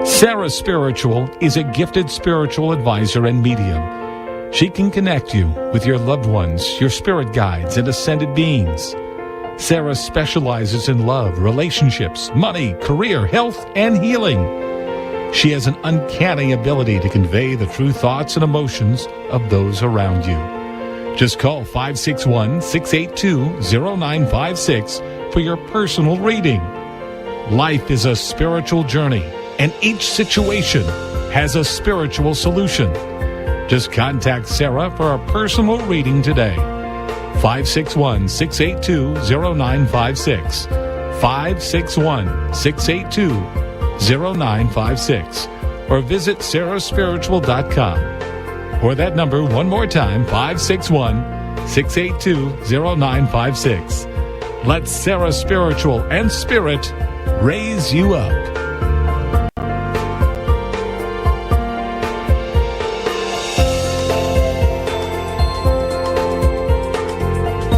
S6: Sarah Spiritual is a gifted spiritual advisor and medium. She can connect you with your loved ones, your spirit guides, and ascended beings. Sarah specializes in love, relationships, money, career, health, and healing. She has an uncanny ability to convey the true thoughts and emotions of those around you. Just call 561-682-0956 for your personal reading. Life is a spiritual journey, and each situation has a spiritual solution. Just contact Sarah for a personal reading today. 561-682-0956. 561-682-0956. Or visit sarahspiritual.com. Or that number one more time, 561-682-0956. Let Sarah Spiritual and Spirit raise you up.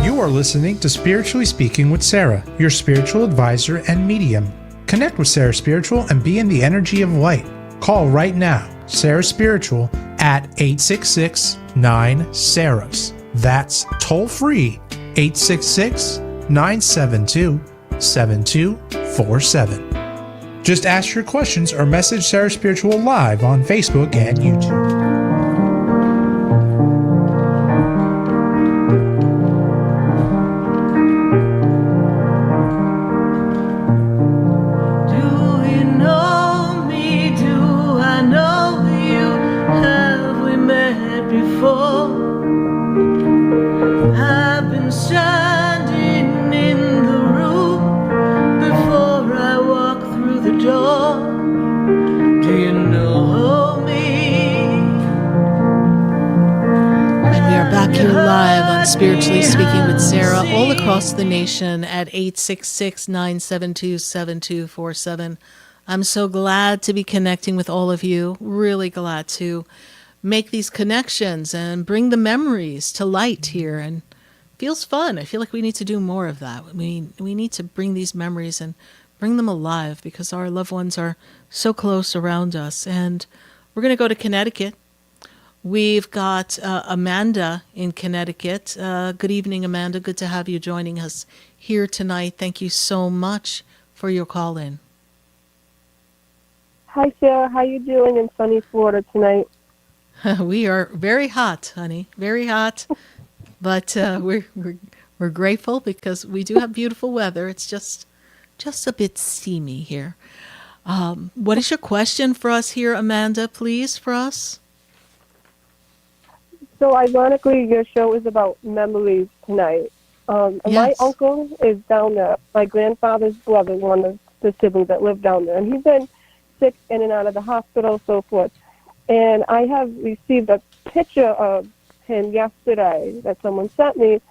S2: You are listening to Spiritually Speaking with Sarah, your spiritual advisor and medium. Connect with Sarah Spiritual and be in the energy of light. Call right now, Sarah Spiritual, at 866-9-SARAHS. That's toll free, 866-972-7247. Just ask your questions or message Sarah Spiritual live on Facebook and YouTube.
S3: Spiritually Speaking with Sarah, all across the nation at 866-972-7247. I'm so glad to be connecting with all of you. Really glad to make these connections and bring the memories to light here. And feels fun. I feel like we need to do more of that. We need to bring these memories and bring them alive because our loved ones are so close around us. And we're going to go to Connecticut. We've got Amanda in Connecticut. Good evening, Amanda. Good to have you joining us here tonight. Thank you so much for your call in.
S13: Hi, Sarah. How you doing in sunny Florida tonight?
S3: We are very hot, honey. Very hot. But we're grateful because we do have beautiful weather. It's just a bit steamy here. What is your question for us here, Amanda, please, for us?
S13: So ironically, your show is about memories tonight. And
S3: Yes.
S13: my uncle is down there, my grandfather's brother, one of the siblings that live down there. And he's been sick in and out of the hospital, so forth. And I have received a picture of him yesterday that someone sent me.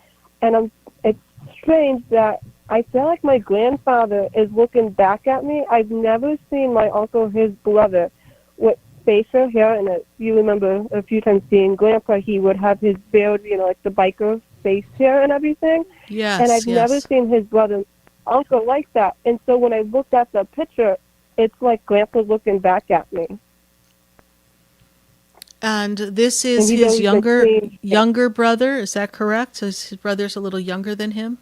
S13: And it's strange that
S8: I feel like my grandfather is looking back at me. I've never seen my uncle, his brother, with facial hair. And you remember a few times seeing Grandpa, he would have his beard, like the biker face hair and everything.
S3: Yes,
S8: and I've never
S3: yes.
S8: seen his brother, uncle like that. And so when I looked at the picture, it's like Grandpa looking back at me.
S3: And this is
S8: And he's
S3: his
S8: always been clean.
S3: younger brother, is that correct? So his brother's a little younger than him?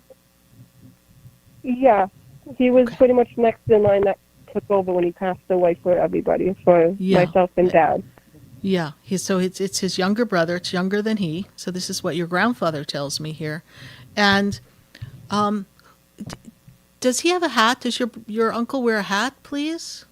S8: Yeah, he was pretty much next in line that took over when he passed away for everybody, for myself and Dad.
S3: Yeah, it's his younger brother. It's younger than he. So this is what your grandfather tells me here. And does he have a hat? Does your uncle wear a hat, please?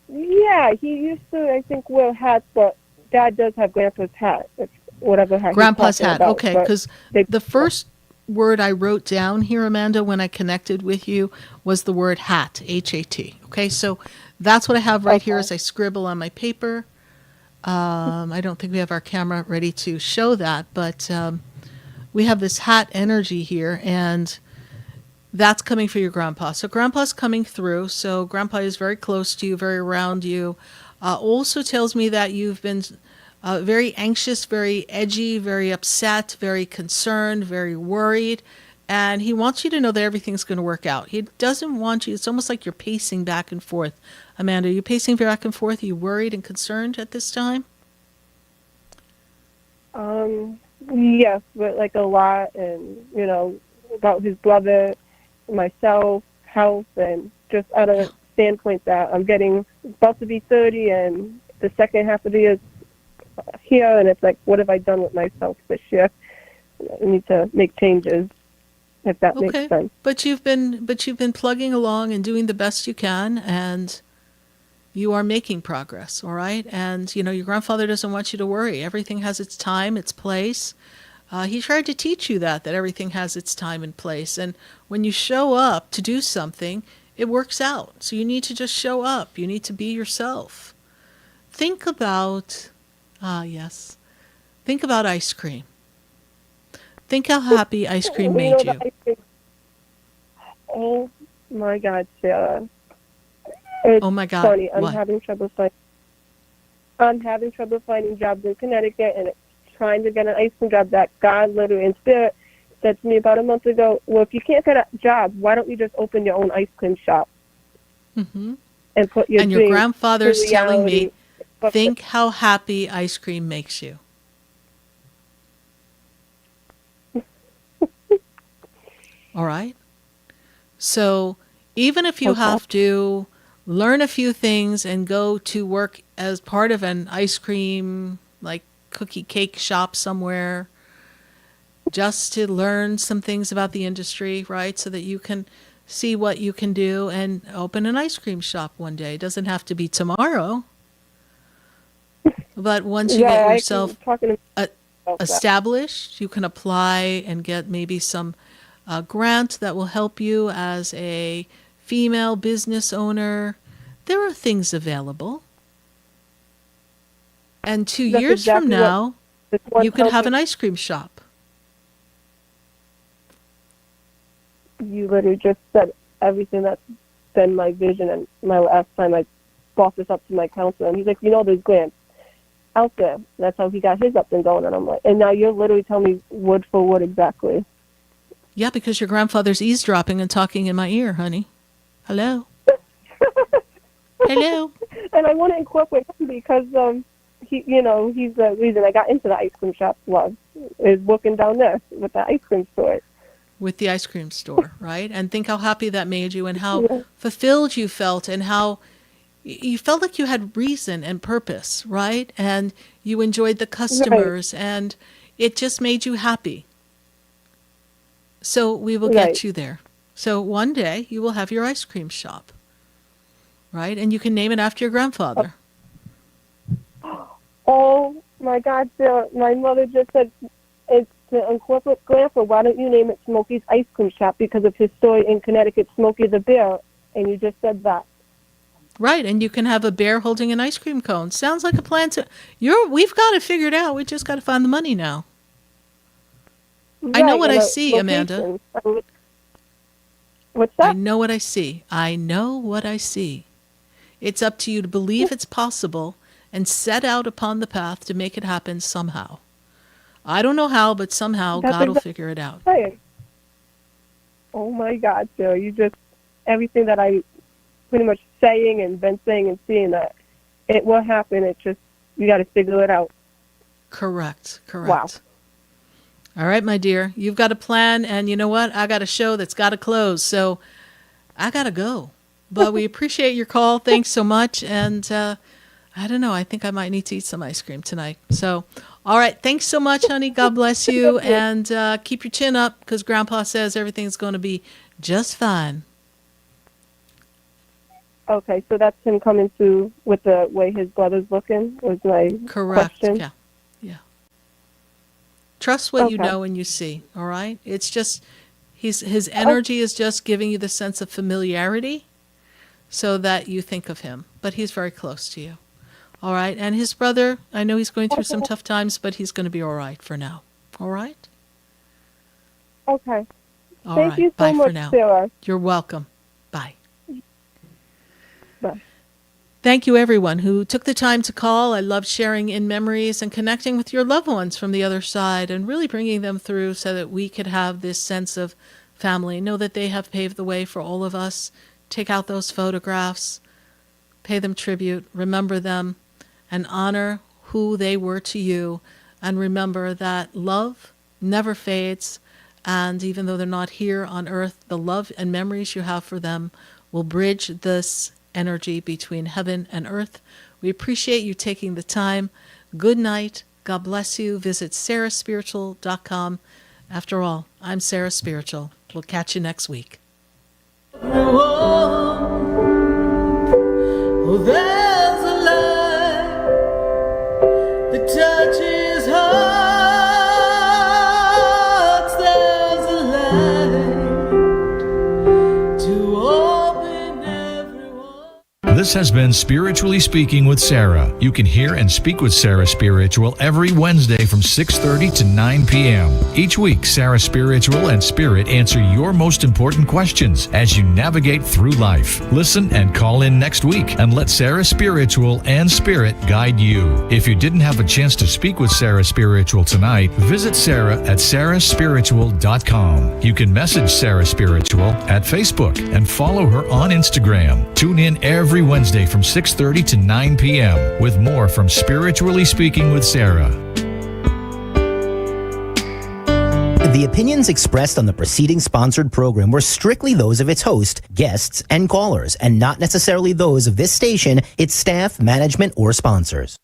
S8: Yeah, he used to, I think, wear hats, but Dad does have Grandpa's hat. It's whatever hat.
S3: Grandpa's
S8: he's talking
S3: hat.
S8: about,
S3: Okay,
S8: but
S3: because the first word I wrote down here, Amanda, when I connected with you was the word hat, H-A-T. Okay, so that's what I have right here as I scribble on my paper. I don't think we have our camera ready to show that, but we have this hat energy here, and that's coming for your grandpa. So grandpa's coming through. So grandpa is very close to you, very around you. Also tells me that you've been very anxious, very edgy, very upset, very concerned, very worried. And he wants you to know that everything's going to work out. He doesn't want you, it's almost like you're pacing back and forth. Amanda, are you pacing back and forth? Are you worried and concerned at this time?
S8: Yes, but like a lot, and, about his brother, myself, health, and just out of the standpoint that I'm about to be 30, and the second half of the year is here, and it's like, what have I done with myself this year? I need to make changes, if that makes sense.
S3: But you've been plugging along and doing the best you can, and you are making progress, all right? And, your grandfather doesn't want you to worry. Everything has its time, its place. He tried to teach you that everything has its time and place. And when you show up to do something, it works out. So you need to just show up. You need to be yourself. Think about, think about ice cream. Think how happy ice cream made you.
S8: Oh, my God, Sarah. It's
S3: oh, my God.
S8: Funny.
S3: What?
S8: I'm having trouble finding jobs in Connecticut, and trying to get an ice cream job that God literally in spirit said to me about a month ago, well, if you can't get a job, why don't you just open your own ice cream shop?
S3: Mm-hmm.
S8: And put your
S3: and your grandfather's telling me,
S8: reality.
S3: think how happy ice cream makes you. All right? So even if you have to learn a few things and go to work as part of an ice cream, like cookie cake shop somewhere, just to learn some things about the industry, right? So that you can see what you can do and open an ice cream shop one day. It doesn't have to be tomorrow. But once you get yourself established, you can apply and get maybe some grant that will help you as a female business owner. There are things available. And 2 years from now, you can have an ice cream shop.
S8: You literally just said everything that's been my vision. And my last time I brought this up to my counselor, and he's like, there's grants out there. That's how he got his up and going. And I'm like, and now you're literally telling me word for word exactly.
S3: Yeah, because your grandfather's eavesdropping and talking in my ear, honey. Hello. Hello.
S8: And I want to incorporate him because he's the reason I got into the ice cream shop. Is working down there with the ice cream store.
S3: With the ice cream store, right? And think how happy that made you, and how fulfilled you felt, and how you felt like you had reason and purpose, right? And you enjoyed the customers, and it just made you happy. So we will get you there. So one day you will have your ice cream shop, right? And you can name it after your grandfather.
S8: Oh my God, Sarah, my mother just said it's to incorporate Grandpa. Why don't you name it Smokey's Ice Cream Shop because of his story in Connecticut, Smokey the Bear, and you just said that.
S3: Right, and you can have a bear holding an ice cream cone. Sounds like a plan to. We've got it figured out. We just got to find the money now. I know
S8: Right,
S3: what
S8: in
S3: I
S8: a
S3: see, Amanda.
S8: location. What's that?
S3: I know what I see. I know what I see. It's up to you to believe it's possible and set out upon the path to make it happen somehow. I don't know how, but somehow
S8: That's
S3: God will
S8: exactly
S3: figure it out.
S8: Right. Oh my God, Sarah, you just, everything that I pretty much saying and been saying and seeing, that it will happen. It just, you got to figure it out.
S3: Correct.
S8: Wow.
S3: All right, my dear. You've got a plan, and you know what? I got a show that's got to close, so I got to go. But we appreciate your call. Thanks so much. And I don't know. I think I might need to eat some ice cream tonight. So, all right. Thanks so much, honey. God bless you. And keep your chin up, because Grandpa says everything's going to be just fine.
S8: Okay, so that's him coming to with the way his brother's looking was my
S3: Correct.
S8: question.
S3: Yeah. Trust what you
S8: Okay.
S3: know and you see. All right. It's just his energy is just giving you the sense of familiarity, so that you think of him. But he's very close to you. All right. And his brother, I know he's going through some tough times, but he's going to be all right for now. All right.
S8: Okay.
S3: All
S8: Thank
S3: right.
S8: you so
S3: Bye
S8: much,
S3: for now.
S8: Sarah.
S3: You're welcome. Bye.
S8: Bye.
S3: Thank you, everyone who took the time to call. I love sharing in memories and connecting with your loved ones from the other side and really bringing them through so that we could have this sense of family. Know that they have paved the way for all of us. Take out those photographs, pay them tribute, remember them, and honor who they were to you. And remember that love never fades. And even though they're not here on earth, the love and memories you have for them will bridge this energy between heaven and earth. We appreciate you taking the time. Good night. God bless you. Visit sarahspiritual.com. After all, I'm Sarah Spiritual. We'll catch you next week.
S9: Oh, there's a light that touches hearts. There's a light to open everyone.
S1: This has been Spiritually Speaking with Sarah. You can hear and speak with Sarah Spiritual every Wednesday from 6:30 to 9 p.m. Each week, Sarah Spiritual and Spirit answer your most important questions as you navigate through life. Listen and call in next week and let Sarah Spiritual and Spirit guide you. If you didn't have a chance to speak with Sarah Spiritual tonight, visit Sarah at sarahspiritual.com. You can message Sarah Spiritual at Facebook and follow her on Instagram. Tune in every Wednesday from 6:30 to 9 p.m. with more from Spiritually Speaking with Sarah.
S4: The opinions expressed on the preceding sponsored program were strictly those of its host, guests, and callers, and not necessarily those of this station, its staff, management, or sponsors.